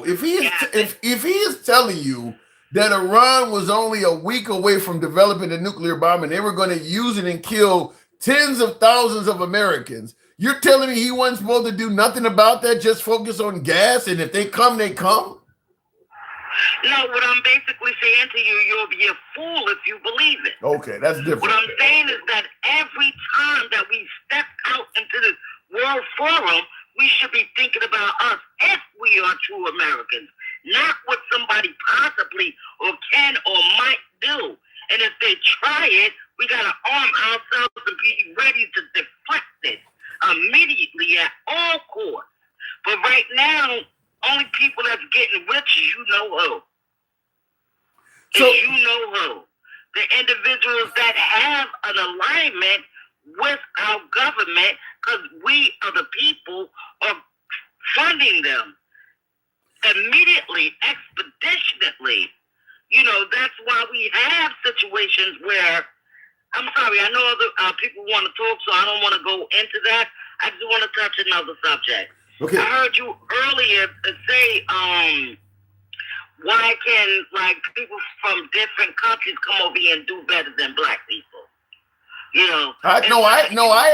if he is telling you that Iran was only a week away from developing a nuclear bomb and they were going to use it and kill tens of thousands of Americans, you're telling me he wasn't supposed to do nothing about that, just focus on gas, and if they come, they come? No, what I'm basically saying to you, you'll be a fool if you believe it. Okay, that's different. What I'm saying is that every time that we step out into this World Forum, we should be thinking about us if we are true Americans, not what somebody possibly or can or might do. And if they try it, we got to arm ourselves and be ready to deflect it immediately at all costs. But right now, only people that's getting rich is you know who. The individuals that have an alignment with our government, because we are the people are funding them immediately, expeditionally. That's why we have situations where, I'm sorry, I know other people want to talk, so I don't want to go into that. I just want to touch another subject. Okay. I heard you earlier say, why can people from different countries come over here and do better than black people? I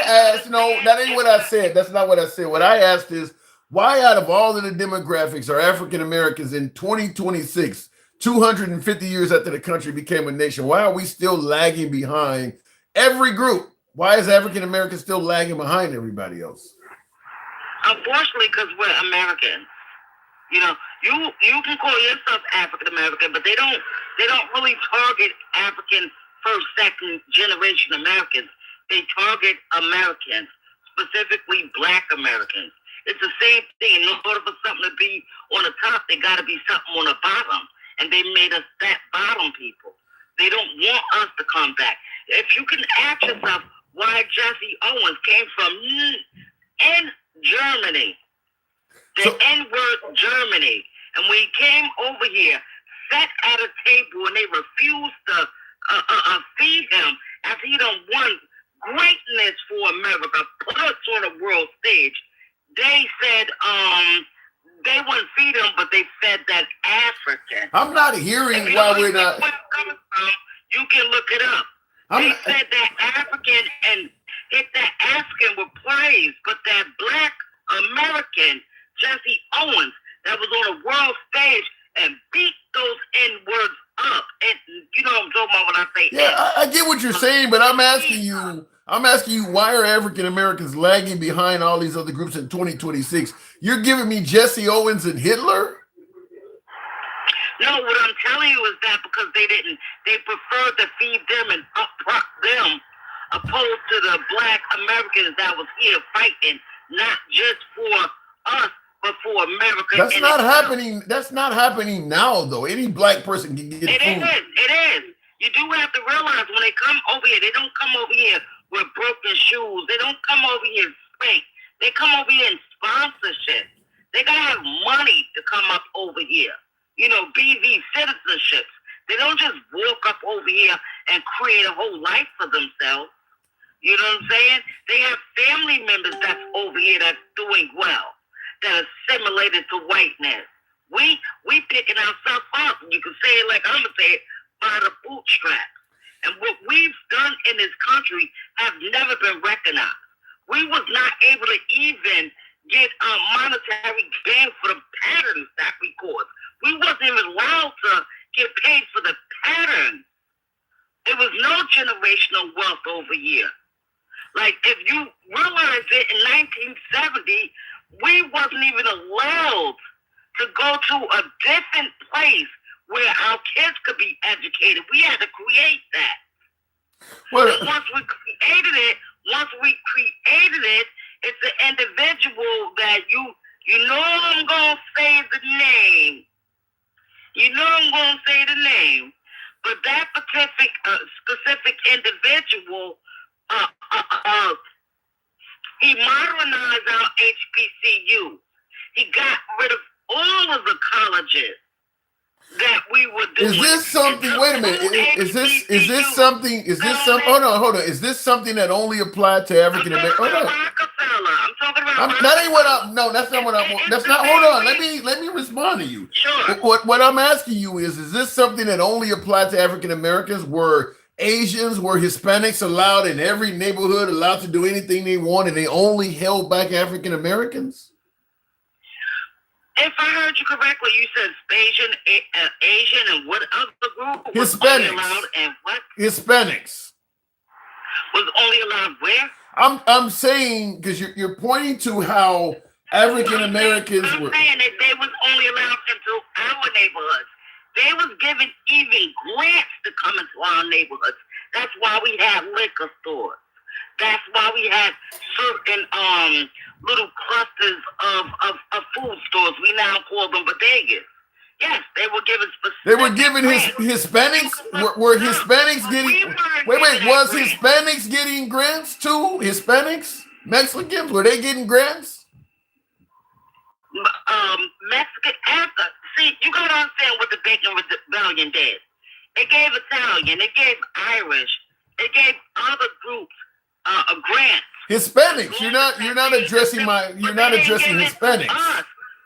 asked. No, that ain't what I said. That's not what I said. What I asked is, why out of all of the demographics are African Americans in 2026, 250 years after the country became a nation, why are we still lagging behind every group? Why is African Americans still lagging behind everybody else? Unfortunately, because we're Americans. You can call yourself African American, but they don't really target African first, second generation Americans. They target Americans, specifically Black Americans. It's the same thing. In order for something to be on the top, they got to be something on the bottom, and they made us that bottom people. They don't want us to come back. If you can ask yourself why Jesse Owens came from in Germany, the N-word Germany, and when he came over here, sat at a table and they refused to feed him after he done won greatness for America, put us on a world stage. They said they wouldn't feed him, but they fed that African. I'm not hearing why we're not. Where it's coming from, you can look it up. They said that African and hit that African with praise, but that Black American, Jesse Owens, that was on a world stage and beat those N-words up. And you know what I'm talking about when I say Yeah, I get what you're saying, but I'm asking you, why are African Americans lagging behind all these other groups in 2026? You're giving me Jesse Owens and Hitler? No, what I'm telling you is that because they preferred to feed them and up-prop them opposed to the Black Americans that was here fighting, not just for us, but for America. That's not happening. That's not happening now, though. Any Black person can get food. It is. You do have to realize when they come over here, they don't come over here with broken shoes. They don't come over here straight. They come over here in sponsorship. They gotta have money to come up over here. Be these citizenships. They don't just walk up over here and create a whole life for themselves. You know what I'm saying? They have family members that's over here that's doing well, that assimilated to whiteness. We picking ourselves up. You can say it like I'm gonna say it, by the bootstraps. And what we've done in this country have never been recognized. We was not able to even get monetary gain for the patterns that we caused. We wasn't even allowed to get paid for the patterns. There was no generational wealth over here. Like, if you realize it, in 1970, we wasn't even allowed to go to a different place where our kids could be educated. We had to create that. And once we created it, it's an individual that you know I'm going to say the name. But that specific individual, he modernized our HBCU. He got rid of all of the colleges that we were doing. Is this something? Wait a minute. Is this something? Hold on. Is this something that only applied to African Americans? Hold on. Rockefeller. I'm talking about That ain't what I'm. No, that's not what I'm. That's not. Hold on. Let me respond to you. Sure. What I'm asking you is this something that only applied to African Americans? Were Asians, were Hispanics allowed in every neighborhood, allowed to do anything they want, and they only held back African Americans? If I heard you correctly, you said Asian, and what other group? Hispanics. Was only allowed, and what? Hispanics. Was only allowed where? I'm saying because you're pointing to how African Americans I'm were. saying that they was only allowed into our neighborhoods. They was given even grants to come into our neighborhoods. That's why we had liquor stores. That's why we had certain little clusters of food stores. We now call them bodegas. Yes, they were given specific. They were given Hispanics. Were Hispanics getting? Wait. Was Hispanics getting grants too? Hispanics, Mexicans, were they getting grants? Mexican after. See, you gotta understand what the Bacon Rebellion did. They gave Italian. They gave Irish. They gave other groups a grant. Hispanics. You're not addressing Hispanics.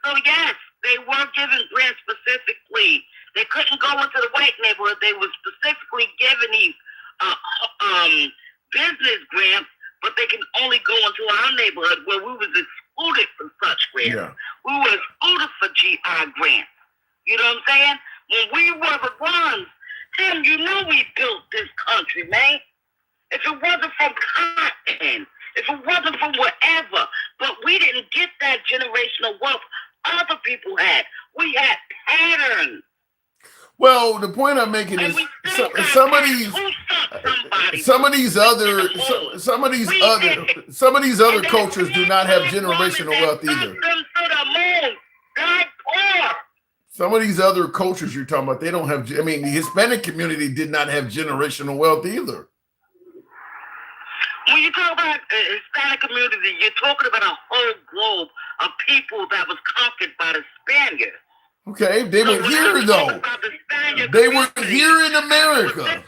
So yes, they were given grants specifically. They couldn't go into the white neighborhood. They were specifically given these business grants, but they can only go into our neighborhood where we was excluded from such grants. Yeah. We were excluded for GI grants. You know what I'm saying? When we were the ones, Tim, you know we built this country, man. If it wasn't from cotton, if it wasn't from whatever, but we didn't get that generational wealth other people had. We had patterns. Well, the point I'm making is some of these other cultures do not have generational wealth either. Some of these other cultures you're talking about, they don't have. I mean, the Hispanic community did not have generational wealth either. When you talk about Hispanic community, you're talking about a whole globe of people that was conquered by the Spaniards. Okay, they were here though. They were here in America.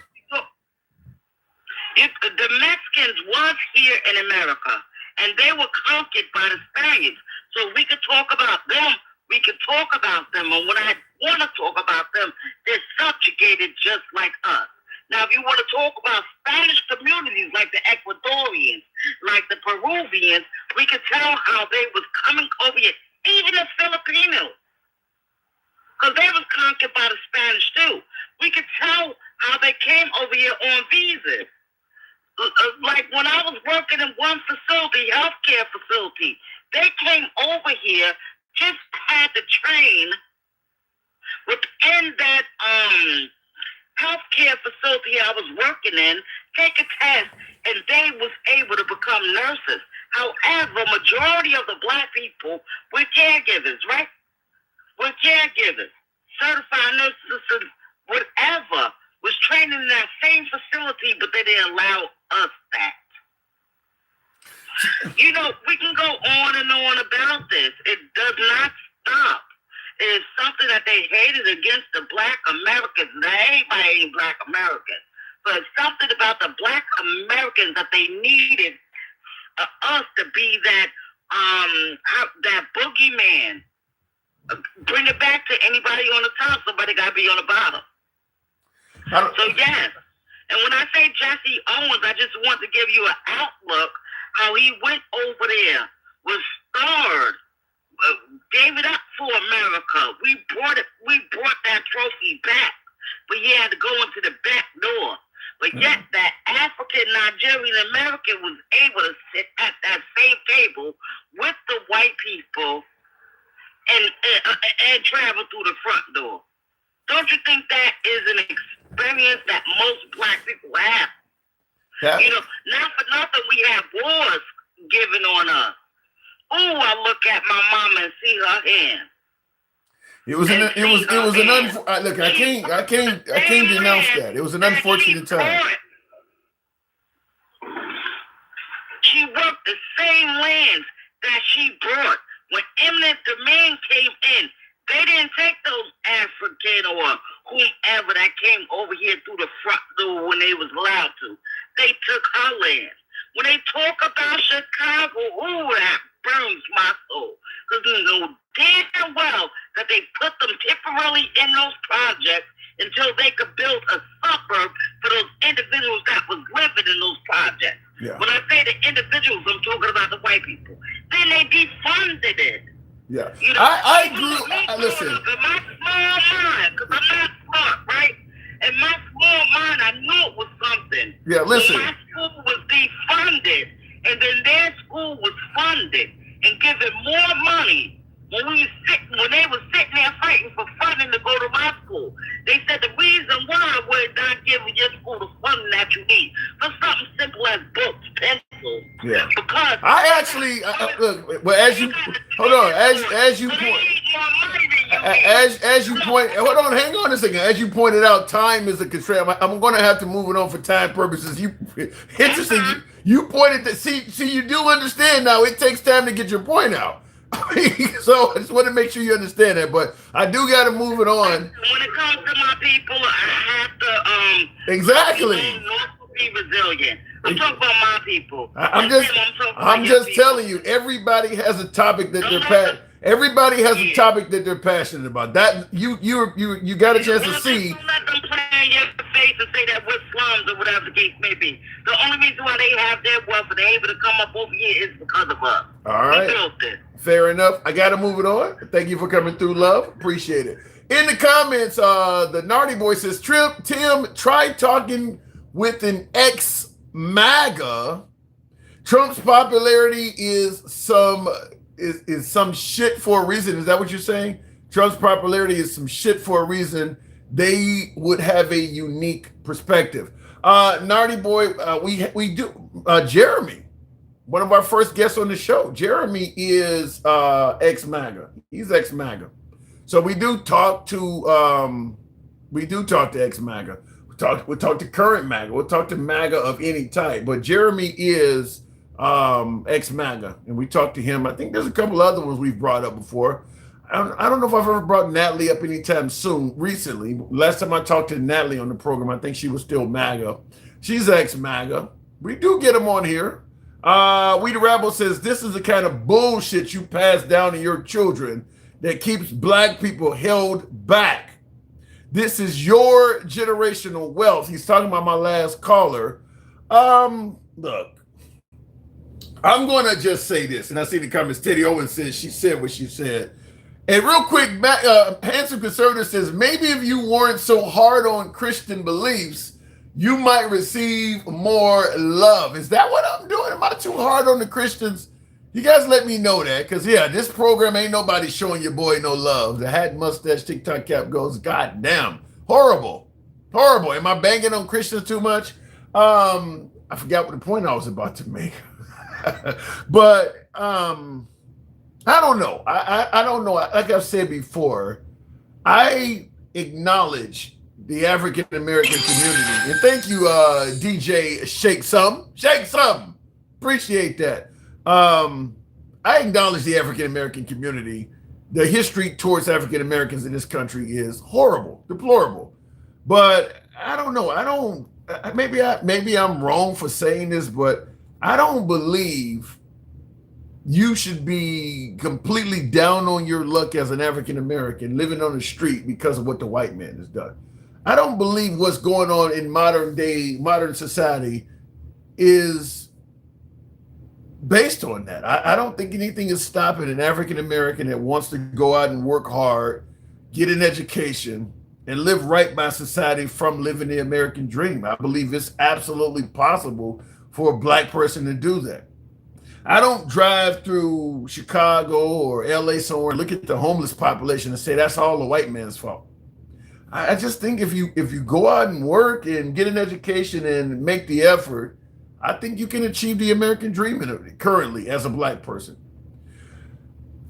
The Mexicans was here in America, and they were conquered by the Spaniards. So we could talk about them. We could talk about them, and when I want to talk about them, they're subjugated just like us. Now, if you want to talk about Spanish communities like the Ecuadorians, like the Peruvians, we could tell how they was coming over here, even the Filipinos, because they was conquered by the Spanish too. We could tell how they came over here on visas. Like when I was working in one facility, healthcare facility, they came over here, just had to train within that healthcare facility I was working in, take a test, and they was able to become nurses. However, majority of the black people were caregivers, right? We're caregivers, certified nurses, whatever, was trained in that same facility, but they didn't allow us that. You know, we can go on and on about this. It does not stop. It is something that they hated against the black Americans. They ain't black Americans. But something about the black Americans that they needed us to be that boogeyman. Bring it back to anybody on the top. Somebody got to be on the bottom. So, yes. And when I say Jesse Owens, I just want to give you an outlook how he went over there, was starred, gave it up for America. We brought that trophy back, but he had to go into the back door. But yet that African Nigerian American was able to sit at that same table with the white people and travel through the front door. Don't you think that is an experience that most black people have? Yeah. You know, not for nothing we have wars given on us. Oh, I look at my mama and see her hand. Look, I can't denounce that. It was an unfortunate time. She worked the same lands that she brought When eminent domain came in, they didn't take those African or whomever that came over here through the front door when they was allowed to. They took her land. When they talk about Chicago, ooh, that burns my soul. Because they know damn well that they put them temporarily in those projects until they could build a suburb for those individuals that was living in those projects. Yeah. When I say the individuals, I'm talking about the white people. Then they defunded it. Yeah, You know, I agree. Listen, in my small mind, because I'm not smart, right? In my small mind, I knew it was something. yeah, listen. When my school was defunded, and then their school was funded and given more money. When they were sitting there fighting for funding to go to my school, they said the reason why we're not giving your school the funding that you need for something simple as books, pencils. Yeah. Because I actually look. Well, as you hold on, as you point. As you point, hold on, hang on a second. As you pointed out, time is a constraint. I'm going to have to move it on for time purposes. Interesting. You pointed that. See, you do understand now. It takes time to get your point out. So I just want to make sure you understand that. But I do got to move it on. When it comes to my people, I have to Exactly. Be resilient. I'm talking about my people. I'm just telling you. Everybody has a topic that they're Everybody has a topic that they're passionate about. That you got a chance to see. Don't let them play in your face and say that we're slums or whatever the case may be. The only reason why they have their wealth and they're able to come up over here is because of us. All right. We built it. Fair enough. I got to move it on. Thank you for coming through, love. Appreciate it. In the comments, the Nardy Boy says, Tim, try talking with an ex-MAGA. Trump's popularity is some shit for a reason. Is that what you're saying? Trump's popularity is some shit for a reason. They would have a unique perspective. Nardy Boy, we do. Jeremy, one of our first guests on the show. Jeremy is ex-MAGA. He's ex-MAGA. So we do talk to ex-MAGA. We'll talk to current MAGA. We'll talk to MAGA of any type. But Jeremy is ex-MAGA, and we talked to him. I think there's a couple other ones we've brought up before. I don't know if I've ever brought Natalie up anytime soon. Recently, last time I talked to Natalie on the program, I think she was still MAGA. She's ex-MAGA. We do get them on here. We the Rabble says this is the kind of bullshit you pass down to your children that keeps black people held back. This is your generational wealth. He's talking about my last caller. Look. I'm going to just say this, and I see the comments. Teddy Owens says she said what she said. And real quick, Handsome Conservative says, maybe if you weren't so hard on Christian beliefs, you might receive more love. Is that what I'm doing? Am I too hard on the Christians? You guys let me know that, because, yeah, this program ain't nobody showing your boy no love. The hat, mustache, TikTok cap goes, goddamn, horrible. Horrible. Am I banging on Christians too much? I forgot what the point I was about to make. But I don't know. I don't know. Like I've said before, I acknowledge the African American community, and thank you, DJ Shake Some. Appreciate that. I acknowledge the African American community. The history towards African Americans in this country is horrible, deplorable. But I don't know. Maybe I'm wrong for saying this, but I don't believe you should be completely down on your luck as an African American living on the street because of what the white man has done. I don't believe what's going on in modern society is based on that. I don't think anything is stopping an African American that wants to go out and work hard, get an education, and live right by society from living the American dream. I believe it's absolutely possible for a black person to do that. I don't drive through Chicago or LA somewhere and look at the homeless population and say that's all the white man's fault. I just think if you go out and work and get an education and make the effort, I think you can achieve the American dream currently as a black person.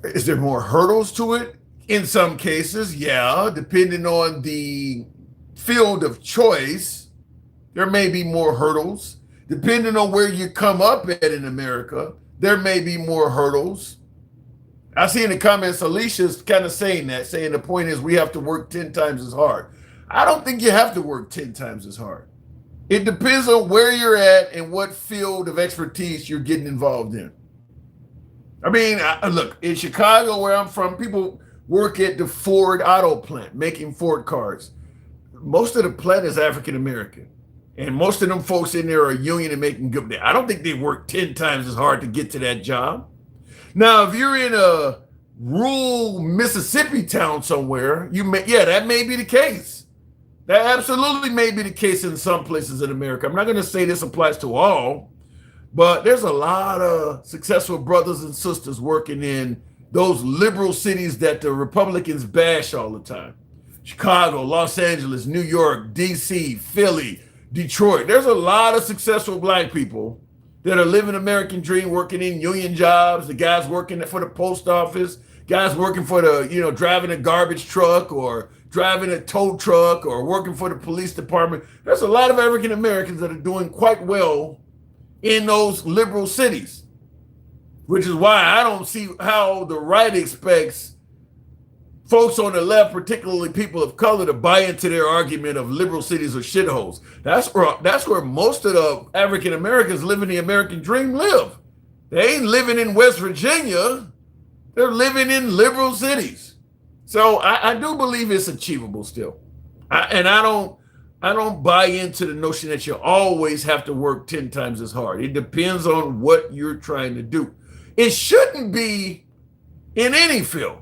Is there more hurdles to it? In some cases, yeah, depending on the field of choice, there may be more hurdles. Depending on where you come up at in America, there may be more hurdles. I see in the comments, Alicia's kind of saying the point is we have to work 10 times as hard. I don't think you have to work 10 times as hard. It depends on where you're at and what field of expertise you're getting involved in. I mean, look, in Chicago, where I'm from, people work at the Ford auto plant making Ford cars. Most of the plant is African American. And most of them folks in there are union and making good. I don't think they work 10 times as hard to get to that job. Now, if you're in a rural Mississippi town somewhere, that may be the case. That absolutely may be the case in some places in America. I'm not going to say this applies to all, but there's a lot of successful brothers and sisters working in those liberal cities that the Republicans bash all the time. Chicago, Los Angeles, New York, DC, Philly, Detroit. There's a lot of successful black people that are living American dream, working in union jobs, the guys working for the post office, guys working for the, driving a garbage truck or driving a tow truck or working for the police department. There's a lot of African Americans that are doing quite well in those liberal cities, which is why I don't see how the right expects folks on the left, particularly people of color, to buy into their argument of liberal cities are shitholes. That's where most of the African Americans living the American dream live. They ain't living in West Virginia. They're living in liberal cities. So I do believe it's achievable still. I don't buy into the notion that you always have to work 10 times as hard. It depends on what you're trying to do. It shouldn't be in any field.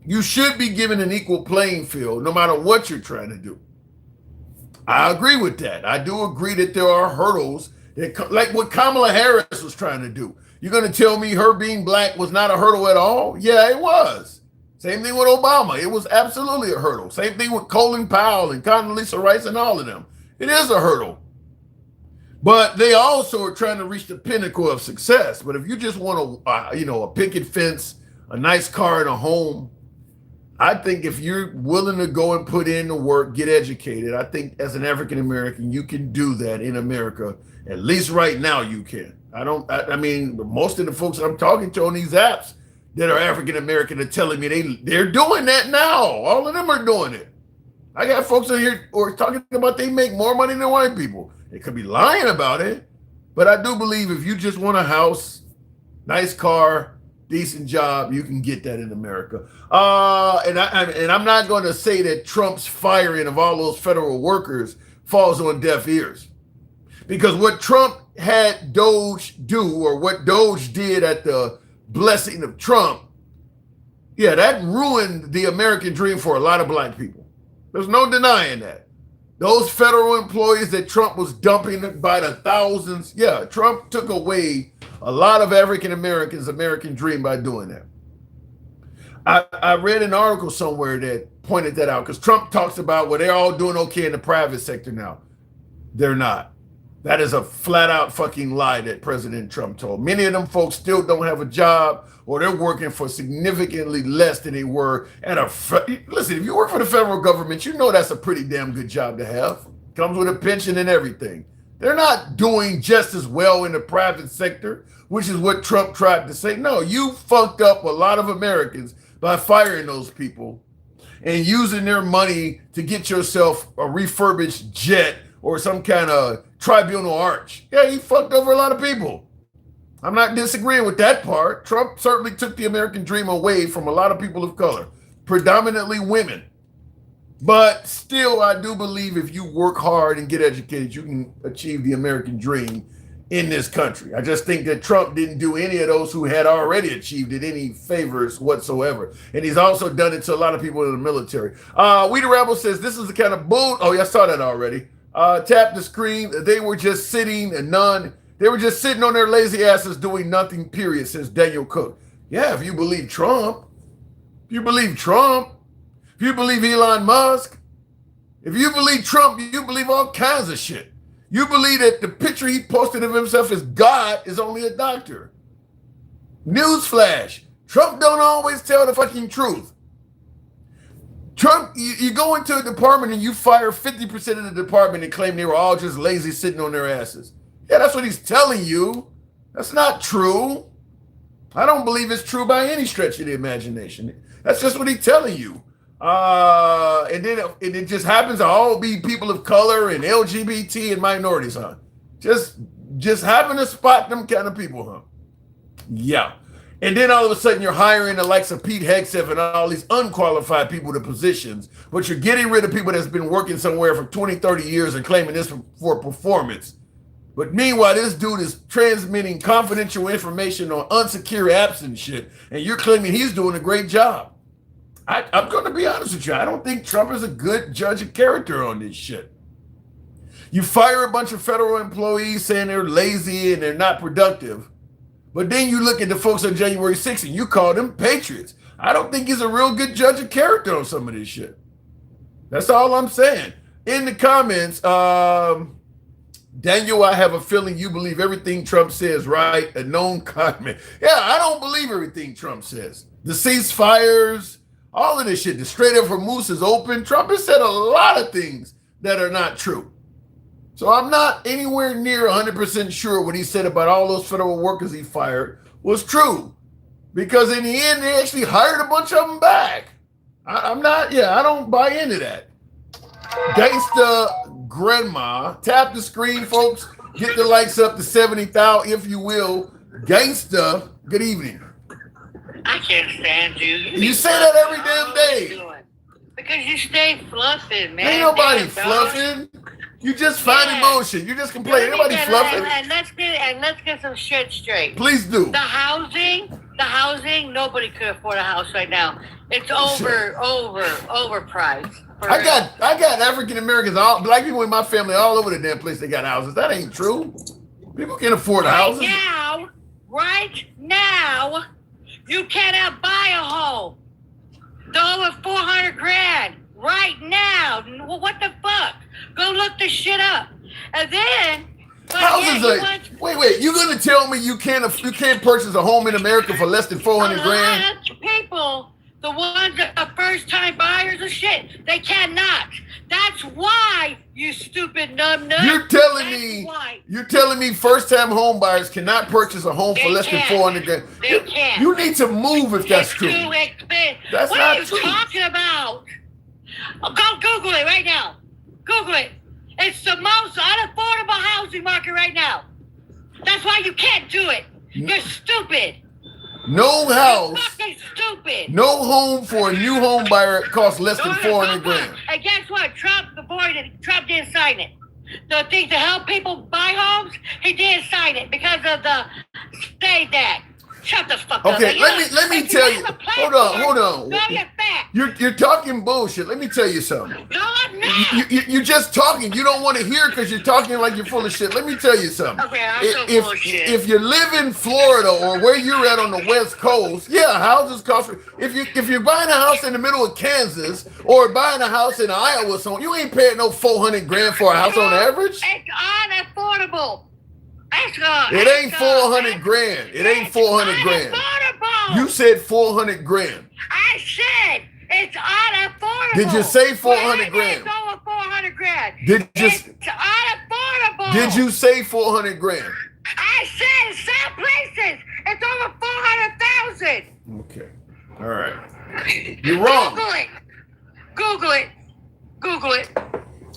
You should be given an equal playing field no matter what you're trying to do. I agree with that. I do agree that there are hurdles, like what Kamala Harris was trying to do. You're going to tell me her being black was not a hurdle at all? Yeah, it was. Same thing with Obama. It was absolutely a hurdle. Same thing with Colin Powell and Condoleezza Rice and all of them. It is a hurdle. But they also are trying to reach the pinnacle of success. But if you just want a picket fence, a nice car and a home, I think if you're willing to go and put in the work, get educated, I think as an African American, you can do that in America. At least right now you can. I mean, most of the folks I'm talking to on these apps that are African American are telling me they're doing that now. All of them are doing it. I got folks in here who are talking about they make more money than white people. They could be lying about it, but I do believe if you just want a house, nice car, decent job, you can get that in America. And I'm not going to say that Trump's firing of all those federal workers falls on deaf ears, because what Trump had Doge do, or what Doge did at the blessing of Trump, that ruined the American dream for a lot of black people. There's no denying that. Those federal employees that Trump was dumping by the thousands, Trump took away a lot of African Americans' American dream by doing that. I read an article somewhere that pointed that out, because Trump talks about, they're all doing okay in the private sector now. They're not. That is a flat out fucking lie that President Trump told. Many of them folks still don't have a job, or they're working for significantly less than they were at listen, if you work for the federal government, you know that's a pretty damn good job to have. Comes with a pension and everything. They're not doing just as well in the private sector, which is what Trump tried to say. No, you fucked up a lot of Americans by firing those people and using their money to get yourself a refurbished jet or some kind of tribunal arch. Yeah, he fucked over a lot of people. I'm not disagreeing with that part. Trump certainly took the American dream away from a lot of people of color, predominantly women. But still, I do believe if you work hard and get educated, you can achieve the American dream in this country. I just think that Trump didn't do any of those who had already achieved it any favors whatsoever. And he's also done it to a lot of people in the military. We the Rebel says, this is the kind of bull. Oh, yeah, I saw that already. Tap the screen. They were just sitting they were just sitting on their lazy asses doing nothing, period, says Daniel Cook. Yeah, if you believe Trump, if you believe Elon Musk, if you believe Trump, you believe all kinds of shit. You believe that the picture he posted of himself as God is only a doctor. Newsflash, Trump don't always tell the fucking truth. Trump, you go into a department and you fire 50% of the department and claim they were all just lazy sitting on their asses. Yeah, that's what he's telling you. That's not true. I don't believe it's true by any stretch of the imagination. That's just what he's telling you. And then it just happens to all be people of color and LGBT and minorities, huh? Just happen to spot them kind of people, huh? Yeah. And then all of a sudden you're hiring the likes of Pete Hegseth and all these unqualified people to positions, but you're getting rid of people that's been working somewhere for 20, 30 years and claiming this for performance. But meanwhile, this dude is transmitting confidential information on unsecure apps and shit, and you're claiming he's doing a great job. I'm going to be honest with you. I don't think Trump is a good judge of character on this shit. You fire a bunch of federal employees saying they're lazy and they're not productive, but then you look at the folks on January 6th and you call them patriots. I don't think he's a real good judge of character on some of this shit. That's all I'm saying. In the comments, Daniel, I have a feeling you believe everything Trump says, right? A known comment. Yeah, I don't believe everything Trump says. The ceasefires, all of this shit. The Strait of Hormuz is open. Trump has said a lot of things that are not true. So I'm not anywhere near 100% sure what he said about all those federal workers he fired was true. Because in the end, they actually hired a bunch of them back. I don't buy into that. Gangsta Grandma, tap the screen, folks. Get the likes up to 70,000, if you will. Gangsta, good evening. I can't stand you. You say that every damn day. Because you stay fluffing, man. Ain't nobody Damn, dog. fluffing. You just find emotion. You just complain. Nobody fluffing. And let's get some shit straight. Please do. The housing, nobody could afford a house right now. It's overpriced. I got African Americans, all black people in my family all over the damn place. They got houses. That ain't true. People can't afford houses. Right now, you cannot buy a home. They're over $400,000 right now. What the fuck? Go look this shit up. And then houses wait, you gonna tell me you can't purchase a home in America for less than $400,000? A lot of people, the ones that are first time buyers of shit, they cannot. That's why, you stupid numbnut. You're telling me first time home buyers cannot purchase a home for less than $400,000. They can't. You need to move if that's true. Too expensive. That's what not are you true. talking about? Go Google it right now. Google it. It's the most unaffordable housing market right now. That's why you can't do it. You're stupid. No house. You're fucking stupid. No home for a new home buyer costs less than $400,000. And guess what? Trump didn't sign it. The thing to help people buy homes, he didn't sign it because of the state act. Shut the fuck up. Okay, let me tell you. Hold on. No, you're fat. You're talking bullshit. Let me tell you something. No, I'm not. You're just talking. You don't want to hear because you're talking like you're full of shit. Let me tell you something. Okay, I'm so full of shit. If you live in Florida or where you're at on the West Coast, yeah, houses cost. If you're buying a house in the middle of Kansas or buying a house in Iowa, so you ain't paying no $400,000 for a house on average. It's unaffordable. It ain't $400,000. It ain't $400,000. Unaffordable. You said $400,000. I said it's unaffordable. Did you say $400,000? It's over $400,000. It's unaffordable. Did you say $400,000? I said in some places it's over 400,000. Okay. All right. You're wrong. Google it.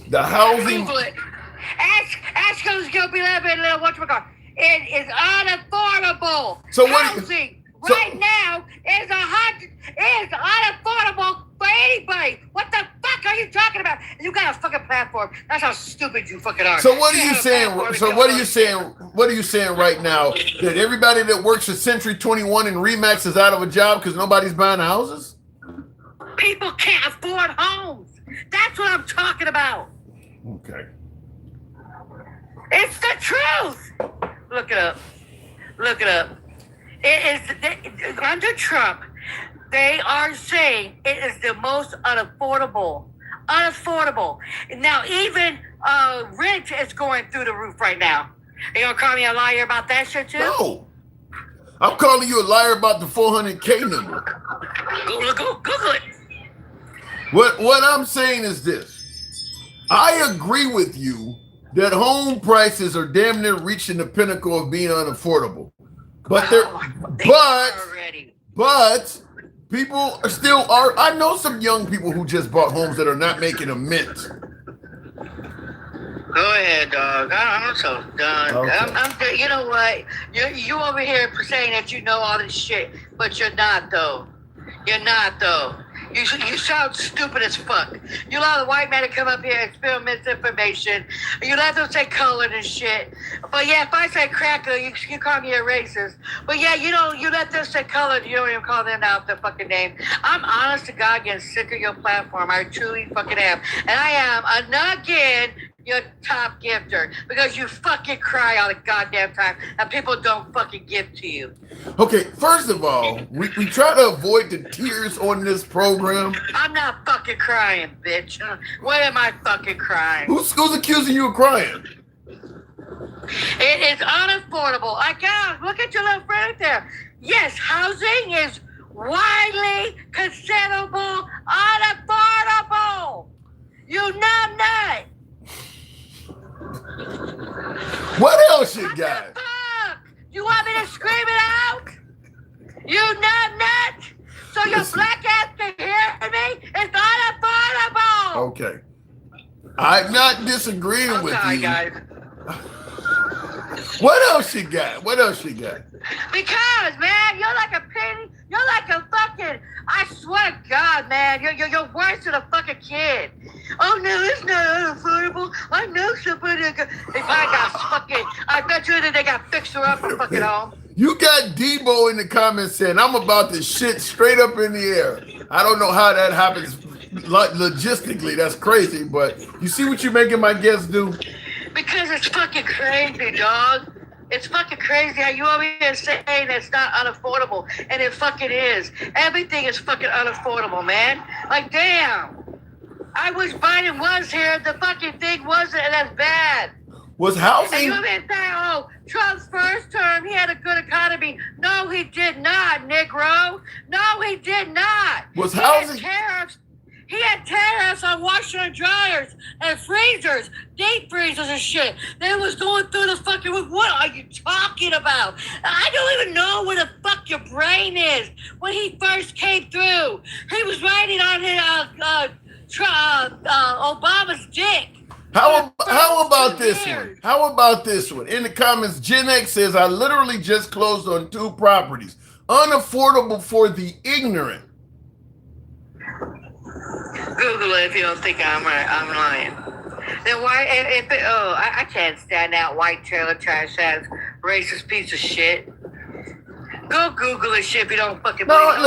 The housing. Google it. Ask those gonna be living little whatchamacallit. It is unaffordable. So housing right now is unaffordable for anybody. What the fuck are you talking about? You got a fucking platform. That's how stupid you fucking are. So what are you saying? What are you saying right now? That everybody that works at Century 21 and Remax is out of a job because nobody's buying houses? People can't afford homes. That's what I'm talking about. Okay. It's the truth. Look it up. It is under Trump. They are saying it is the most unaffordable. Now even rent is going through the roof right now. Are you gonna call me a liar about that shit too? No. I'm calling you a liar about the $400,000 number. Google it. What I'm saying is this. I agree with you that home prices are damn near reaching the pinnacle of being unaffordable. But they're They are already. but people are still are. I know some young people who just bought homes that are not making a mint. Go ahead, dog. I'm so done. Okay. You know what? You over here saying that you know all this shit, but you're not though. You're not though. You sound stupid as fuck. You allow the white man to come up here and spill misinformation. You let them say colored and shit. But yeah, if I say cracker, you call me a racist. But yeah, you let them say colored, you don't even call them out their fucking name. I'm honest to God getting sick of your platform. I truly fucking am. And I am again your top gifter because you fucking cry all the goddamn time and people don't fucking give to you. Okay, first of all, we try to avoid the tears on this program. I'm not fucking crying, bitch. What am I fucking crying? Who's accusing you of crying? It is unaffordable. Look at your little friend there. Yes, housing is widely considerable unaffordable. You numb nut. What else you got? What the fuck? You want me to scream it out? You numb nut? So your black ass can hear me? It's unaffordable. Okay. I'm not disagreeing with sorry, you. guys. What else you got? What else you got? Because, man, you're like a penny. You're like a fucking. I swear to God, man, you're worse than a fucking kid. Oh no, it's not unaffordable. I know somebody. If I bet you that they got fixed her up in fucking home. You got Debo in the comments saying I'm about to shit straight up in the air. I don't know how that happens logistically. That's crazy, but you see what you're making my guests do? Because it's fucking crazy, dog. It's fucking crazy how you over here saying it's not unaffordable, and it fucking is. Everything is fucking unaffordable, man. Like, damn. I wish Biden was here. The fucking thing wasn't, and that's bad. Was And housing? you been saying, oh, Trump's first term, he had a good economy. No, he did not, Negro. No, he did not. Was He housing? had tariffs on washer and dryers and freezers, deep freezers and shit. They was going through the fucking roof. What are you talking about? I don't even know where the fuck your brain is. When he first came through, he was riding on his Obama's dick. How about this one? How about this one? In the comments, Gen X says, I literally just closed on 2 properties. Unaffordable for the ignorant. Google it if you don't think I'm lying. Then why? I can't stand that white trailer trash ass racist piece of shit. Go Google it, shit. If you don't fucking believe me.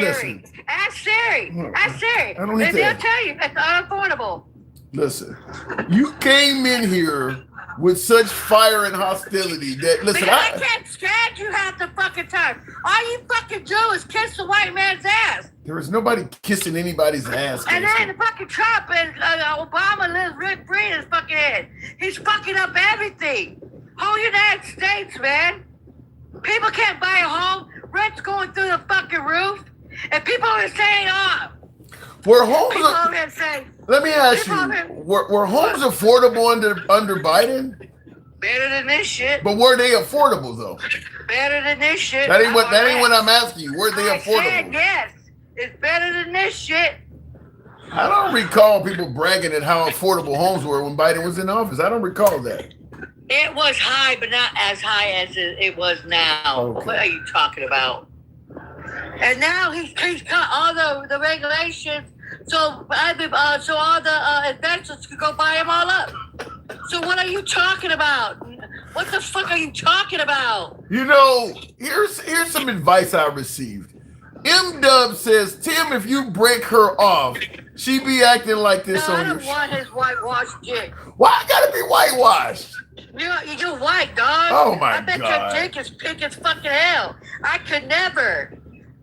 Listen. Ask Siri. Ask Siri. I don't need and to. they'll tell you it's unaffordable. Listen, you came in here with such fire and hostility that Because I can't stand you half the fucking time. All you fucking do is kiss the white man's ass. there is nobody kissing anybody's ass. And Casey. then the fucking Trump and Obama lives rent free in his fucking head. He's fucking up everything. Whole United States, man. People can't buy a home. Rent's going through the fucking roof. And people are saying, Were homes? people over there saying, Let me ask you: were homes affordable under Biden? better than this shit. But were they affordable though? Better than this shit. That ain't what I'm asking you. Were they I said affordable? yes. It's better than this shit. I don't recall people bragging at how affordable homes were when Biden was in office. I don't recall that. It was high, but not as high as it was now. Okay. What are you talking about? And now he's cut all the regulations, so all the investors could go buy them all up. So what are you talking about? What the fuck are you talking about? You know, here's some advice I received. M-Dub says, Tim, if you break her off, she be acting like this No, I on your don't want his whitewashed dick. Why I gotta be whitewashed? You're white, dog. Oh, my I bet God. your dick is pink as fucking hell. I could never.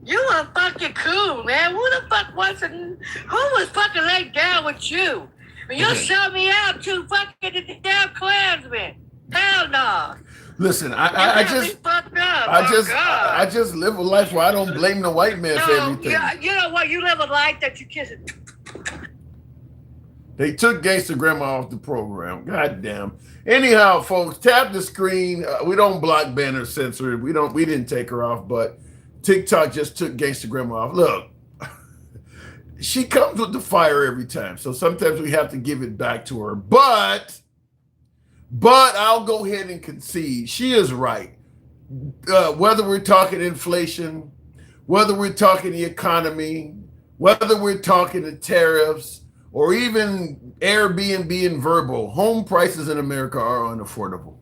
You are fucking cool, man. Who was fucking laid down with you? You sell me out to fucking the damn Klansmen. Hell no. Listen, I just live a life where I don't blame the white man for everything. You know what? You live a life that you kiss it. They took Gangsta Grandma off the program. God damn. Anyhow, folks, tap the screen. We don't block, ban, or censor. We didn't take her off, but TikTok just took Gangsta Grandma off. Look, she comes with the fire every time, so sometimes we have to give it back to her. But I'll go ahead and concede. She is right. Whether we're talking inflation, whether we're talking the economy, whether we're talking the tariffs, or even Airbnb and Vrbo, home prices in America are unaffordable.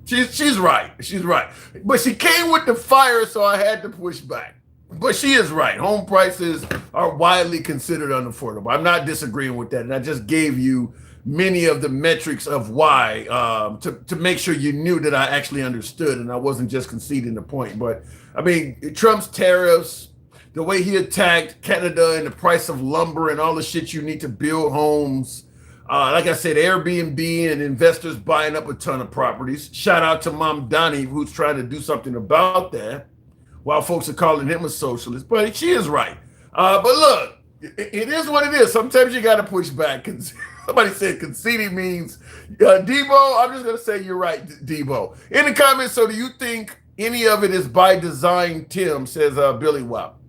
She's right. She's right. But she came with the fire, so I had to push back. But she is right. Home prices are widely considered unaffordable. I'm not disagreeing with that. And I just gave you many of the metrics of why to make sure you knew that I actually understood and I wasn't just conceding the point. But I mean, Trump's tariffs, the way he attacked Canada and the price of lumber and all the shit you need to build homes. Like I said, Airbnb and investors buying up a ton of properties. Shout out to Mom Donnie, who's trying to do something about that while folks are calling him a socialist. But she is right. But look, it is what it is. Sometimes you got to push back. Somebody said conceding means Debo. I'm just going to say you're right, Debo. In the comments, so do you think any of it is by design, Tim, says Billy Wap.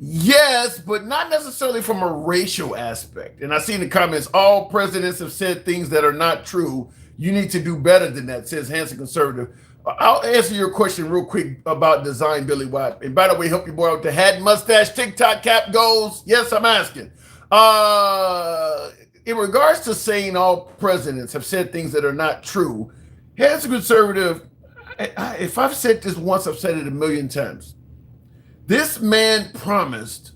Yes, but not necessarily from a racial aspect. And I see in the comments, all presidents have said things that are not true. You need to do better than that, says Hanson Conservative. I'll answer your question real quick about design, Billy Watt. And by the way, help your boy out with the hat, mustache, TikTok cap goals. Yes, I'm asking. In regards to saying all presidents have said things that are not true, Hanson Conservative, if I've said this once, I've said it a million times. This man promised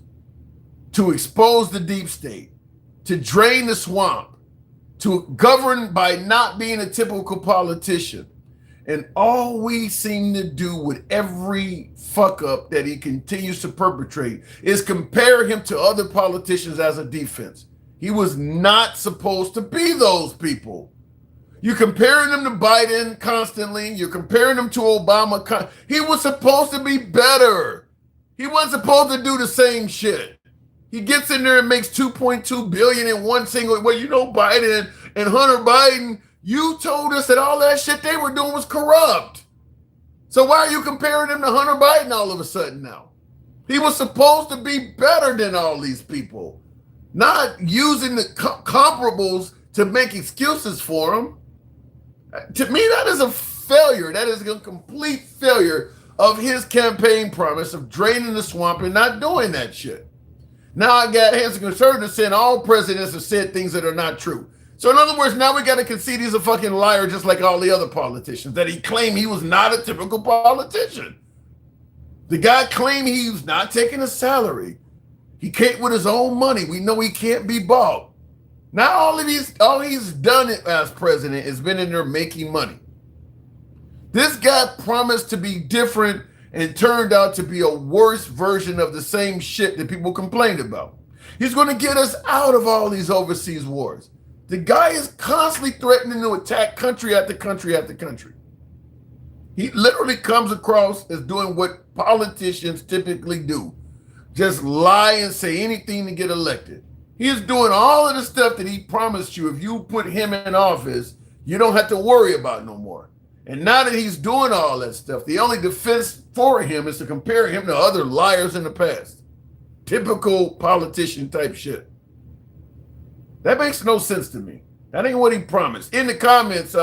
to expose the deep state, to drain the swamp, to govern by not being a typical politician. And all we seem to do with every fuck up that he continues to perpetrate is compare him to other politicians as a defense. He was not supposed to be those people. You're comparing him to Biden constantly. You're comparing him to Obama. He was supposed to be better. He wasn't supposed to do the same shit. He gets in there and makes $2.2 billion in one single. Well, you know, Biden and Hunter Biden, you told us that all that shit they were doing was corrupt. So why are you comparing him to Hunter Biden all of a sudden now? He was supposed to be better than all these people, not using the comparables to make excuses for him. To me, that is a failure. That is a complete failure of his campaign promise of draining the swamp and not doing that shit. Now I got Hanson Conservative saying all presidents have said things that are not true. So in other words, now we got to concede he's a fucking liar just like all the other politicians, that he claimed he was not a typical politician. The guy claimed he was not taking a salary. He came with his own money. We know he can't be bought. Now all he's done as president is been in there making money. This guy promised to be different and turned out to be a worse version of the same shit that people complained about. He's going to get us out of all these overseas wars. The guy is constantly threatening to attack country after country after country. He literally comes across as doing what politicians typically do. Just lie and say anything to get elected. He is doing all of the stuff that he promised you. If you put him in office, you don't have to worry about no more. And now that he's doing all that stuff, the only defense for him is to compare him to other liars in the past. Typical politician type shit. That makes no sense to me. That ain't what he promised. In the comments,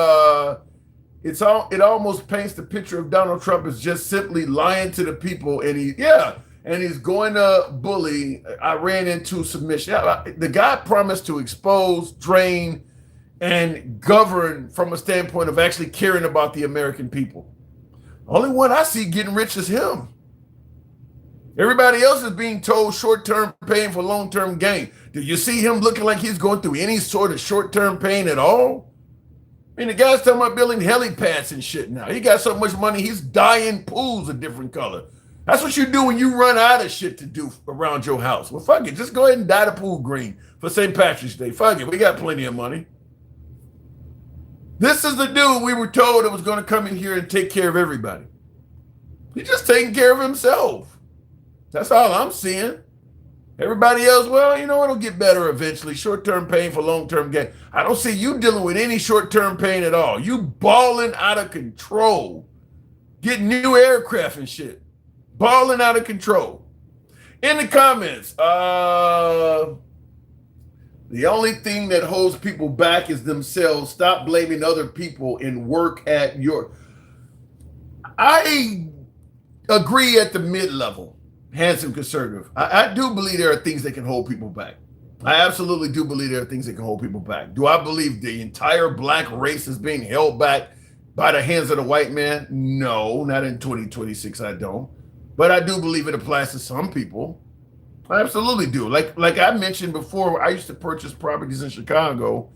it almost paints the picture of Donald Trump as just simply lying to the people, and he's going to bully Iran into submission. The guy promised to expose, drain, and govern from a standpoint of actually caring about the American people. Only one I see getting rich is him. Everybody else is being told short-term pain for long-term gain. Do you see him looking like he's going through any sort of short-term pain at all? I mean, the guy's talking about building helipads and shit now. He got so much money, he's dyeing pools a different color. That's what you do when you run out of shit to do around your house. Well, fuck it. Just go ahead and dye the pool green for St. Patrick's Day. Fuck it. We got plenty of money. This is the dude we were told that was going to come in here and take care of everybody. He's just taking care of himself. That's all I'm seeing. Everybody else, well, you know, it'll get better eventually. Short-term pain for long-term gain. I don't see you dealing with any short-term pain at all. You balling out of control. Getting new aircraft and shit. Balling out of control. In the comments, the only thing that holds people back is themselves. Stop blaming other people and work at your... I agree at the mid-level. Handsome conservative. I do believe there are things that can hold people back. I absolutely do believe there are things that can hold people back. Do I believe the entire black race is being held back by the hands of the white man? No, not in 2026, I don't. But I do believe it applies to some people. I absolutely do. Like I mentioned before, I used to purchase properties in Chicago,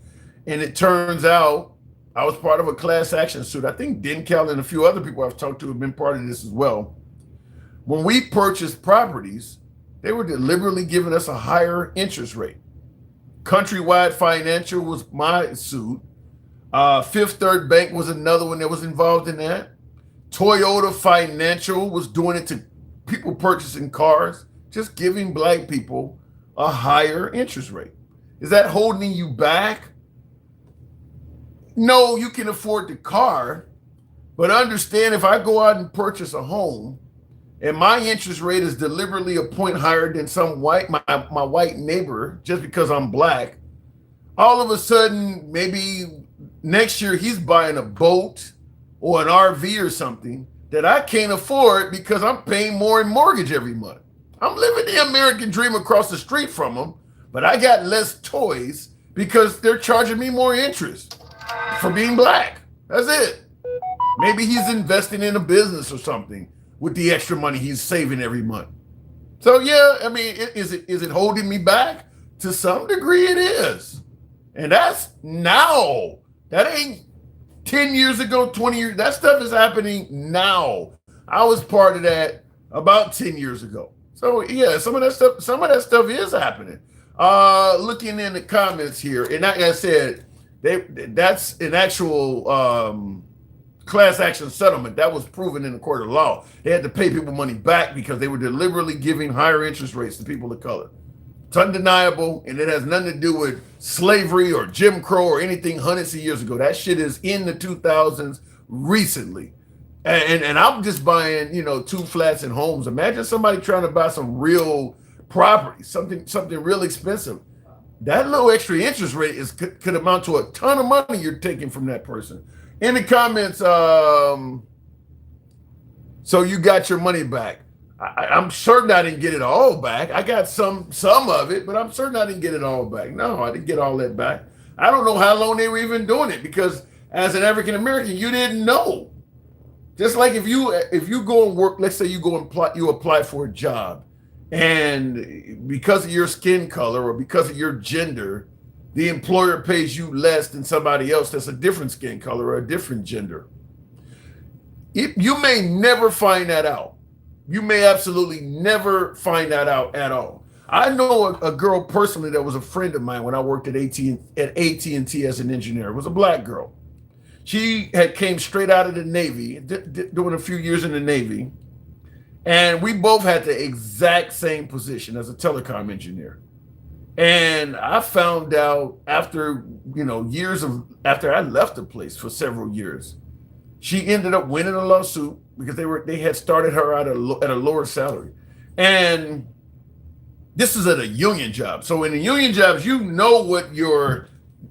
and it turns out I was part of a class action suit. I think Dencal and a few other people I've talked to have been part of this as well. When we purchased properties, they were deliberately giving us a higher interest rate. Countrywide Financial was my suit. Fifth Third Bank was another one that was involved in that. Toyota Financial was doing it to people purchasing cars, just giving black people a higher interest rate. Is that holding you back? No, you can afford the car, but understand if I go out and purchase a home, and my interest rate is deliberately a point higher than some my white neighbor just because I'm black, all of a sudden, maybe next year he's buying a boat or an RV or something that I can't afford because I'm paying more in mortgage every month. I'm living the American dream across the street from him, but I got less toys because they're charging me more interest for being black. That's it. Maybe he's investing in a business or something with the extra money he's saving every month. So yeah, I mean, is it holding me back? To some degree it is. And that's now. That ain't 10 years ago, 20 years. That stuff is happening now. I was part of that about 10 years ago. So yeah, some of that stuff is happening. Looking in the comments here, and like I said, that's an actual class action settlement that was proven in the court of law. They had to pay people money back because they were deliberately giving higher interest rates to people of color. It's undeniable, and it has nothing to do with slavery or Jim Crow or anything hundreds of years ago. That shit is in the 2000s recently. And I'm just buying, 2 flats and homes. Imagine somebody trying to buy some real property, something real expensive. That little extra interest rate could amount to a ton of money you're taking from that person. In the comments, so you got your money back. I'm certain I didn't get it all back. I got some of it, but I'm certain I didn't get it all back. No, I didn't get all that back. I don't know how long they were even doing it because as an African American, you didn't know. Just like if you go and work, let's say you go and apply for a job, and because of your skin color or because of your gender, the employer pays you less than somebody else that's a different skin color or a different gender. You may never find that out. You may absolutely never find that out at all. I know a girl personally that was a friend of mine when I worked at AT&T as an engineer. It was a black girl. She came straight out of the Navy, doing a few years in the Navy, and we both had the exact same position as a telecom engineer. And I found out after, after I left the place for several years, she ended up winning a lawsuit because they had started her out at a lower salary. And this is at a union job. So in the union jobs,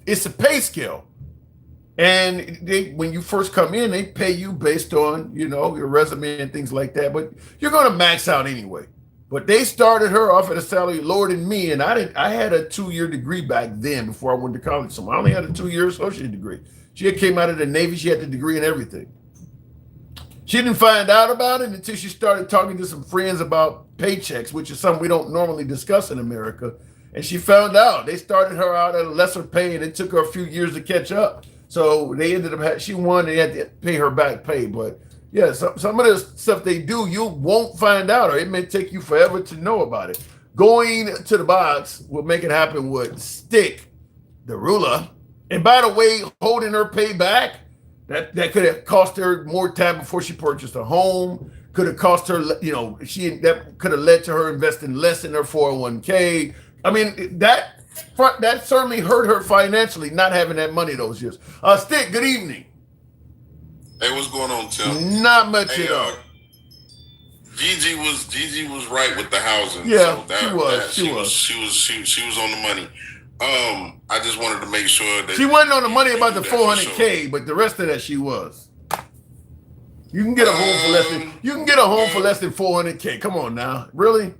it's a pay scale. And when you first come in, they pay you based on, your resume and things like that. But you're going to max out anyway. But they started her off at a salary lower than me, and I had a 2-year degree back then before I went to college. So I only had a 2-year associate degree. She came out of the Navy. She had the degree and everything. She didn't find out about it until she started talking to some friends about paychecks, which is something we don't normally discuss in America. And she found out they started her out at a lesser pay, and it took her a few years to catch up. So they ended up, she won, and they had to pay her back pay. But yeah, some of the stuff they do, you won't find out, or it may take you forever to know about it. Going to the box will make it happen with Stick, the ruler. And by the way, holding her pay back, that could have cost her more time before she purchased a home, could have cost her, that could have led to her investing less in her 401k. I mean, that certainly hurt her financially, not having that money those years. Stick, good evening. Hey, what's going on, Tim? Not much at all. Gigi was right with the housing. Yeah, so she was. She was on the money. I just wanted to make sure that she wasn't on the money about the 400K, but the rest of that she was. You can get a home for less than 400K. Come on now, really?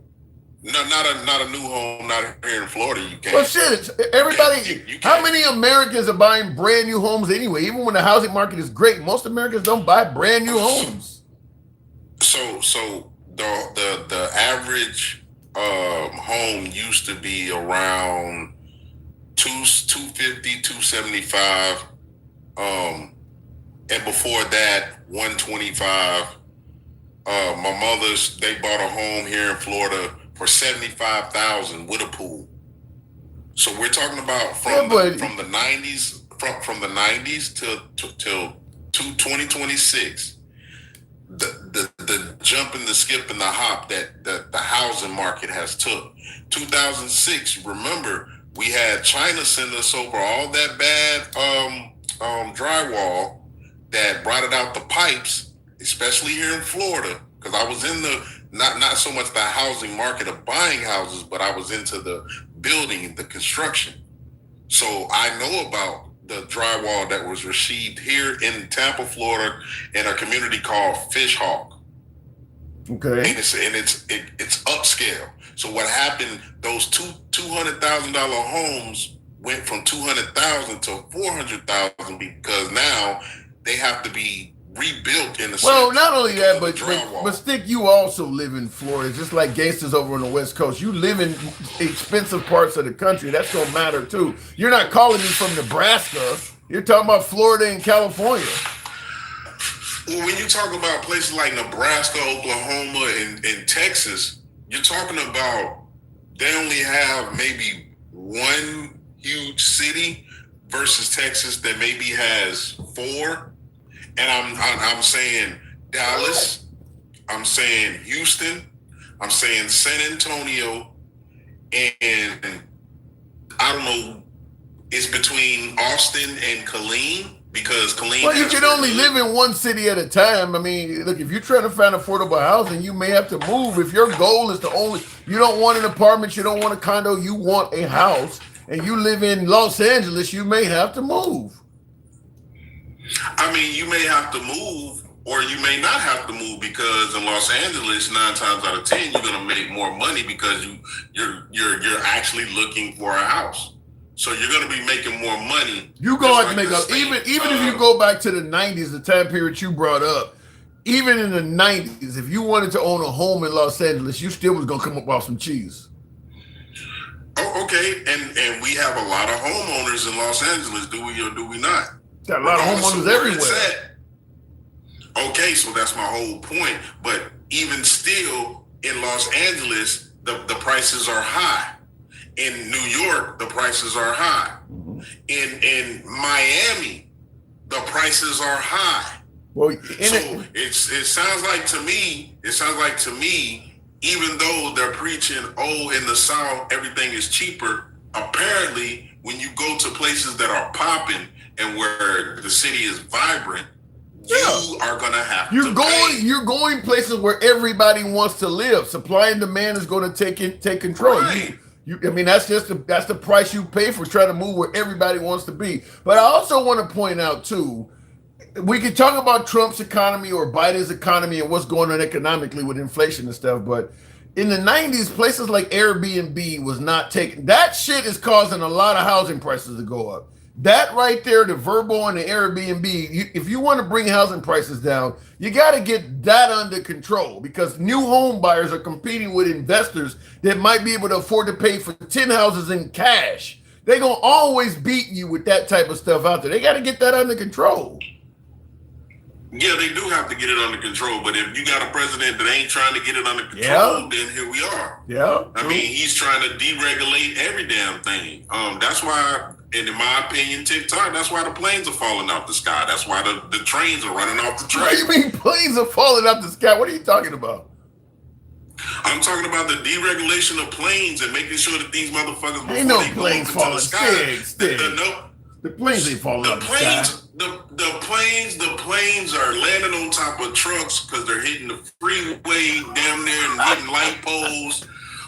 No, not a new home, not here in Florida. You can't. Well, shit, everybody. How many Americans are buying brand new homes anyway? Even when the housing market is great, most Americans don't buy brand new homes. So the average home used to be around 250, 275, and before that 125. My mother's, they bought a home here in Florida for $75,000 with a pool. So we're talking about from the 90s, from the 90s till 2026. The jump and the skip and the hop that the housing market has took. 2006, remember, we had China send us over all that bad drywall that brought it out the pipes, especially here in Florida, because I was in the not so much the housing market of buying houses, but I was into the building, the construction. So I know about the drywall that was received here in Tampa, Florida, in a community called Fishhawk. Okay. And it's upscale. So what happened? Those $200,000 homes went from $200,000 to $400,000 because now they have to be rebuilt in the well, not only that, but Stick, you also live in Florida, just like gangsters over on the West Coast. You live in expensive parts of the country. That's gonna matter too. You're not calling me from Nebraska. You're talking about Florida and California. Well, when you talk about places like Nebraska, Oklahoma, and Texas, you're talking about they only have maybe one huge city versus Texas that maybe has 4. And I'm saying Dallas, I'm saying Houston, I'm saying San Antonio, and I don't know, it's between Austin and Killeen, because Killeen. Well, you can only live in one city at a time. I mean, look, if you're trying to find affordable housing, you may have to move. If your goal is you don't want an apartment, you don't want a condo, you want a house, and you live in Los Angeles, you may have to move. I mean, you may have to move, or you may not have to move, because in Los Angeles, 9 times out of 10, you're gonna make more money because you're actually looking for a house. So you're gonna be making more money. You go out to make up, even if you go back to the 90s, the time period you brought up. Even in the 90s, if you wanted to own a home in Los Angeles, you still was gonna come up off some cheese. Oh, okay, and we have a lot of homeowners in Los Angeles. Do we or do we not? Got a lot of homeowners everywhere. Okay, so that's my whole point. But even still, in Los Angeles, the prices are high. In New York, the prices are high. In Miami, the prices are high. Well, it sounds like to me, even though they're preaching, in the South, everything is cheaper, apparently, when you go to places that are popping and where the city is vibrant, you are gonna have to pay. You're going places where everybody wants to live. Supply and demand is going to take control. Right. I mean, that's the price you pay for trying to move where everybody wants to be. But I also want to point out too, we can talk about Trump's economy or Biden's economy and what's going on economically with inflation and stuff, but in the 90s, places like Airbnb was not taking. That shit is causing a lot of housing prices to go up. That right there, the Vrbo and the Airbnb, if you want to bring housing prices down, you got to get that under control, because new home buyers are competing with investors that might be able to afford to pay for 10 houses in cash. They're going to always beat you with that type of stuff out there. They got to get that under control. Yeah, they do have to get it under control. But if you got a president that ain't trying to get it under control, then here we are. Yeah. I mean, he's trying to deregulate every damn thing. That's why And in my opinion, TikTok, that's why the planes are falling off the sky. That's why the trains are running off the track. What do you mean planes are falling out the sky? What are you talking about? I'm talking about the deregulation of planes and making sure that these motherfuckers Ain't no before they go planes up into falling. the sky. Stig. The planes ain't falling out the sky. The planes are landing on top of trucks because they're hitting the freeway damn near and hitting light poles.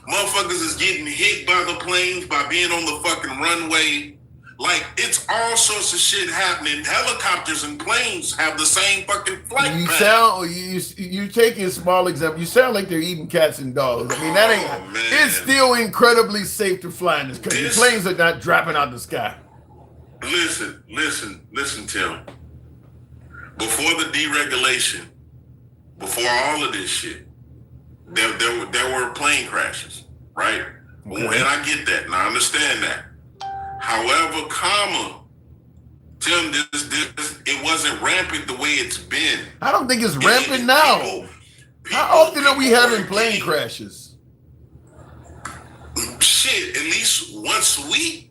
Motherfuckers is getting hit by the planes by being on the fucking runway. Like, it's all sorts of shit happening. Helicopters and planes have the same fucking flight path. You taking a small example. You sound like they're eating cats and dogs. I mean, that ain't. Man. It's still incredibly safe to fly in this country. The planes are not dropping out the sky. Listen, Tim. Before the deregulation, before all of this shit, there were plane crashes, right? Okay. And I get that, and I understand that. However, Tim, it wasn't rampant the way it's been. I don't think it's rampant now. How often are we having plane crashes? Shit, at least once a week.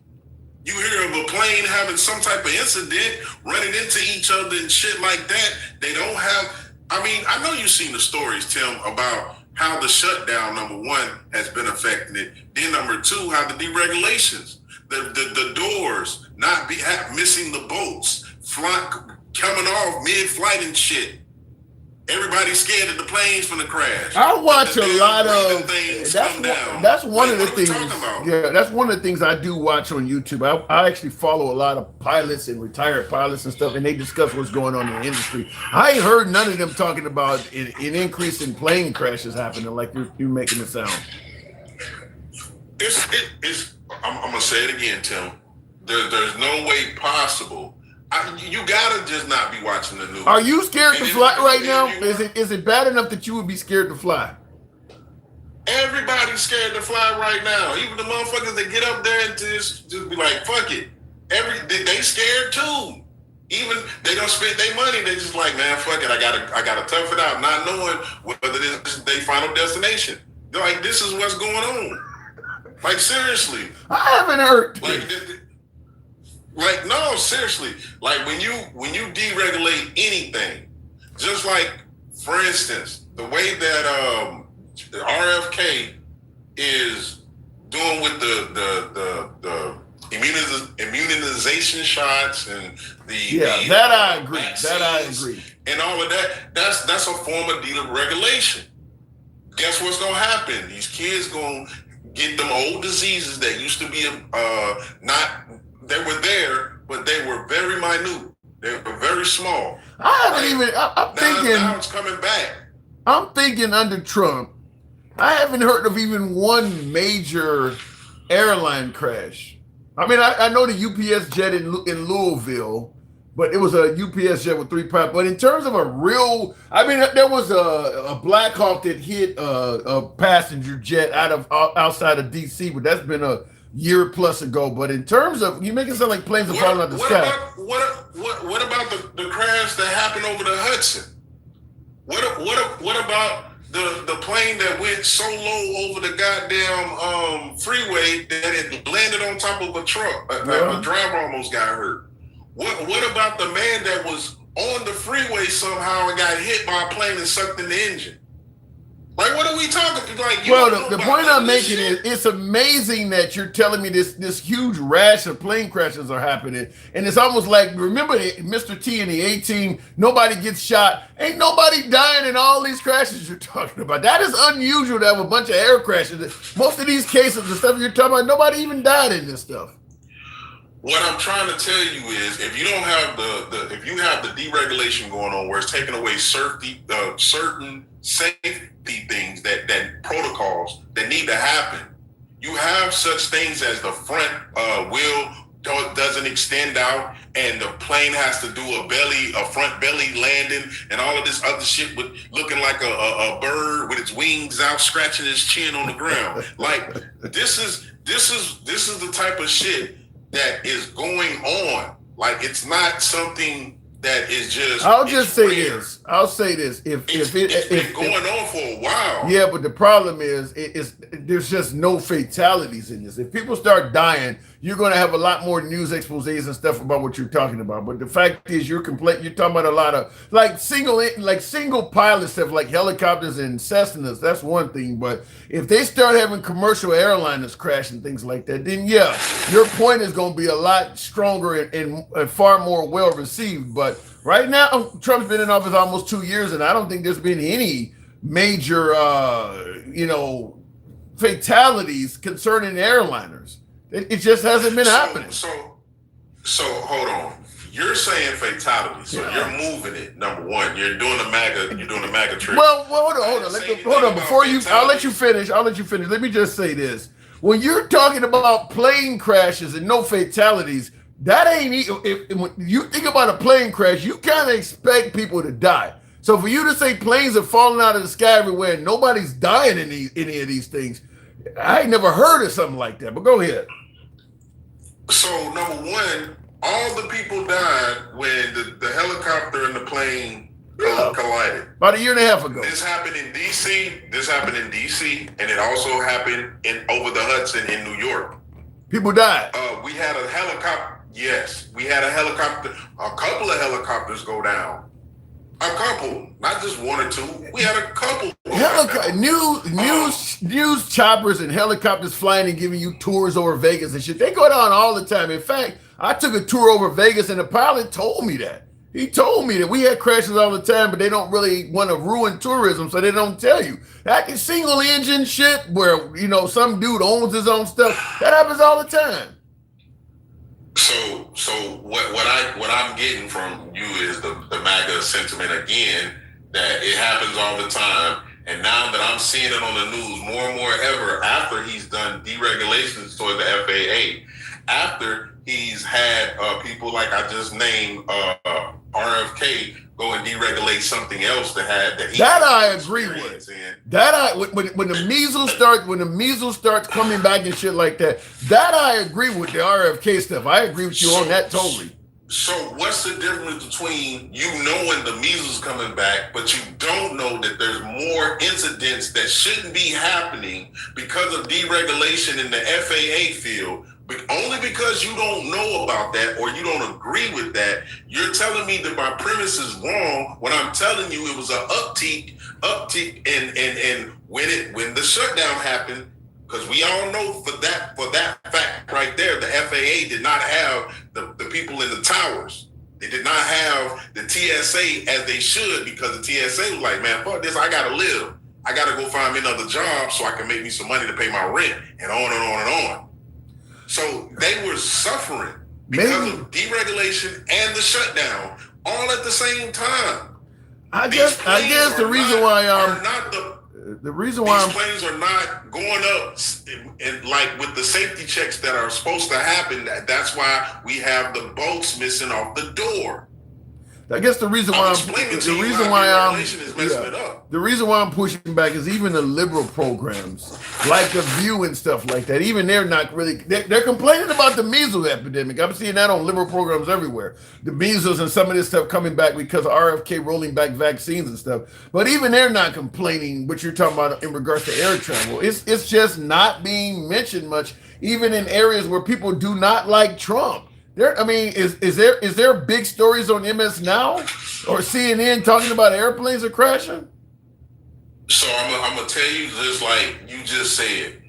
You hear of a plane having some type of incident, running into each other and shit like that. They don't have, I mean, I know you've seen the stories, Tim, about how the shutdown, number one, has been affecting it. Then number two, how the deregulations, the doors, missing the boats, coming off mid-flight and shit. Everybody's scared of the planes from the crash. I watch a lot of that's one of the things. Yeah, that's one of the things I do watch on YouTube. I actually follow a lot of pilots and retired pilots and stuff, and they discuss what's going on in the industry. I ain't heard none of them talking about an increase in plane crashes happening like you're making it sound. I'm gonna say it again, Tim. There's no way possible. You gotta just not be watching the news. Are you scared to fly right now? Is it bad enough that you would be scared to fly? Everybody's scared to fly right now. Even the motherfuckers that get up there and just be like, fuck it. They scared too. Even they don't spend their money. They just like, man, fuck it. I gotta tough it out, not knowing whether this is their final destination. They're like, this is what's going on. Like, seriously. I haven't heard. Like, no, seriously. Like, when you deregulate anything, just like, for instance, the way that RFK is doing with the immunization shots and that I agree. And all of that, that's a form of deregulation. Guess what's gonna happen? These kids gonna get them old diseases that used to be they were there, but they were very minute. They were very small. I'm thinking now it's coming back. I'm thinking under Trump, I haven't heard of even one major airline crash. I mean, I know the UPS jet in Louisville, but it was a UPS jet with 3 pilots. But in terms of a real, I mean, there was a Black Hawk that hit a passenger jet outside of DC, but that's been a year plus ago. But in terms of, you make it sound like planes are falling out the sky. What about the crash that happened over the Hudson? What about the plane that went so low over the goddamn freeway that it landed on top of a truck? A driver almost got hurt. What about the man that was on the freeway somehow and got hit by a plane and sucked in the engine? Like, what are we talking about? Well, the point I'm making is it's amazing that you're telling me this huge rash of plane crashes are happening. And it's almost like, remember Mr. T in the A-Team, nobody gets shot. Ain't nobody dying in all these crashes you're talking about. That is unusual to have a bunch of air crashes. Most of these cases, the stuff you're talking about, nobody even died in this stuff. What I'm trying to tell you is, if you don't have if you have the deregulation going on, where it's taking away certain safety things, that protocols that need to happen, you have such things as the front wheel doesn't extend out, and the plane has to do a front belly landing, and all of this other shit with looking like a bird with its wings out, scratching its chin on the ground. Like, this is the type of shit that is going on. Like, it's not something that is just. I'll say this. It's been going on for a while. Yeah, but the problem is, there's just no fatalities in this. If people start dying, you're going to have a lot more news exposés and stuff about what you're talking about. But the fact is, you're talking about a lot of like single pilot stuff, like helicopters and Cessnas. That's one thing. But if they start having commercial airliners crash and things like that, then yeah, your point is going to be a lot stronger and far more well received. But right now, Trump's been in office almost 2 years, and I don't think there's been any major, fatalities concerning airliners. It just hasn't been happening. So hold on. You're saying fatality, so you're moving it. Number one, you're doing the MAGA trick. Well, hold on. I'll let you finish. Let me just say this: when you're talking about plane crashes and no fatalities, that ain't. When you think about a plane crash, you kind of expect people to die. So for you to say planes are falling out of the sky everywhere and nobody's dying in any of these things, I ain't never heard of something like that. But go ahead. So number one, all the people died when the helicopter and the plane collided. About a year and a half ago. This happened in DC, and it also happened over the Hudson in New York. People died. We had a helicopter. Yes, we had a helicopter. A couple of helicopters go down. A couple, not just one or two. We had a couple. News choppers and helicopters flying and giving you tours over Vegas and shit. They go down all the time. In fact, I took a tour over Vegas and the pilot told me that. He told me that we had crashes all the time, but they don't really want to ruin tourism, so they don't tell you. That single engine shit where, some dude owns his own stuff, that happens all the time. So what I'm getting from you is the MAGA sentiment again, that it happens all the time. And now that I'm seeing it on the news more and more ever after he's done deregulations toward the FAA, after he's had people like I just named RFK go and deregulate something else that I agree with. When the measles starts coming back and shit like that I agree with the RFK stuff. I agree with you on that totally. So what's the difference between you knowing the measles coming back, but you don't know that there's more incidents that shouldn't be happening because of deregulation in the FAA field? But only because you don't know about that or you don't agree with that, you're telling me that my premise is wrong when I'm telling you it was an uptick and when the shutdown happened, because we all know for that fact right there, the FAA did not have the people in the towers. They did not have the TSA as they should, because the TSA was like, man, fuck this, I gotta live. I gotta go find me another job so I can make me some money to pay my rent, and on and on and on. So they were suffering because of deregulation and the shutdown all at the same time. I guess the reason why these planes are not going up and like with the safety checks that are supposed to happen. That's why we have the bolts missing off the door. I guess the reason why I'm pushing back is even the liberal programs like The View and stuff like that. Even they're not really. They're complaining about the measles epidemic. I'm seeing that on liberal programs everywhere. The measles and some of this stuff coming back because of RFK rolling back vaccines and stuff. But even they're not complaining. What you're talking about in regards to air travel, it's just not being mentioned much, even in areas where people do not like Trump. Is there big stories on MS Now or CNN talking about airplanes are crashing? So I'm gonna tell you, just like you just said,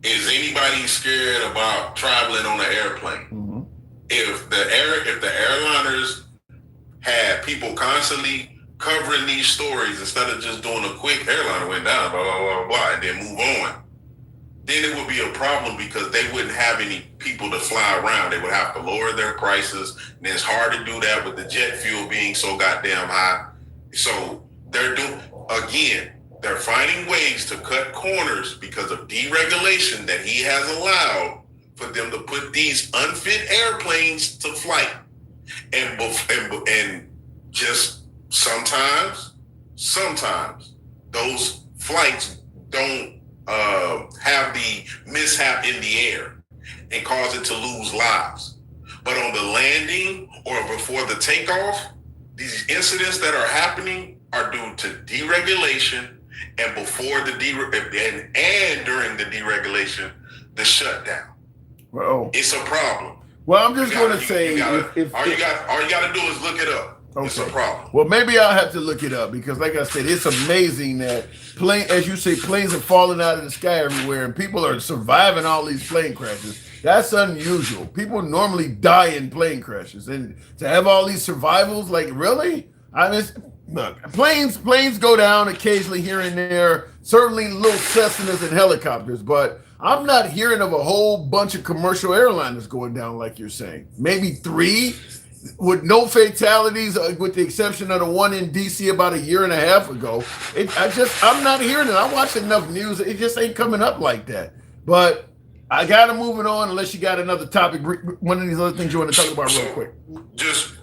is anybody scared about traveling on an airplane? Mm-hmm. If the airliners had people constantly covering these stories instead of just doing a quick airliner went down, blah blah blah blah, and then move on, then it would be a problem because they wouldn't have any people to fly around. They would have to lower their prices, and it's hard to do that with the jet fuel being so goddamn high. So they're finding ways to cut corners because of deregulation that he has allowed for them to put these unfit airplanes to flight. And just sometimes those flights don't have the mishap in the air and cause it to lose lives. But on the landing or before the takeoff, these incidents that are happening are due to deregulation, and before the and during the deregulation, the shutdown. Well, it's a problem. Well, I'm just going to say, all you got to do is look it up. Okay. It's a problem. Well, maybe I'll have to look it up because, like I said, it's amazing that as you say, planes are falling out of the sky everywhere, and people are surviving all these plane crashes. That's unusual. People normally die in plane crashes, and to have all these survivals, like really, look, planes go down occasionally here and there. Certainly, little Cessnas and helicopters, but I'm not hearing of a whole bunch of commercial airliners going down like you're saying. Maybe 3. With no fatalities, with the exception of the one in DC about a year and a half ago. I'm not hearing it. I watch enough news. It just ain't coming up like that. But I got to move it on unless you got another topic. One of these other things you want to talk about real quick. So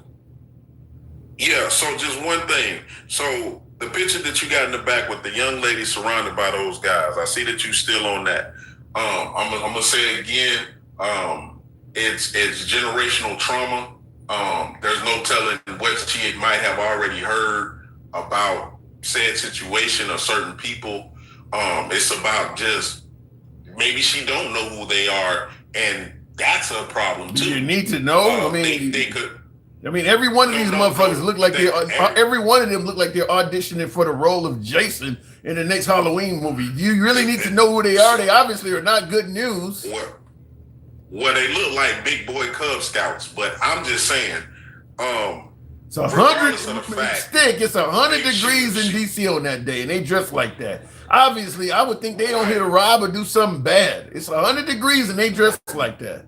just one thing. So the picture that you got in the back with the young lady surrounded by those guys, I see that you still on that. I'm going to say it again. It's generational trauma. There's no telling what she might have already heard about said situation or certain people. It's about just maybe she don't know who they are, and that's a problem too. You need to know. They could. I mean, every one of these motherfuckers look like every one of them look like they're auditioning for the role of Jason in the next Halloween movie. You really need to know who they are. They obviously are not good news. Well, they look like big boy Cub Scouts, but I'm just saying, it's 100 stick. It's 100 degrees in DC on that day, and they dress like that. Obviously, I would think they don't hit a rob or do something bad. It's 100 degrees, and they dress like that.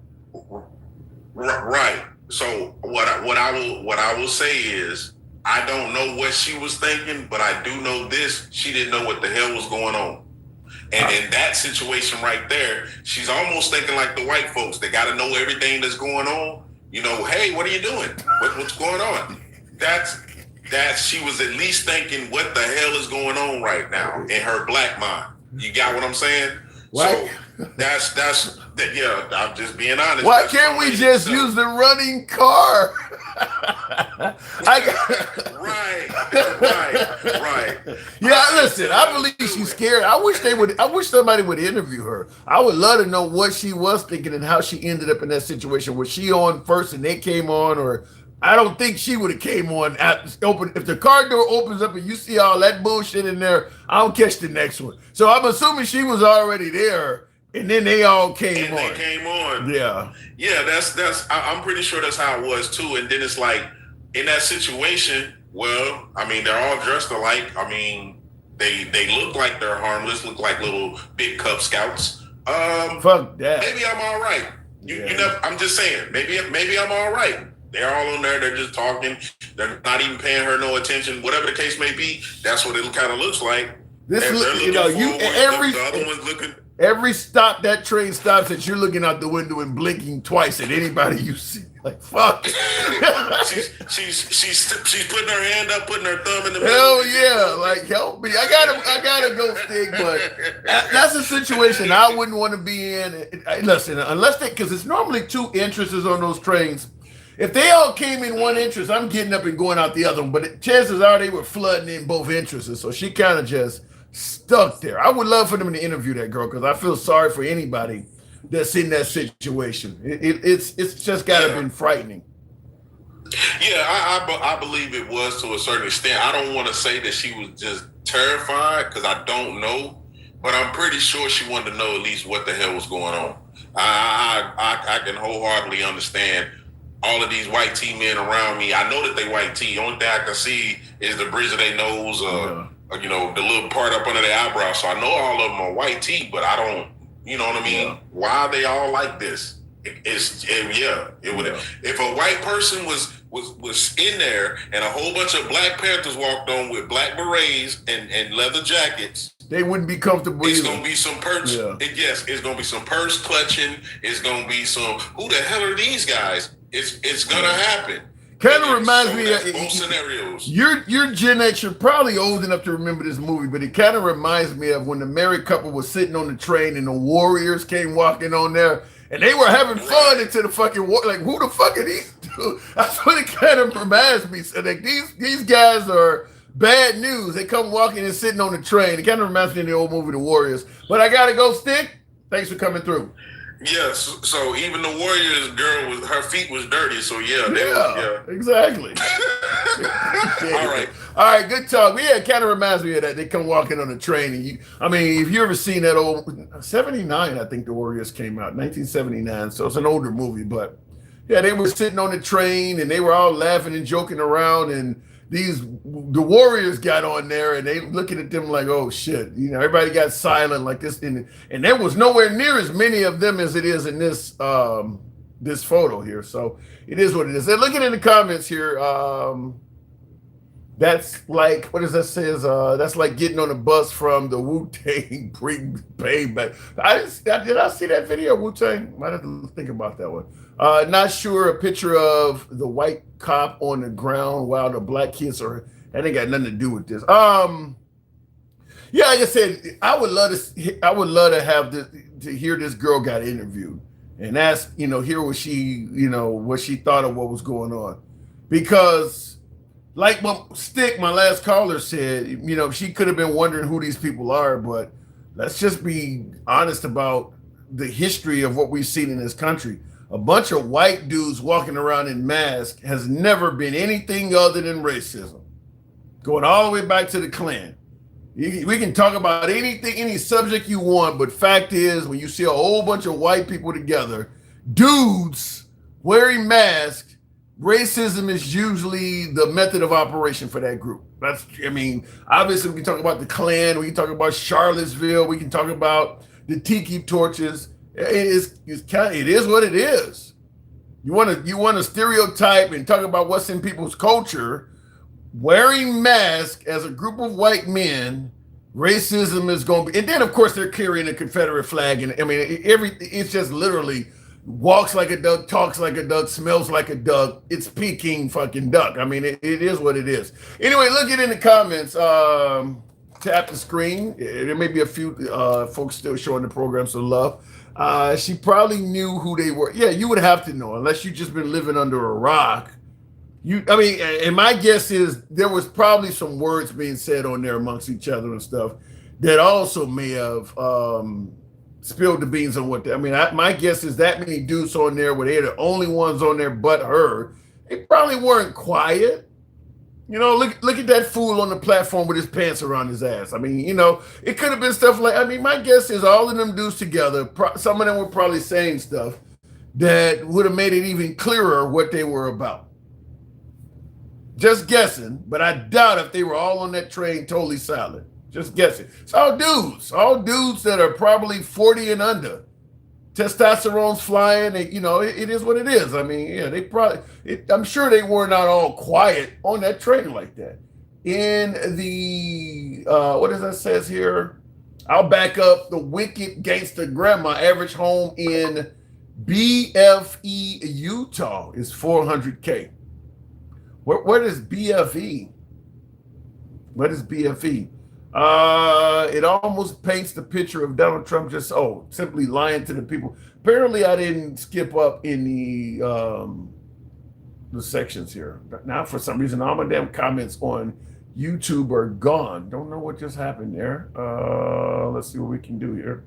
Right. So what I will say is, I don't know what she was thinking, but I do know this: she didn't know what the hell was going on. And in that situation right there, she's almost thinking like the white folks. They got to know everything that's going on. You know, hey, what are you doing? What's going on? That's she was at least thinking, what the hell is going on right now in her black mind. You got what I'm saying? What? So that's I'm just being honest. Why can't we just use the running car? Right. Yeah, listen, I believe she's scared. I wish somebody would interview her. I would love to know what she was thinking and how she ended up in that situation. Was she on first and they came on, or I don't think she would have came on if the car door opens up and you see all that bullshit in there, I don't catch the next one. So I'm assuming she was already there. And then they all came on. They came on. Yeah. Yeah, that's I'm pretty sure that's how it was too. And then it's like in that situation, well, I mean, they're all dressed alike. I mean, they look like they're harmless, look like little big Cub Scouts. Fuck that. Maybe I'm all right. You know, I'm just saying, maybe I'm all right. They're all on there, they're just talking, they're not even paying her no attention, whatever the case may be, that's what it kind of looks like. Every stop that train stops that you're looking out the window and blinking twice at anybody you see. Like, fuck. she's putting her hand up, putting her thumb in the middle. Hell yeah. Like, help me. I gotta go stick, but that's a situation I wouldn't want to be in. Listen, because it's normally 2 entrances on those trains. If they all came in one entrance, I'm getting up and going out the other one. But chances are they were flooding in both entrances. So she kind of just stuck there. I would love for them to interview that girl because I feel sorry for anybody that's in that situation. It's just got to been frightening. Yeah, I believe it was to a certain extent. I don't want to say that she was just terrified because I don't know, but I'm pretty sure she wanted to know at least what the hell was going on. I can wholeheartedly understand all of these white tee men around me. I know that they white tee. The only thing I can see is the bridge of their nose, you know, the little part up under their eyebrow. So I know all of them are white tee, but I don't, you know what I mean? Yeah. Why are they all like this? It would. If a white person was in there and a whole bunch of Black Panthers walked on with black berets and leather jackets, they wouldn't be comfortable. It's gonna be some purse. Yeah. Yes, it's gonna be some purse clutching. It's gonna be some. Who the hell are these guys? It's gonna happen. Kind of reminds me of both scenarios. You're Gen X. You're probably old enough to remember this movie, but it kind of reminds me of when the married couple was sitting on the train and the Warriors came walking on there, and they were having fun into the fucking war. Like, who the fuck are these dudes? That's what it kind of reminds me. So like these guys are bad news. They come walking and sitting on the train. It kind of reminds me of the old movie The Warriors. But I gotta go, Stick. Thanks for coming through. Yes, so even the Warriors girl was her feet was dirty. So Exactly. All right, good talk. Yeah, it kind of reminds me of that. They come walking on a train, and if you ever seen that old 79, I think the Warriors came out 1979. So it's an older movie, but yeah, they were sitting on the train and they were all laughing and joking around, and the Warriors got on there and they looking at them like, oh shit, everybody got silent like this, and there was nowhere near as many of them as it is in this this photo here. So it is what it is. They're looking in the comments here. That's like, what does that says? That's like getting on a bus from the Wu-Tang payback. Did I see that video, Wu-Tang? Might have to think about that one. Not sure. A picture of the white cop on the ground while the black kids are. That ain't got nothing to do with this. Yeah, like I said, I would love to have to hear this girl got interviewed and ask, hear what she, what she thought of what was going on, because. Like my last caller said, she could have been wondering who these people are, but let's just be honest about the history of what we've seen in this country. A bunch of white dudes walking around in masks has never been anything other than racism. Going all the way back to the Klan. We can talk about anything, any subject you want, but fact is, when you see a whole bunch of white people together, dudes wearing masks, racism is usually the method of operation for that group. Obviously we can talk about the Klan, we can talk about Charlottesville, we can talk about the tiki torches. It is what it is. You want to stereotype and talk about what's in people's culture. Wearing masks as a group of white men, racism is going to be, and then of course they're carrying a Confederate flag, and it's just literally walks like a duck, talks like a duck, smells like a duck. It's Peking fucking duck. It is what it is. Anyway, look it in the comments. Tap the screen. There may be a few folks still showing the program some love. She probably knew who they were. Yeah, you would have to know, unless you've just been living under a rock. And my guess is there was probably some words being said on there amongst each other and stuff that also may have spilled the beans on what my guess is that many dudes on there where they're the only ones on there but her. They probably weren't quiet. Look at that fool on the platform with his pants around his ass. It could have been stuff like, my guess is all of them dudes together, some of them were probably saying stuff that would have made it even clearer what they were about. Just guessing, but I doubt if they were all on that train totally silent. Just guessing. It's all dudes that are probably 40 and under. Testosterone's flying. It is what it is. They probably, I'm sure they were not all quiet on that train like that. In the, what does that says here? I'll back up. The wicked gangster grandma average home in BFE, Utah is $400K. What is BFE? What is BFE? It almost paints the picture of Donald Trump just simply lying to the people. Apparently, I didn't skip up in the sections here. But now, for some reason, all my damn comments on YouTube are gone. Don't know what just happened there. Let's see what we can do here.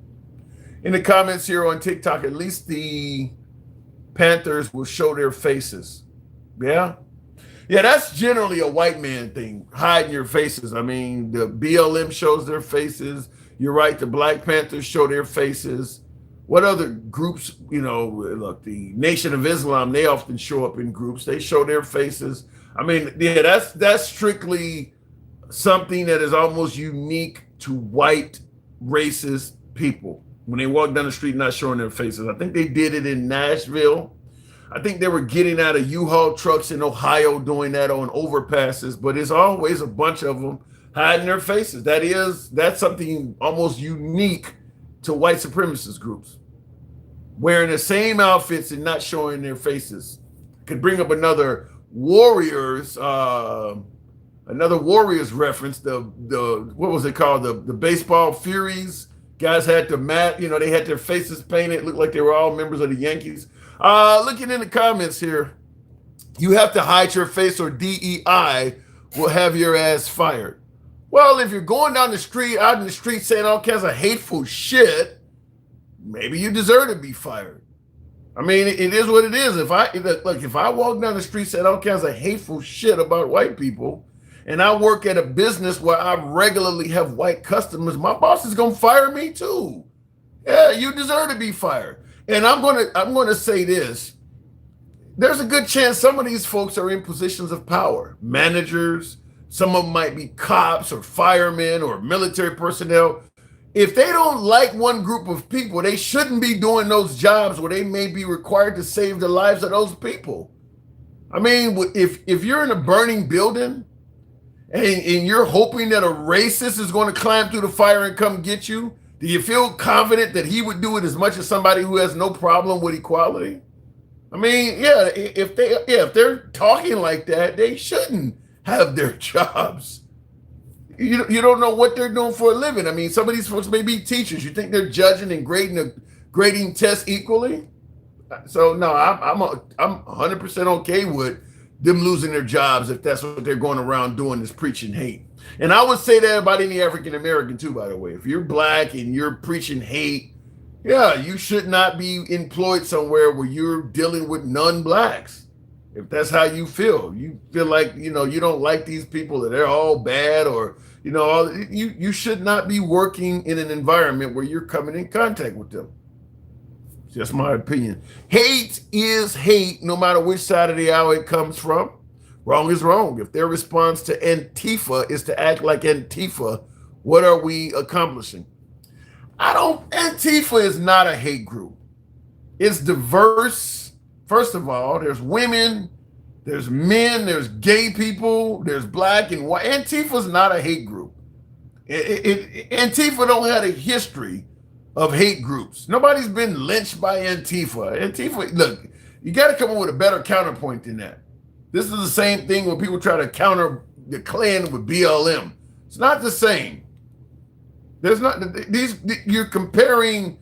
In the comments here on TikTok, at least the Panthers will show their faces. Yeah. Yeah, that's generally a white man thing, hiding your faces. The BLM shows their faces. You're right, the Black Panthers show their faces. What other groups, look, the Nation of Islam, they often show up in groups. They show their faces. That's strictly something that is almost unique to white racist people. When they walk down the street not showing their faces. I think they did it in Nashville. I think they were getting out of U-Haul trucks in Ohio doing that on overpasses, but it's always a bunch of them hiding their faces. That's something almost unique to white supremacist groups. Wearing the same outfits and not showing their faces. Could bring up another Warriors reference, the what was it called? The baseball Furies. Guys had the mat, they had their faces painted, looked like they were all members of the Yankees. Looking in the comments here, you have to hide your face or DEI will have your ass fired. Well, if you're going down the street, out in the street saying all kinds of hateful shit, maybe you deserve to be fired. I mean, it is what it is. If I walk down the street saying all kinds of hateful shit about white people, and I work at a business where I regularly have white customers, my boss is gonna fire me too. Yeah, you deserve to be fired. And I'm gonna say this. There's a good chance some of these folks are in positions of power, managers. Some of them might be cops or firemen or military personnel. If they don't like one group of people, they shouldn't be doing those jobs where they may be required to save the lives of those people. I mean, if you're in a burning building and you're hoping that a racist is going to climb through the fire and come get you, do you feel confident that he would do it as much as somebody who has no problem with equality? I mean, yeah, if they're talking like that, they shouldn't have their jobs. You don't know what they're doing for a living. I mean, some of these folks may be teachers. You think they're judging and grading tests equally? So no, I'm 100% okay with them losing their jobs if that's what they're going around doing, is preaching hate. And I would say that about any African American too, by the way. If you're black and you're preaching hate, yeah, you should not be employed somewhere where you're dealing with non-blacks. If that's how you feel like, you don't like these people, that they're all bad, or, you should not be working in an environment where you're coming in contact with them. It's just my opinion. Hate is hate, no matter which side of the aisle it comes from. Wrong is wrong. If their response to Antifa is to act like Antifa, what are we accomplishing? Antifa is not a hate group. It's diverse. First of all, there's women, there's men, there's gay people, there's black and white. Antifa's not a hate group. Antifa don't have a history of hate groups. Nobody's been lynched by Antifa. Look, you got to come up with a better counterpoint than that. This is the same thing when people try to counter the Klan with BLM. It's not the same. You're comparing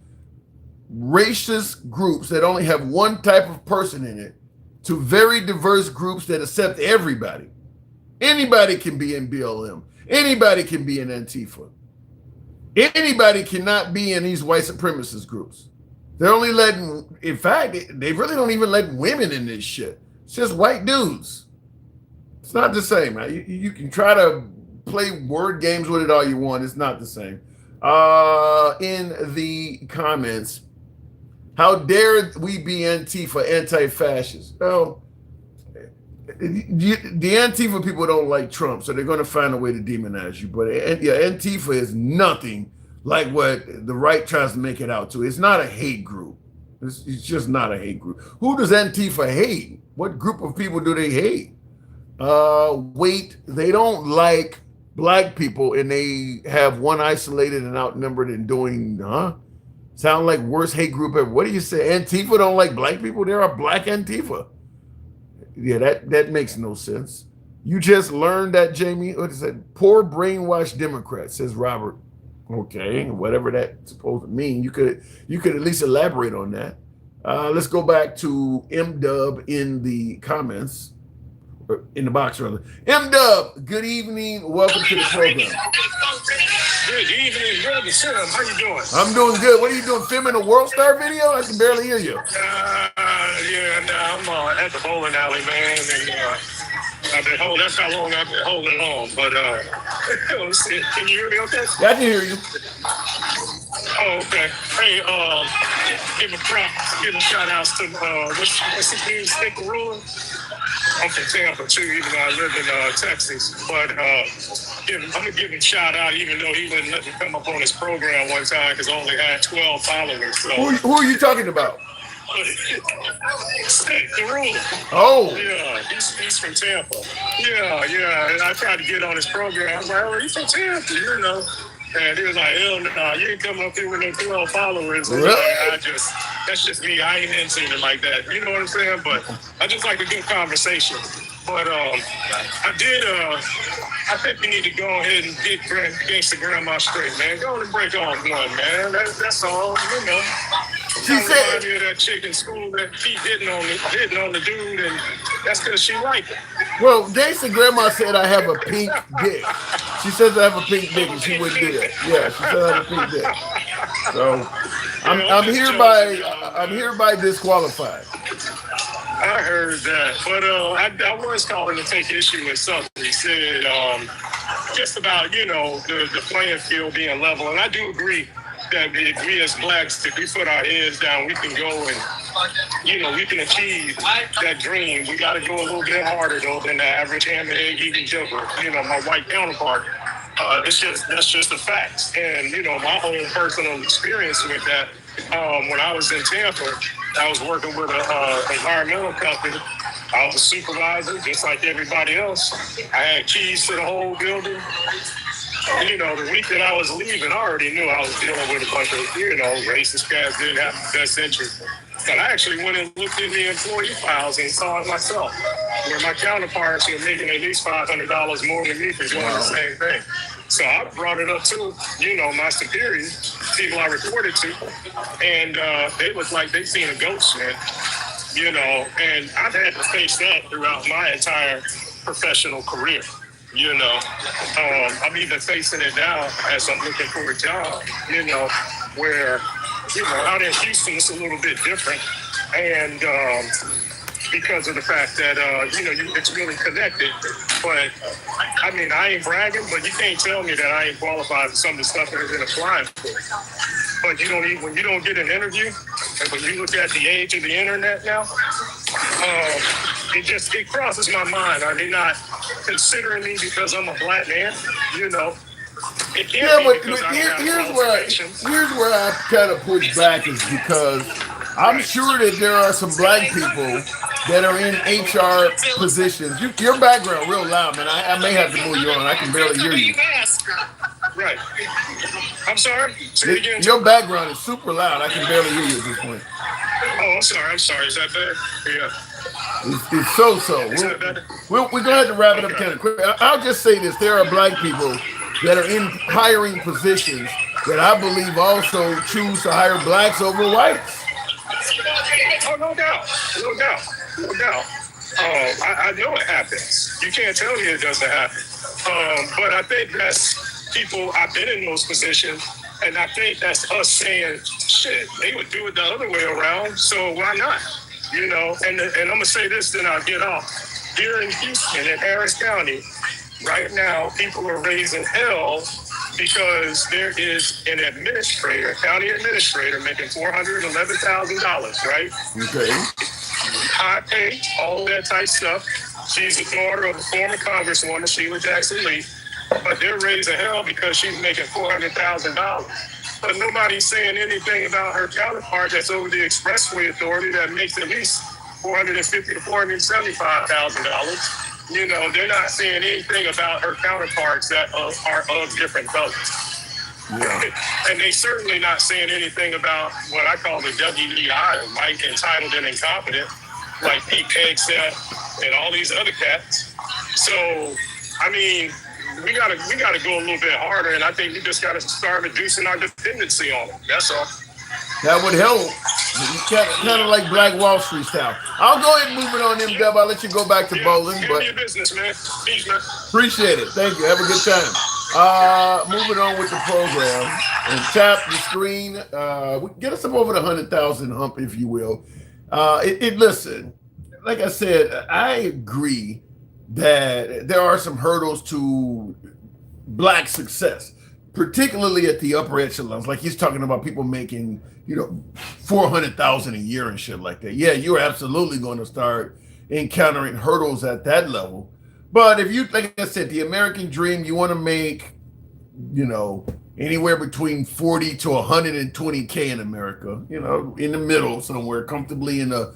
racist groups that only have one type of person in it to very diverse groups that accept everybody. Anybody can be in BLM. Anybody can be in Antifa. Anybody cannot be in these white supremacist groups. They're only letting, in fact, they really don't even let women in this shit. It's just white dudes. It's not the same. You can try to play word games with it all you want. It's not the same. In the comments, how dare we be Antifa, anti-fascist? Well, the Antifa people don't like Trump, so they're going to find a way to demonize you. But yeah, Antifa is nothing like what the right tries to make it out to. It's not a hate group. It's just not a hate group. Who does Antifa hate? What group of people do they hate? Wait, they don't like black people, and they have one isolated and outnumbered and doing, sound like worst hate group ever. What do you say? Antifa don't like black people? There are black Antifa. Yeah, that makes no sense. You just learned that, Jamie. What is that? Poor brainwashed Democrat, says Robert. Okay, whatever that's supposed to mean. You could at least elaborate on that. Let's go back to M-Dub in the comments. In the box, rather. M-Dub, good evening. Welcome to the program. Good evening, brother Sam. How you doing? I'm doing good. What are you doing? Filming a World Star video? I can barely hear you. I'm at the bowling alley, man. And I've been holding. That's how long I've been holding on. But can you hear me okay? Yeah, I can hear you. Oh, okay. Hey, give a shout outs to what's his name? Stick Ruler. I'm from Tampa too, even though I live in Texas. But I'm gonna give him a shout out, even though he wouldn't let me come up on his program one time because I only had 12 followers. So. Who are you talking about? Stick the Ruler. Oh. Yeah, he's from Tampa. Yeah. And I tried to get on his program. I was like, oh, he's from Tampa, you know. And he was like, hell no, you ain't coming up here with no 12 followers. Really? That's just me. I ain't into it like that. You know what I'm saying? But I just like a good conversation. But I think we need to go ahead and get Gangsta Grandma straight, man. Go on and break on one, man. That's all, you know. She said that chick in school that keep hitting on the dude, and that's because she liked it. Well, Gangsta Grandma said I have a pink dick. She says I have a pink dick, and she wouldn't do that. Yeah, she said I have a pink dick. So I'm hereby disqualified. I heard that, but I was calling to take issue with something he said, just about the playing field being level, and I do agree that if we as blacks, if we put our heads down, we can go and we can achieve that dream. We got to go a little bit harder though than the average ham and egg eating jumper. My white counterpart. That's just a fact, and my own personal experience with that. When I was in Tampa, I was working with an environmental company. I was a supervisor, just like everybody else. I had keys to the whole building. The week that I was leaving, I already knew I was dealing with a bunch of, racist cats didn't have the best interest. But I actually went and looked in the employee files and saw it myself, where my counterparts were making at least $500 more than me for doing the same thing. So I brought it up to, my superiors, people I reported to, and they looked like they seen a ghost, man. And I've had to face that throughout my entire professional career. I'm even facing it now as I'm looking for a job, where, out in Houston, it's a little bit different. And because of the fact that, it's really connected. But, I ain't bragging, but you can't tell me that I ain't qualified for some of the stuff that I've been applying for. But when you don't get an interview, and when you look at the age of the internet now, it crosses my mind. Are they not considering me because I'm a black man? It can't be because here's where I kind of push back is because I'm sure that there are some black people that are in HR positions. Your background real loud, man. I may have to move you on. I can barely hear you. Right. I'm sorry. Say it again. Your background is super loud. I can barely hear you at this point. Oh, I'm sorry. Is that better? Yeah. It's so. We're going to have to wrap it up kind of quick. I'll just say this. There are black people that are in hiring positions that I believe also choose to hire blacks over whites. Oh, no doubt. I know it happens. You can't tell me it doesn't happen. But I think that's people, I've been in those positions, and I think that's us saying, shit, they would do it the other way around, so why not? And I'm going to say this, then I'll get off. Here in Houston, in Harris County, right now, people are raising hell because there is an county administrator making $411,000, right? Okay. High pay, all that type stuff. She's the daughter of the former Congresswoman, Sheila Jackson Lee. But they're raising hell because she's making $400,000. But nobody's saying anything about her counterpart that's over the Expressway Authority that makes at least $450,000 to $475,000. They're not saying anything about her counterparts that are of different colors. Yeah. And they certainly not saying anything about what I call the WEI, white, entitled, and incompetent, like Pete Hegseth and all these other cats. So, we gotta go a little bit harder, and I think we just gotta start reducing our dependency on them. That's all. That would help. Kind of like Black Wall Street style. I'll go ahead and move it on, M-Dub. I'll let you go back to bowling. But your business, man. Peace, man. Appreciate it. Thank you. Have a good time. Moving on with the program. And tap the screen. Get us up over the 100,000 hump, if you will. Listen, like I said, I agree that there are some hurdles to black success, particularly at the upper echelons. Like he's talking about people making, $400,000 a year and shit like that. Yeah, you're absolutely going to start encountering hurdles at that level. But if you, like I said, the American dream, you want to make, anywhere between 40 to 120K in America, in the middle somewhere, comfortably in the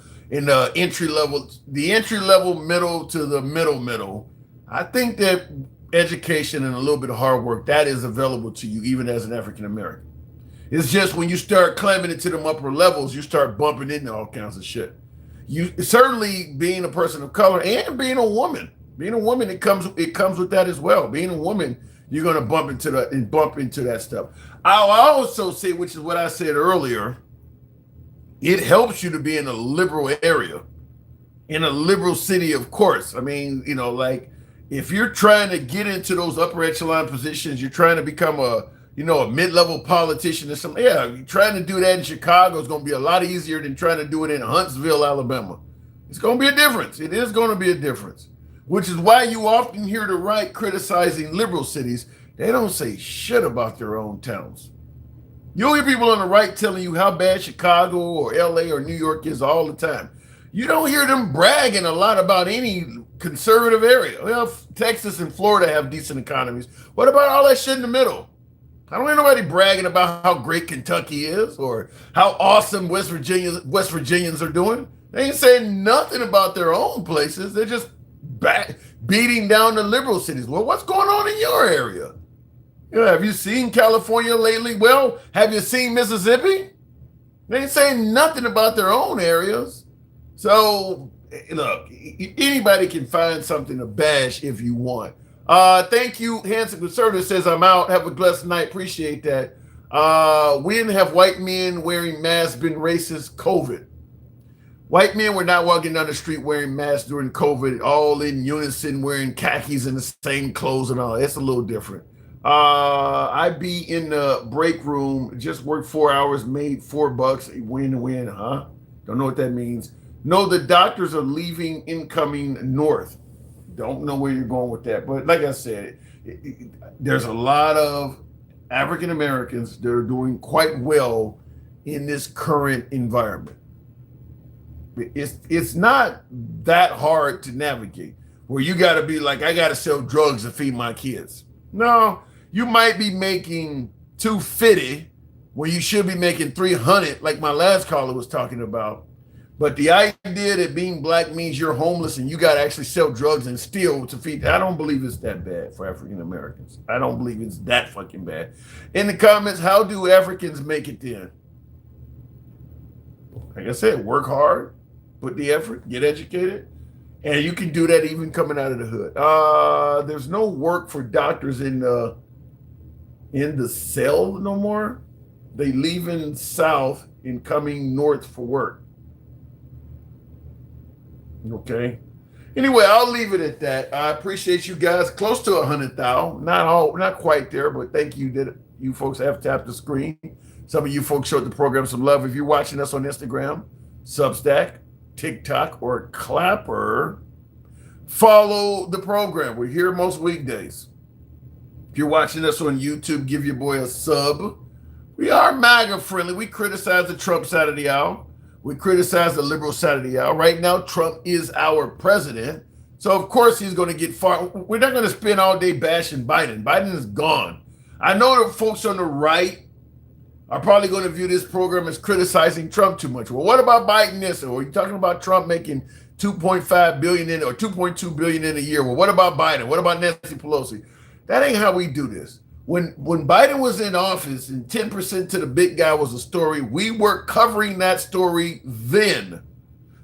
entry level, middle to the middle. I think that education and a little bit of hard work, that is available to you even as an African American. It's just when you start climbing into them upper levels, you start bumping into all kinds of shit. You certainly being a person of color and being a woman, it comes with that as well. Being a woman, you're going to bump into that stuff. I'll also say, which is what I said earlier, it helps you to be in a liberal area, in a liberal city, of course. Like if you're trying to get into those upper echelon positions, you're trying to become a a mid-level politician or something. Yeah, trying to do that in Chicago is going to be a lot easier than trying to do it in Huntsville, Alabama. It's going to be a difference. It is going to be a difference, which is why you often hear the right criticizing liberal cities. They don't say shit about their own towns. You'll hear people on the right telling you how bad Chicago or LA or New York is all the time. You don't hear them bragging a lot about any conservative area. Well, Texas and Florida have decent economies. What about all that shit in the middle? I don't hear nobody bragging about how great Kentucky is or how awesome West Virginians are doing. They ain't saying nothing about their own places. They're just beating down the liberal cities. Well, what's going on in your area? Have you seen California lately? Well, have you seen Mississippi? They ain't saying nothing about their own areas. So, look, anybody can find something to bash if you want. Thank you. Handsome Conservative says, I'm out. Have a blessed night. Appreciate that. When have white men wearing masks been racist? COVID. White men were not walking down the street wearing masks during COVID, all in unison, wearing khakis and the same clothes and all. It's a little different. I be in the break room, just worked 4 hours, made $4, win-win, huh? Don't know what that means. No, the doctors are leaving, incoming north. Don't know where you're going with that. But like I said, there's a lot of African Americans that are doing quite well in this current environment. It's not that hard to navigate where you got to be like, I got to sell drugs to feed my kids. No, you might be making $250 when you should be making $300, like my last caller was talking about. But the idea that being black means you're homeless and you got to actually sell drugs and steal to feed, I don't believe it's that bad for African Americans. I don't believe it's that fucking bad. In the comments, how do Africans make it then? Like I said, work hard, put the effort, get educated, and you can do that even coming out of the hood. There's no work for doctors in the cell no more. They leaving south and coming north for work. Okay. Anyway, I'll leave it at that. I appreciate you guys. Close to 100,000. Not quite there, but thank you that you folks have tapped the screen. Some of you folks showed the program some love. If you're watching us on Instagram, Substack, TikTok, or Clapper, follow the program. We're here most weekdays. If you're watching us on YouTube, give your boy a sub. We are MAGA friendly. We criticize the Trump side of the aisle. We criticize the liberal side of the aisle. Right now, Trump is our president. So, of course, he's going to get far. We're not going to spend all day bashing Biden. Biden is gone. I know that folks on the right are probably going to view this program as criticizing Trump too much. Well, what about Biden this? Or are you talking about Trump making $2.5 billion in or $2.2 billion in a year? Well, what about Biden? What about Nancy Pelosi? That ain't how we do this. When Biden was in office and 10% to the big guy was a story, we were covering that story then.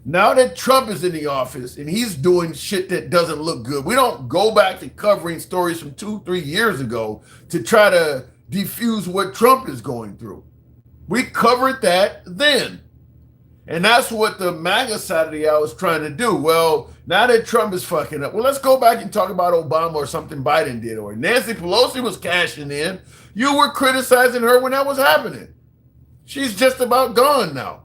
Now that Trump is in the office and he's doing shit that doesn't look good, we don't go back to covering stories from 2-3 years ago to try to defuse what Trump is going through. We covered that then. And that's what the MAGA side of the aisle is trying to do. Well, now that Trump is fucking up, well, let's go back and talk about Obama or something Biden did. Or Nancy Pelosi was cashing in. You were criticizing her when that was happening. She's just about gone now.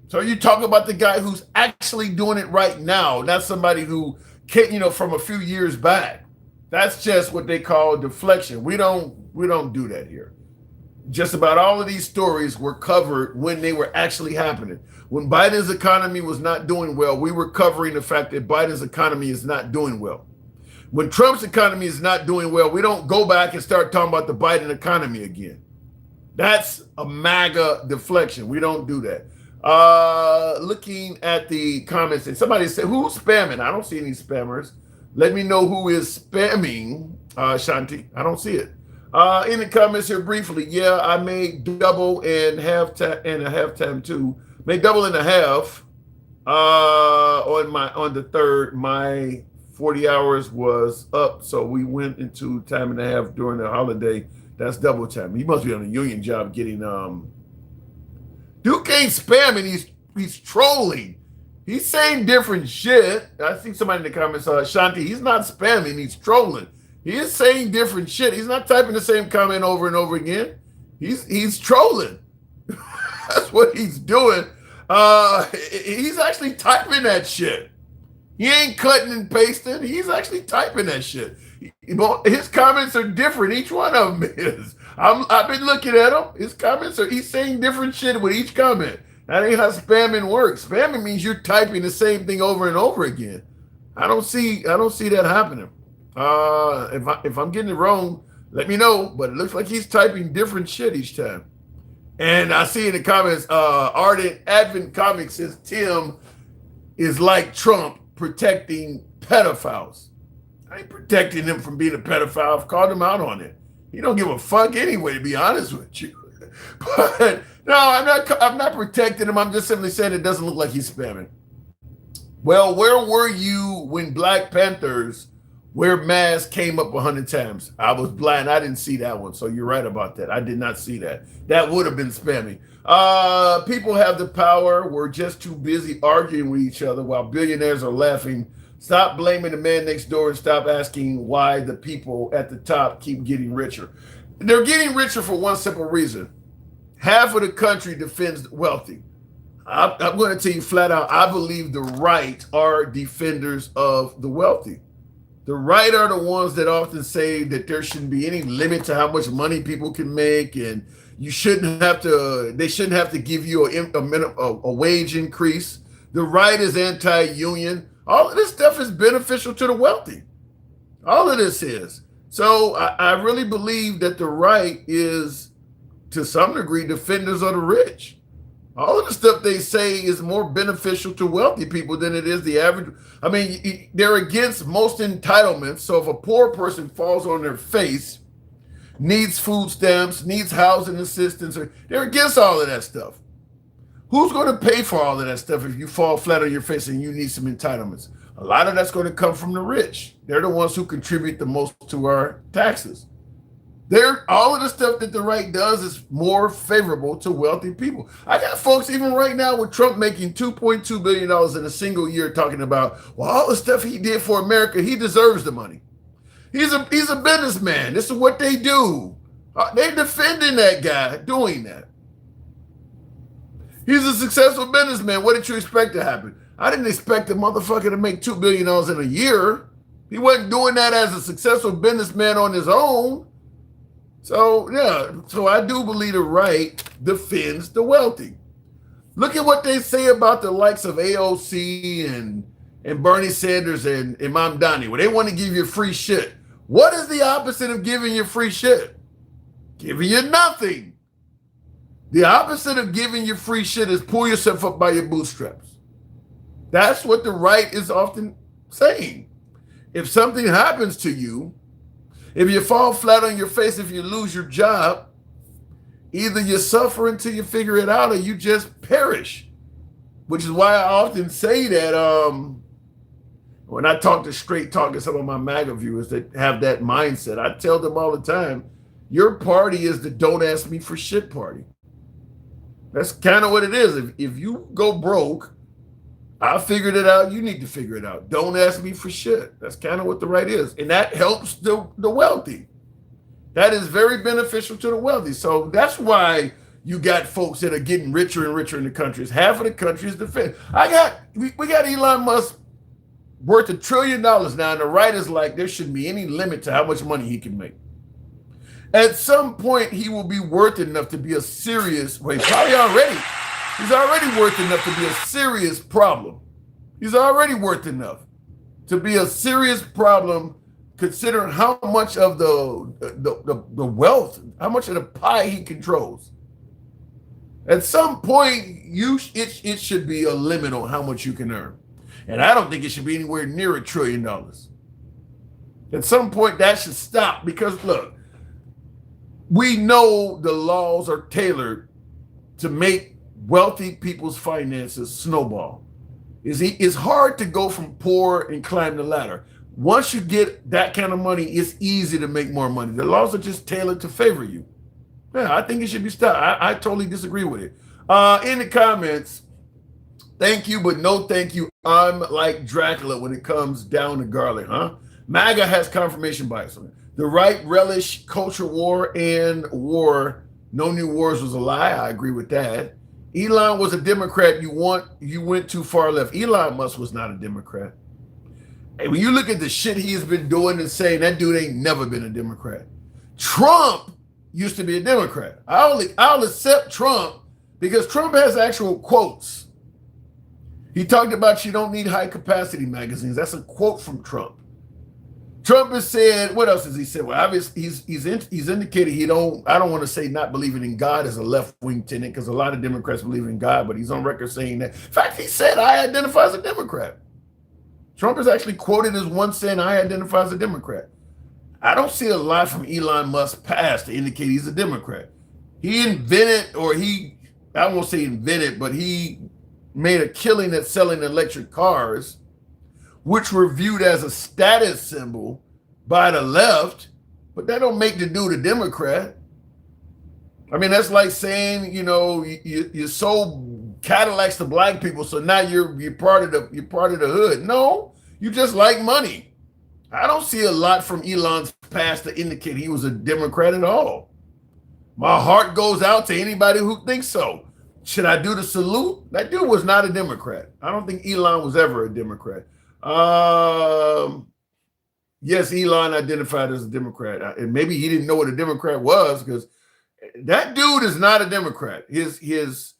So you talk about the guy who's actually doing it right now, not somebody who came, from a few years back. That's just what they call deflection. We don't do that here. Just about all of these stories were covered when they were actually happening. When Biden's economy was not doing well, we were covering the fact that Biden's economy is not doing well. When Trump's economy is not doing well, we don't go back and start talking about the Biden economy again. That's a MAGA deflection. We don't do that. Looking at the comments, and somebody said, who's spamming? I don't see any spammers. Let me know who is spamming, Shanti. I don't see it. In the comments here briefly, yeah, I made double and a halftime too. Made double and a half on the third. My 40 hours was up, so we went into time and a half during the holiday. That's double time. He must be on a union job getting Duke ain't spamming, he's trolling. He's saying different shit. I see somebody in the comments, Shanti, he's not spamming, he's trolling. He is saying different shit. He's not typing the same comment over and over again. He's trolling. That's what he's doing. He's actually typing that shit. He ain't cutting and pasting. He's actually typing that shit. His comments are different. Each one of them is. I've been looking at him. His comments are, he's saying different shit with each comment. That ain't how spamming works. Spamming means you're typing the same thing over and over again. I don't see that happening. If I'm getting it wrong, let me know. But it looks like he's typing different shit each time. And I see in the comments, Ardent Advent Comics says Tim is like Trump protecting pedophiles. I ain't protecting him from being a pedophile. I've called him out on it. He don't give a fuck anyway, to be honest with you. But no, I'm not protecting him. I'm just simply saying it doesn't look like he's spamming. Well, where were you when Black Panthers wear masks came up 100 times? I was blind. I didn't see that one. So you're right about that. I did not see that. That would have been spamming. People have the power. We're just too busy arguing with each other while billionaires are laughing. Stop blaming the man next door and stop asking why the people at the top keep getting richer. They're getting richer for one simple reason. Half of the country defends the wealthy. I'm going to tell you flat out, I believe the right are defenders of the wealthy. The right are the ones that often say that there shouldn't be any limit to how much money people can make, and they shouldn't have to give you a wage increase. The right is anti-union. All of this stuff is beneficial to the wealthy. All of this is. So I really believe that the right is, to some degree, defenders of the rich. All of the stuff they say is more beneficial to wealthy people than it is the average. I mean, they're against most entitlements. So if a poor person falls on their face, needs food stamps, needs housing assistance, they're against all of that stuff. Who's going to pay for all of that stuff if you fall flat on your face and you need some entitlements? A lot of that's going to come from the rich. They're the ones who contribute the most to our taxes. All of the stuff that the right does is more favorable to wealthy people. I got folks even right now with Trump making $2.2 billion in a single year talking about, well, all the stuff he did for America, he deserves the money. He's a businessman. This is what they do. They're defending that guy doing that. He's a successful businessman. What did you expect to happen? I didn't expect the motherfucker to make $2 billion in a year. He wasn't doing that as a successful businessman on his own. So, yeah, so I do believe the right defends the wealthy. Look at what they say about the likes of AOC and Bernie Sanders and Imam Dani, where they want to give you free shit. What is the opposite of giving you free shit? Giving you nothing. The opposite of giving you free shit is pull yourself up by your bootstraps. That's what the right is often saying. If something happens to you, if you fall flat on your face, if you lose your job, either you suffer until you figure it out or you just perish. Which is why I often say that when I talk to some of my MAGA viewers that have that mindset, I tell them all the time, your party is the don't ask me for shit party. That's kind of what it is. If you go broke, I figured it out. You need to figure it out. Don't ask me for shit. That's kind of what the right is. And that helps the wealthy. That is very beneficial to the wealthy. So that's why you got folks that are getting richer and richer in the country. Half of the country is defended. We got Elon Musk worth $1 trillion now, and the right is like, there shouldn't be any limit to how much money he can make. At some point, he will be worth enough to be a serious, he's already worth enough to be a serious problem. He's already worth enough to be a serious problem, considering how much of the wealth, how much of the pie he controls. At some point, it should be a limit on how much you can earn. And I don't think it should be anywhere near $1 trillion. At some point, that should stop because, look, we know the laws are tailored to make wealthy people's finances snowball. It's hard to go from poor and climb the ladder. Once you get that kind of money, it's easy to make more money. The laws are just tailored to favor you. Yeah, I think it should be stopped. I totally disagree with it. In the comments, thank you, but no thank you. I'm like Dracula when it comes down to garlic, huh? MAGA has confirmation bias on it. The right relish culture war and war. No new wars was a lie. I agree with that. Elon was a Democrat. You went too far left. Elon Musk was not a Democrat. And when you look at the shit he has been doing and saying, that dude ain't never been a Democrat. Trump used to be a Democrat. I'll accept Trump because Trump has actual quotes. He talked about you don't need high capacity magazines. That's a quote from Trump. Trump has said, what else has he said? Well, obviously he's indicated I don't want to say not believing in God as a left-wing tenant because a lot of Democrats believe in God, but he's on record saying that. In fact, he said, I identify as a Democrat. Trump is actually quoted as one saying, I identify as a Democrat. I don't see a lot from Elon Musk's past to indicate he's a Democrat. He invented, I won't say invented, but he made a killing at selling electric cars, which were viewed as a status symbol by the left, but that don't make the dude a Democrat. I mean, that's like saying, you sold Cadillacs to black people, so now you're part of the hood. No, you just like money. I don't see a lot from Elon's past to indicate he was a Democrat at all. My heart goes out to anybody who thinks so. Should I do the salute? That dude was not a Democrat. I don't think Elon was ever a Democrat. Yes, Elon identified as a Democrat, and maybe he didn't know what a Democrat was because that dude is not a Democrat. His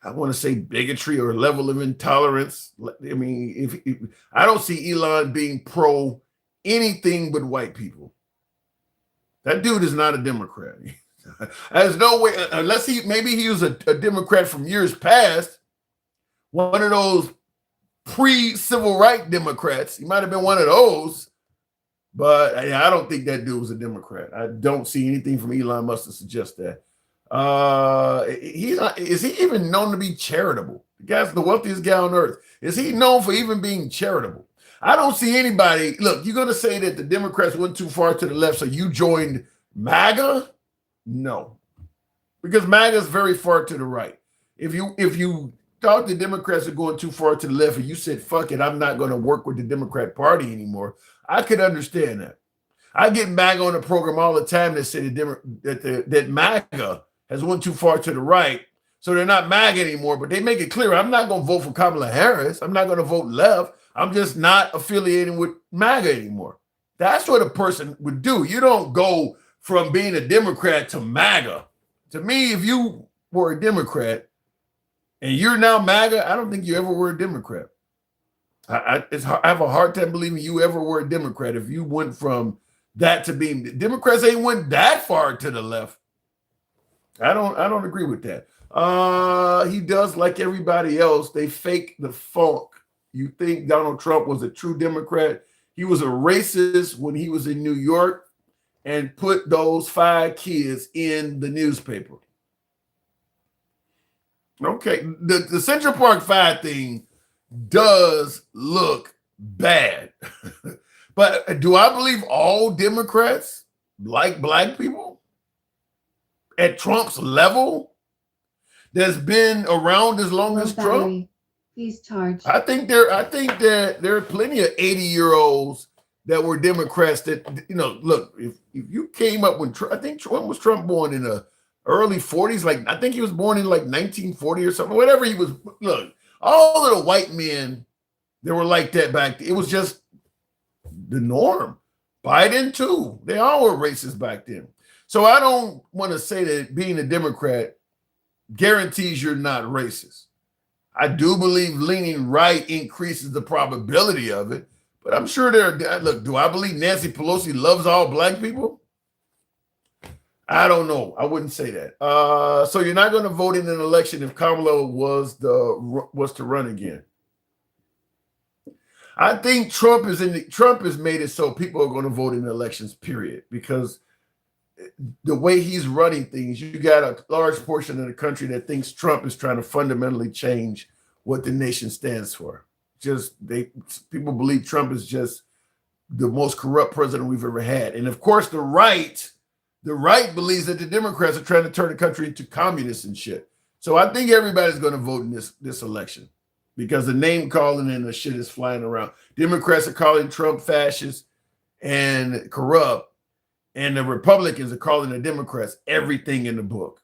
I want to say bigotry or level of intolerance. I mean, I don't see Elon being pro anything but white people. That dude is not a Democrat. There's no way, unless he was a Democrat from years past, one of those pre-civil rights Democrats. He might have been one of those, but I don't think that dude was a Democrat. I don't see anything from Elon Musk to suggest that. Is he even known to be charitable? The guy's the wealthiest guy on earth. Is he known for even being charitable? I don't see anybody. Look, you're going to say that the Democrats went too far to the left, so you joined MAGA? No, because MAGA is very far to the right. If you thought the Democrats are going too far to the left and you said, fuck it, I'm not going to work with the Democrat Party anymore, I could understand that. I get MAGA on the program all the time that say that MAGA has went too far to the right, so they're not MAGA anymore, but they make it clear, I'm not going to vote for Kamala Harris. I'm not going to vote left. I'm just not affiliating with MAGA anymore. That's what a person would do. You don't go from being a Democrat to MAGA. To me, if you were a Democrat and you're now MAGA, I don't think you ever were a Democrat. I have a hard time believing you ever were a Democrat if you went from that to being. Democrats ain't went that far to the left. I don't agree with that. He does like everybody else. They fake the funk. You think Donald Trump was a true Democrat? He was a racist when he was in New York and put those 5 kids in the newspaper. Okay, the Central Park 5 thing does look bad. But do I believe all Democrats like black people at Trump's level that's been around as long as Trump? Please charge. I think there are plenty of 80-year-olds that were Democrats that, look, if you came up when I think Trump was born in the early 40s, like I think he was born in like 1940 or something, whatever he was. Look, all of the white men that were like that back then, it was just the norm. Biden too. They all were racist back then. So I don't want to say that being a Democrat guarantees you're not racist. I do believe leaning right increases the probability of it, but I'm sure look, do I believe Nancy Pelosi loves all black people? I don't know. I wouldn't say that. So you're not going to vote in an election if Kamala was to run again. I think Trump has made it so people are going to vote in elections, period, because the way he's running things, you got a large portion of the country that thinks Trump is trying to fundamentally change what the nation stands for. People believe Trump is just the most corrupt president we've ever had. And of course, the right believes that the Democrats are trying to turn the country into communists and shit. So I think everybody's going to vote in this election because the name calling and the shit is flying around. Democrats are calling Trump fascist and corrupt, and the Republicans are calling the Democrats everything in the book.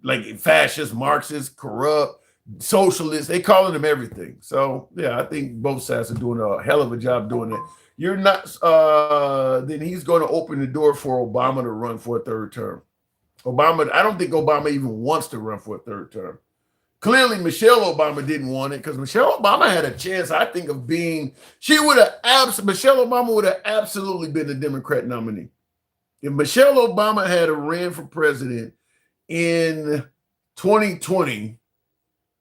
Like fascist, Marxist, corrupt, socialist, they calling them everything. So yeah, I think both sides are doing a hell of a job doing that. You're not then he's going to open the door for Obama to run for a third term. I don't think Obama even wants to run for a third term. Clearly, Michelle Obama didn't want it because Michelle Obama had a chance, I think, of being, Michelle Obama would have absolutely been the Democrat nominee. If Michelle Obama had ran for president in 2020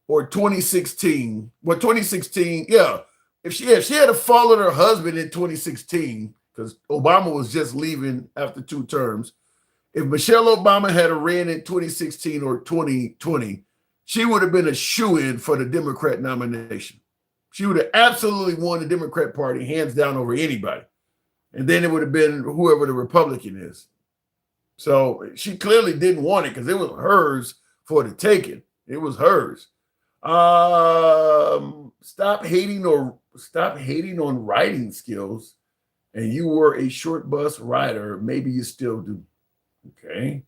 or 2016, well, 2016, yeah. If she had followed her husband in 2016, because Obama was just leaving after 2 terms, if Michelle Obama had ran in 2016 or 2020, she would have been a shoo-in for the Democrat nomination. She would have absolutely won the Democrat Party hands down over anybody. And then it would have been whoever the Republican is. So she clearly didn't want it because it was hers for the taking. It was hers. Stop hating on writing skills. And you were a short bus rider. Maybe you still do. Okay.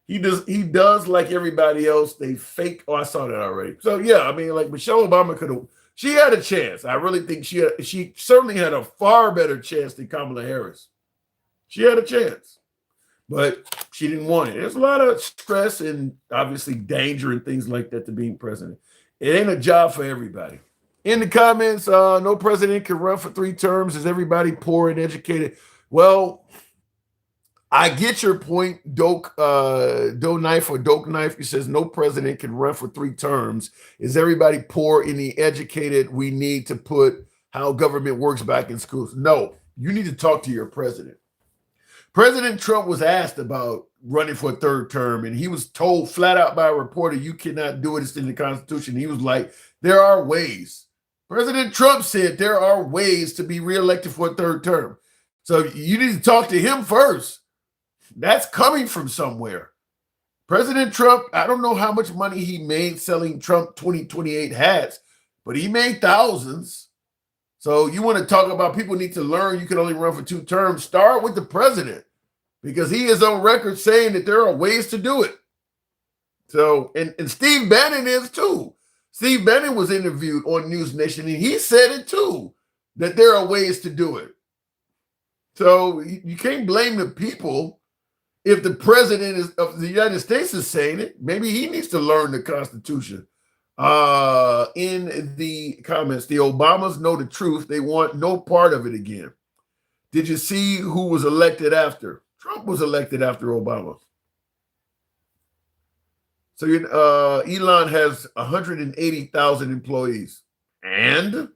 He does like everybody else. They fake. Oh, I saw that already. So yeah, I mean, like Michelle Obama could have, she had a chance. I really think she certainly had a far better chance than Kamala Harris. She had a chance, but she didn't want it. There's a lot of stress and obviously danger and things like that to being president. It ain't a job for everybody. In the comments, no president can run for 3 terms. Is everybody poor and educated? Well, I get your point, Doke Knife. He says no president can run for 3 terms. Is everybody poor and educated? We need to put how government works back in schools. No, you need to talk to your president. President Trump was asked about running for a 3rd term, and he was told flat out by a reporter, you cannot do it. It's in the Constitution. He was like, there are ways. President Trump said there are ways to be reelected for a 3rd term. So you need to talk to him first. That's coming from somewhere. President Trump, I don't know how much money he made selling Trump 2028 hats, but he made thousands. So you want to talk about people need to learn you can only run for 2 terms. Start with the president because he is on record saying that there are ways to do it. So, and Steve Bannon is too. Steve Bannon was interviewed on News Nation and he said it too, that there are ways to do it. So you can't blame the people. If the president of the United States is saying it, maybe he needs to learn the Constitution. In the comments, the Obamas know the truth. They want no part of it again. Did you see who was elected after? Trump was elected after Obama. So Elon has 180,000 employees. And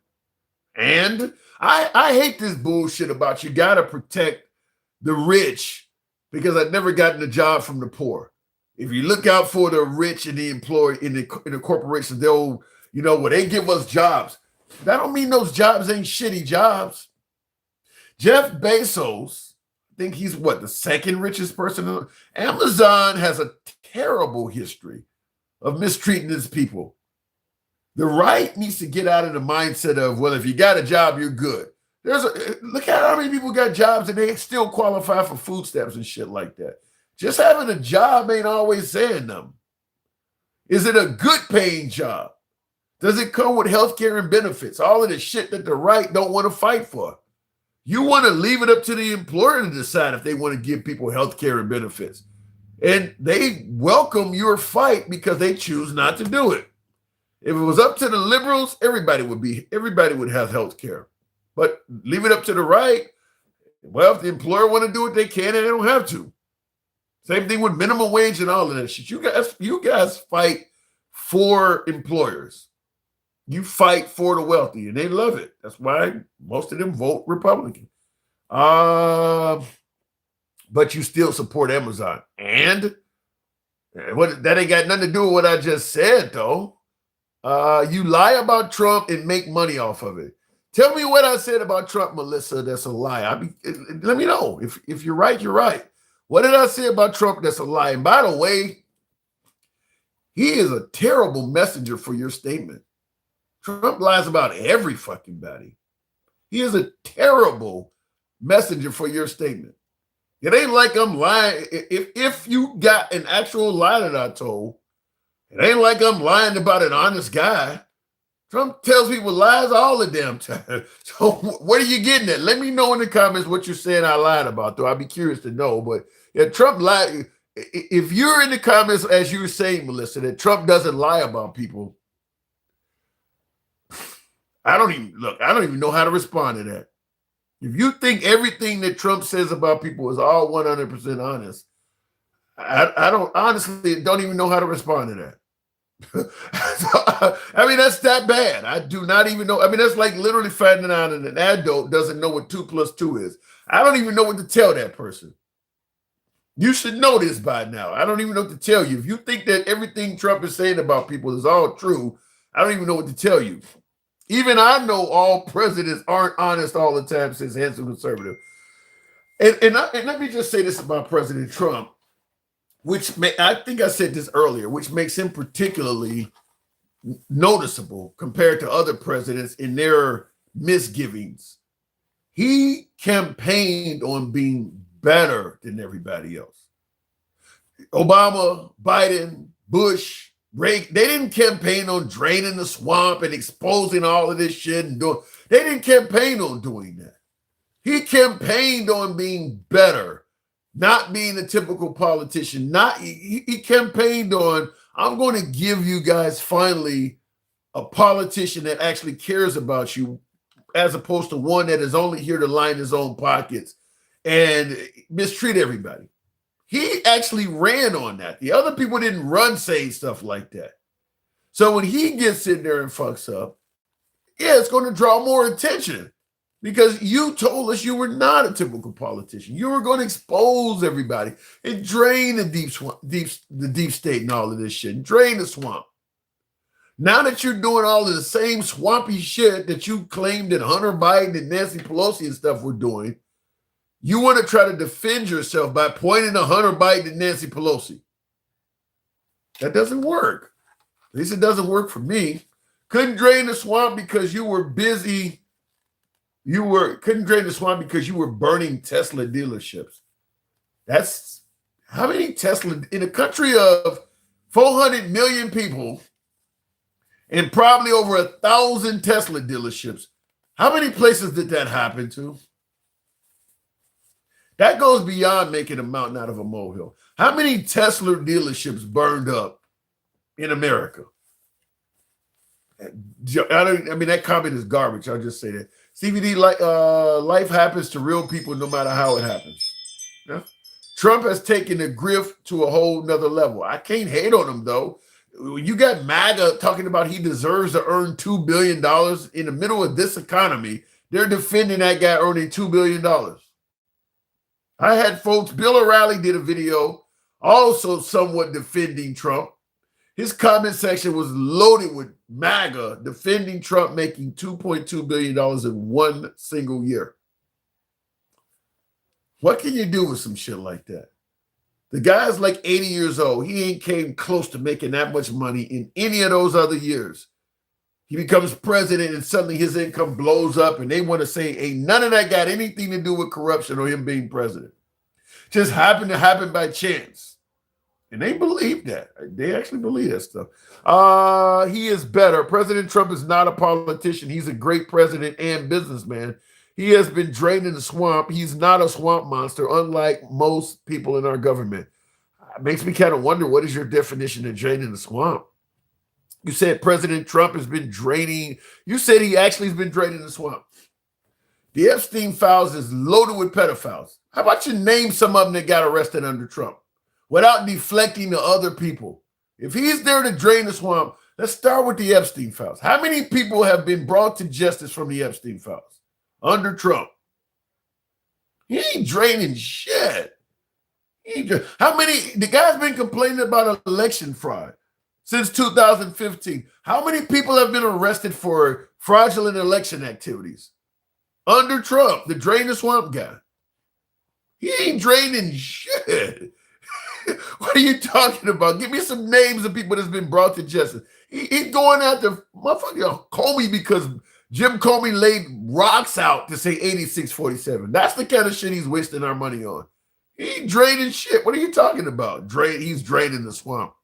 I hate this bullshit about you got to protect the rich because I've never gotten a job from the poor. If you look out for the rich and the employee in the corporations, they'll, they give us jobs. That don't mean those jobs ain't shitty jobs. Jeff Bezos, I think he's the 2nd richest person. Amazon has a terrible history of mistreating its people. The right needs to get out of the mindset of, well, if you got a job, you're good. Look at how many people got jobs and they still qualify for food stamps and shit like that. Just having a job ain't always saying them. Is it a good paying job? Does it come with health care and benefits? All of the shit that the right don't want to fight for. You want to leave it up to the employer to decide if they want to give people health care and benefits. And they welcome your fight because they choose not to do it. If it was up to the liberals, everybody would have health care. But leave it up to the right. Well, if the employer want to do it, they can, and they don't have to. Same thing with minimum wage and all of that shit. You guys fight for employers. You fight for the wealthy, and they love it. That's why most of them vote Republican. But you still support Amazon. And that ain't got nothing to do with what I just said, though. You lie about Trump and make money off of it. Tell me what I said about Trump, Melissa, that's a lie. Let me know. If you're right, you're right. What did I say about Trump that's a lie? And by the way, he is a terrible messenger for your statement. Trump lies about every fucking body. He is a terrible messenger for your statement. It ain't like I'm lying. If you got an actual lie that I told, it ain't like I'm lying about an honest guy. Trump tells people lies all the damn time. So what are you getting at? Let me know in the comments what you're saying I lied about, though. I'd be curious to know. But yeah, Trump lied. If you're in the comments, as you were saying, Melissa, that Trump doesn't lie about people, I don't even know how to respond to that. If you think everything that Trump says about people is all 100% honest, I don't even know how to respond to that. I mean, that's that bad. I do not even know. I mean, that's like literally finding out that an adult doesn't know what 2 + 2 is. I don't even know what to tell that person. You should know this by now. I don't even know what to tell you. If you think that everything Trump is saying about people is all true, I don't even know what to tell you. Even I know all presidents aren't honest all the time, says handsome conservative. And let me just say this about President Trump, I think I said this earlier, which makes him particularly noticeable compared to other presidents in their misgivings. He campaigned on being better than everybody else. Obama, Biden, Bush, Reagan, they didn't campaign on draining the swamp and exposing all of this shit and doing. They didn't campaign on doing that. He campaigned on being better, not being a typical politician. He campaigned on, I'm going to give you guys finally a politician that actually cares about you, as opposed to one that is only here to line his own pockets and mistreat everybody. He actually ran on that. The other people didn't run saying stuff like that. So when he gets in there and fucks up, yeah, it's going to draw more attention because you told us you were not a typical politician. You were going to expose everybody and drain the deep state and all of this shit, and drain the swamp. Now that you're doing all of the same swampy shit that you claimed that Hunter Biden and Nancy Pelosi and stuff were doing, you want to try to defend yourself by pointing to Hunter Biden and Nancy Pelosi. That doesn't work. At least it doesn't work for me. Couldn't drain the swamp because you were busy. Couldn't drain the swamp because you were burning Tesla dealerships. That's how many Tesla in a country of 400 million people and probably over 1,000 Tesla dealerships. How many places did that happen to? That goes beyond making a mountain out of a molehill. How many Tesla dealerships burned up in America? That comment is garbage. I'll just say that. CVD, life happens to real people no matter how it happens. Yeah? Trump has taken the grift to a whole nother level. I can't hate on him, though. When you got MAGA talking about he deserves to earn $2 billion in the middle of this economy, they're defending that guy earning $2 billion. I had folks, Bill O'Reilly did a video also somewhat defending Trump. His comment section was loaded with MAGA defending Trump making $2.2 billion in one single year. What can you do with some shit like that? The guy's like 80 years old. He ain't came close to making that much money in any of those other years. He becomes president and suddenly his income blows up and they want to say, ain't none of that got anything to do with corruption or him being president. Just happened to happen by chance. And they believe that. They actually believe that stuff. He is better. President Trump is not a politician. He's a great president and businessman. He has been drained in the swamp. He's not a swamp monster, unlike most people in our government. It makes me kind of wonder, what is your definition of draining the swamp? You said President Trump has been draining. You said he actually has been draining the swamp. The Epstein files is loaded with pedophiles. How about you name some of them that got arrested under Trump without deflecting to other people? If he's there to drain the swamp, let's start with the Epstein files. How many people have been brought to justice from the Epstein files under Trump? He ain't draining shit. How many? The guy's been complaining about election fraud since 2015. How many people have been arrested for fraudulent election activities under Trump, the drain the swamp guy? He ain't draining shit. What are you talking about? Give me some names of people that's been brought to justice. He's going after motherfucker Comey because Jim Comey laid rocks out to say 86-47. That's the kind of shit he's wasting our money on. He draining shit. What are you talking about? He's draining the swamp.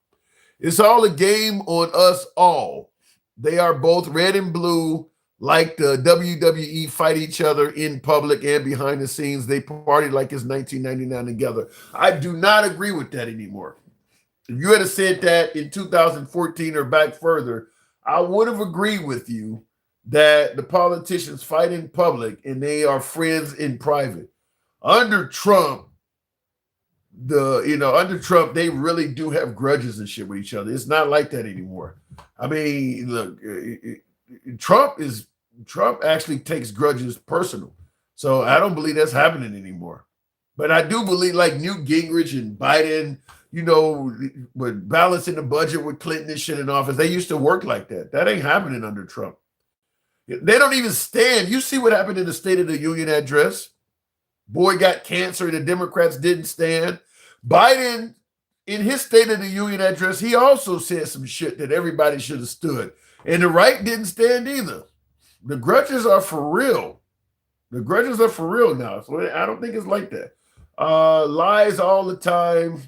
It's all a game on us all. They are both red and blue, like the WWE fight each other in public and behind the scenes. They party like it's 1999 together. I do not agree with that anymore. If you had said that in 2014 or back further, I would have agreed with you that the politicians fight in public and they are friends in private. Under Trump, under Trump, they really do have grudges and shit with each other. It's not like that anymore. I mean, look, Trump actually takes grudges personal. So I don't believe that's happening anymore. But I do believe like Newt Gingrich and Biden, with balancing the budget with Clinton and shit in office, they used to work like that. That ain't happening under Trump. They don't even stand. You see what happened in the State of the Union address? Boy got cancer. The Democrats didn't stand. Biden, in his State of the Union address, he also said some shit that everybody should have stood. And the right didn't stand either. The grudges are for real. The grudges are for real now. So I don't think it's like that. Lies all the time.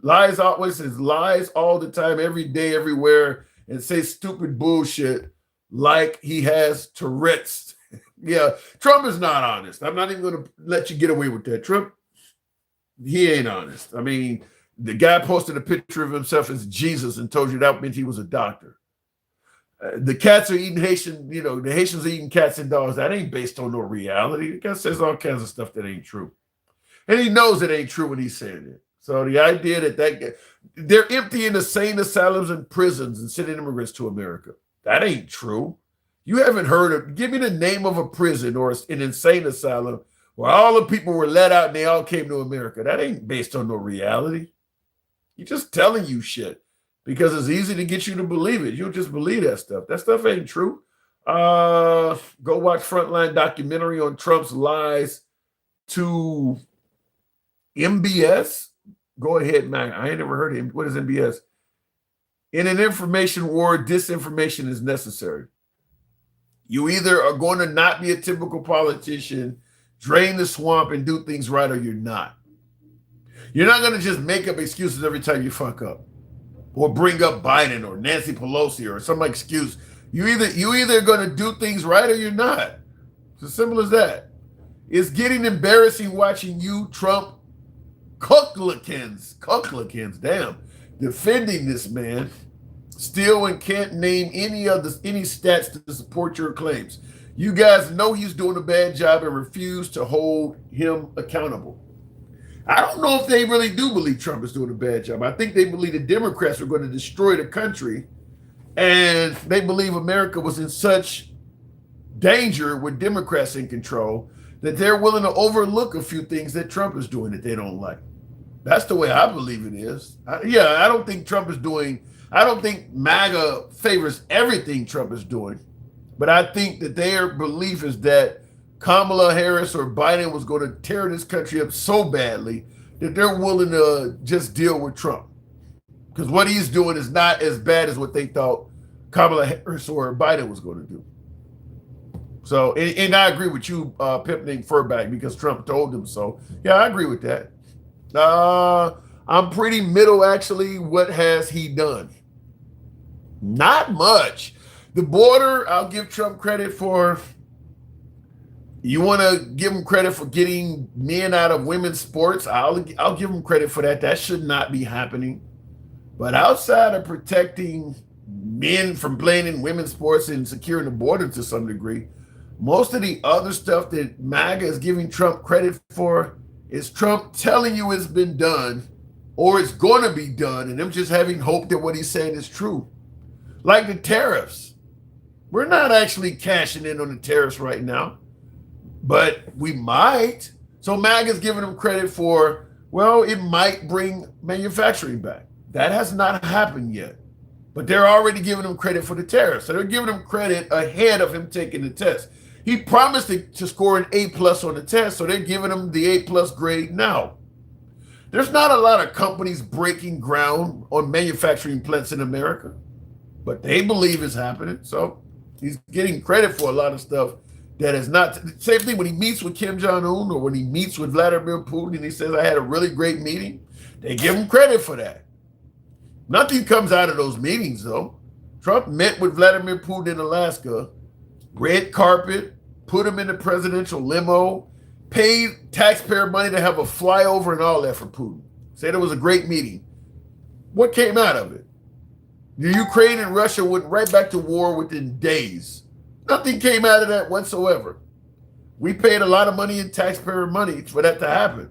Lies always says lies all the time, every day, everywhere, and say stupid bullshit like he has Tourette's. Yeah, Trump is not honest. I'm not even going to let you get away with that. Trump, he ain't honest. I mean, the guy posted a picture of himself as Jesus and told you that meant he was a doctor. The cats are eating Haitian, the Haitians are eating cats and dogs. That ain't based on no reality. The guy says all kinds of stuff that ain't true. And he knows it ain't true when he's saying it. So the idea that they're emptying insane asylums and prisons and sending immigrants to America, that ain't true. You haven't heard of, give me the name of a prison or an insane asylum where all the people were let out and they all came to America. That ain't based on no reality. He's just telling you shit because it's easy to get you to believe it. You'll just believe that stuff. That stuff ain't true. Go watch Frontline documentary on Trump's lies to MBS. Go ahead, man. I ain't never heard of him. What is MBS? In an information war, disinformation is necessary. You either are going to not be a typical politician, drain the swamp, and do things right, or you're not. You're not going to just make up excuses every time you fuck up, or bring up Biden or Nancy Pelosi or some excuse. You either going to do things right or you're not. It's as simple as that. It's getting embarrassing watching you, Trump, Kucklikins, damn, defending this man, still and can't name any stats to support your claims. You guys know he's doing a bad job and refuse to hold him accountable. I don't know if they really do believe Trump is doing a bad job. I think they believe the Democrats are going to destroy the country, and they believe America was in such danger with Democrats in control that they're willing to overlook a few things that Trump is doing that they don't like. That's the way I believe it is. I don't think I don't think MAGA favors everything Trump is doing, but I think that their belief is that Kamala Harris or Biden was going to tear this country up so badly that they're willing to just deal with Trump. Because what he's doing is not as bad as what they thought Kamala Harris or Biden was going to do. So, and I agree with you, Pimp named Furback, because Trump told him so. Yeah, I agree with that. I'm pretty middle, actually. What has he done? Not much. The border, I'll give Trump credit for. You want to give him credit for getting men out of women's sports? I'll give him credit for that. That should not be happening. But outside of protecting men from playing in women's sports and securing the border to some degree, most of the other stuff that MAGA is giving Trump credit for is Trump telling you it's been done or it's going to be done, and them just having hope that what he's saying is true. Like the tariffs. We're not actually cashing in on the tariffs right now, but we might. So MAGA is giving them credit for, well, it might bring manufacturing back. That has not happened yet, but they're already giving him credit for the tariffs. So they're giving him credit ahead of him taking the test. He promised to score an A+ on the test, so they're giving him the A+ grade now. There's not a lot of companies breaking ground on manufacturing plants in America. but they believe it's happening. So he's getting credit for a lot of stuff that is not. Same thing when he meets with Kim Jong-un or when he meets with Vladimir Putin and he says, I had a really great meeting. They give him credit for that. Nothing comes out of those meetings, though. Trump met with Vladimir Putin in Alaska, red carpet, put him in the presidential limo, paid taxpayer money to have a flyover and all that for Putin. Said it was a great meeting. What came out of it? The Ukraine and Russia went right back to war within days. Nothing came out of that whatsoever. We paid a lot of money in taxpayer money for that to happen.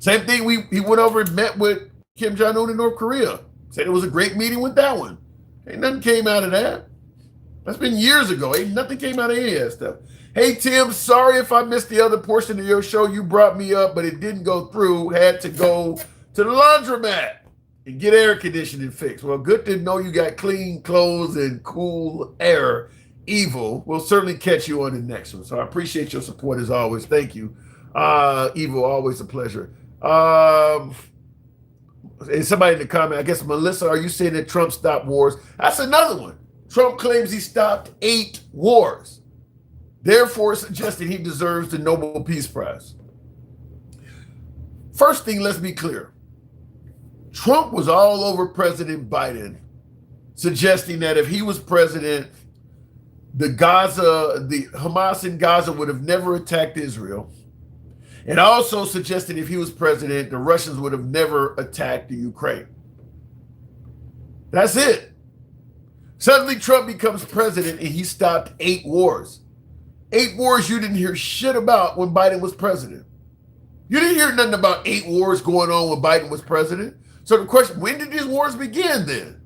Same thing, he went over and met with Kim Jong-un in North Korea. Said it was a great meeting with that one. Ain't nothing came out of that. That's been years ago. Ain't nothing came out of any of that stuff. Hey, Tim, sorry if I missed the other portion of your show. You brought me up, but it didn't go through. Had to go to the laundromat and get air conditioning fixed. Well, good to know you got clean clothes and cool air. Evil, we'll certainly catch you on the next one. So I appreciate your support as always. Thank you. Evil, always a pleasure. And somebody in the comment, I guess, Melissa, are you saying that Trump stopped wars? That's another one. Trump claims he stopped 8 wars, therefore suggesting he deserves the Nobel Peace Prize. First thing, let's be clear. Trump was all over President Biden, suggesting that if he was president, the Hamas in Gaza would have never attacked Israel. And also suggested if he was president, the Russians would have never attacked the Ukraine. That's it. Suddenly Trump becomes president and he stopped 8 wars. 8 wars you didn't hear shit about when Biden was president. You didn't hear nothing about 8 wars going on when Biden was president. So the question, when did these wars begin then?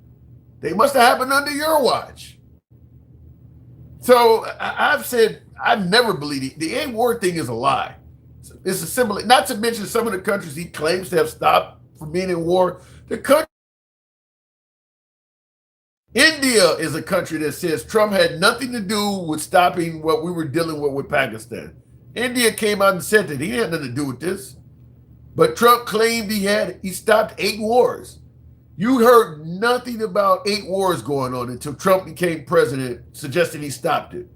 They must have happened under your watch. So I've said, I've never believed it. The 8 war thing is a lie. It's a simple, not to mention some of the countries he claims to have stopped from being in war. The country, India is a country that says Trump had nothing to do with stopping what we were dealing with Pakistan. India came out and said that he had nothing to do with this. But Trump claimed he stopped 8 wars. You heard nothing about 8 wars going on until Trump became president, suggesting he stopped it.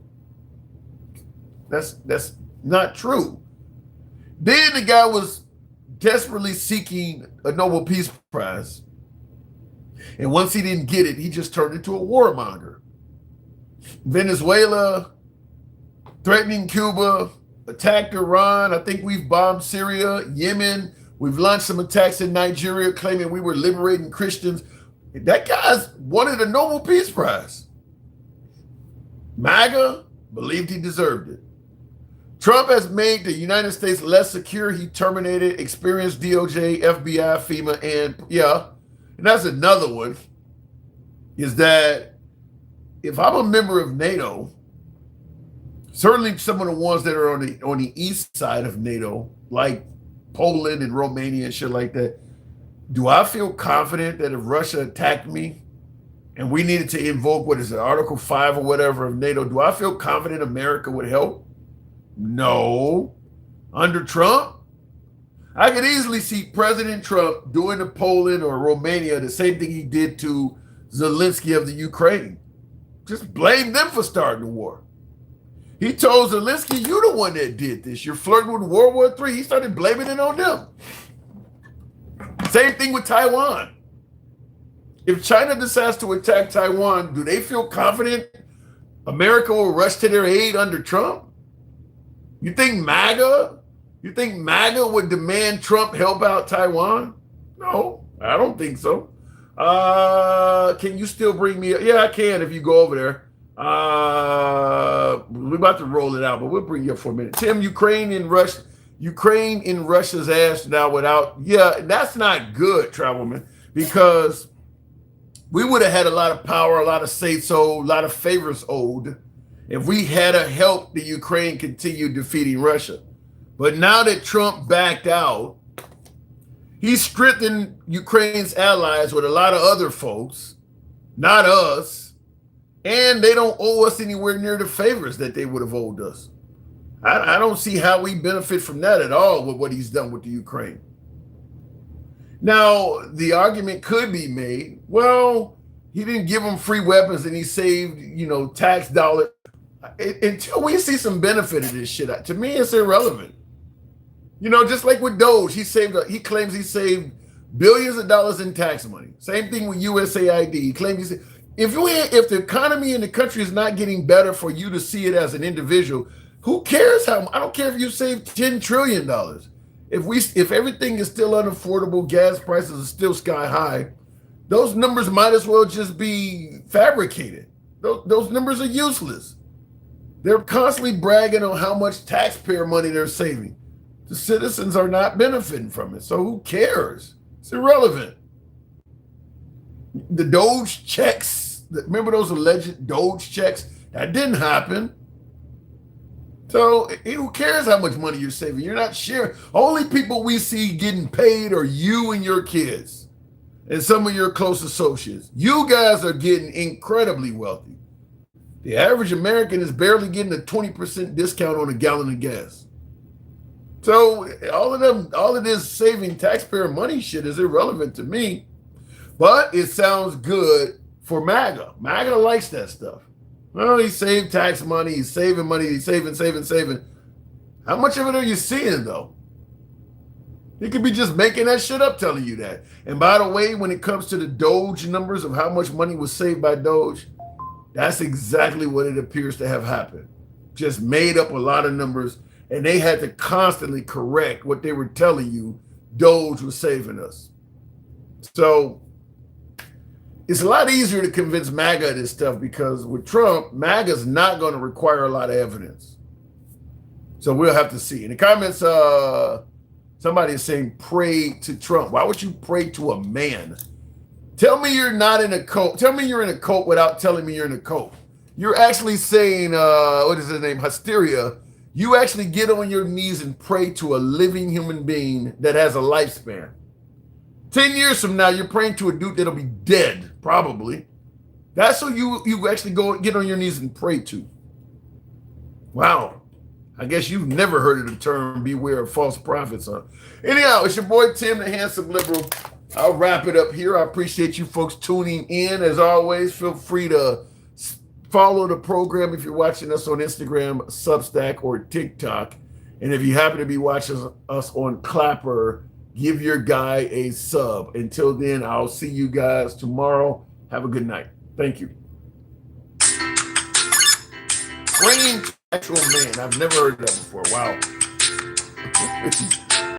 That's not true. Then the guy was desperately seeking a Nobel Peace Prize. And once he didn't get it, he just turned into a warmonger. Venezuela, threatening Cuba, attacked Iran. I think we've bombed Syria, Yemen. We've launched some attacks in Nigeria, claiming we were liberating Christians. That guy's wanted a Nobel Peace Prize. MAGA believed he deserved it. Trump has made the United States less secure. He terminated experienced DOJ, FBI, FEMA, and that's another one, is that if I'm a member of NATO, certainly some of the ones that are on the east side of NATO, like Poland and Romania and shit like that, do I feel confident that if Russia attacked me and we needed to invoke, what is it, Article 5 or whatever of NATO, do I feel confident America would help? No. Under Trump, I could easily see President Trump doing to Poland or Romania the same thing he did to Zelensky of the Ukraine. Just blame them for starting the war. He told Zelensky, you're the one that did this. You're flirting with World War III. He started blaming it on them. Same thing with Taiwan. If China decides to attack Taiwan, do they feel confident America will rush to their aid under Trump? You think MAGA would demand Trump help out Taiwan? No, I don't think so. Can you still bring me up? Yeah, I can if you go over there. We're about to roll it out, but we'll bring you up for a minute. Tim, Ukraine in Russia's ass now without, that's not good, Travelman, because we would have had a lot of power, a lot of say-so, a lot of favors owed if we had helped the Ukraine continue defeating Russia. But now that Trump backed out, he's strengthened Ukraine's allies with a lot of other folks, not us, and they don't owe us anywhere near the favors that they would have owed us. I don't see how we benefit from that at all with what he's done with the Ukraine. Now, the argument could be made, well, He didn't give them free weapons, and he saved, tax dollars. Until we see some benefit of this shit, to me, it's irrelevant. Just like with Doge, he claims he saved billions of dollars in tax money. Same thing with USAID. He claims if the economy in the country is not getting better for you to see it as an individual, who cares I don't care if you save $10 trillion. If everything is still unaffordable, gas prices are still sky high, those numbers might as well just be fabricated. Those numbers are useless. They're constantly bragging on how much taxpayer money they're saving. The citizens are not benefiting from it. So who cares? It's irrelevant. The Doge checks, remember those alleged Doge checks? That didn't happen. So who cares how much money you're saving? You're not sharing. Only people we see getting paid are you and your kids and some of your close associates. You guys are getting incredibly wealthy. The average American is barely getting a 20% discount on a gallon of gas. So all of this saving taxpayer money shit is irrelevant to me, but it sounds good for MAGA. MAGA likes that stuff. Well, he saved tax money, he's saving money, he's saving. How much of it are you seeing, though? He could be just making that shit up telling you that. And by the way, when it comes to the Doge numbers of how much money was saved by Doge, that's exactly what it appears to have happened. Just made up a lot of numbers, and they had to constantly correct what they were telling you Doge was saving us. So it's a lot easier to convince MAGA of this stuff because with Trump, MAGA's not going to require a lot of evidence. So we'll have to see. In the comments, somebody is saying pray to Trump. Why would you pray to a man? Tell me you're not in a cult. Tell me you're in a cult without telling me you're in a cult. You're actually saying, what is his name? Hysteria. You actually get on your knees and pray to a living human being that has a lifespan. 10 years from now, you're praying to a dude that'll be dead, probably. That's who you actually go get on your knees and pray to. Wow. I guess you've never heard of the term beware of false prophets, huh? Anyhow, it's your boy Tim, the Handsome Liberal. I'll wrap it up here. I appreciate you folks tuning in. As always, feel free to follow the program if you're watching us on Instagram, Substack, or TikTok. And if you happen to be watching us on Clapper, give your guy a sub. Until then, I'll see you guys tomorrow. Have a good night. Thank you. Praying to actual man. I've never heard that before. Wow.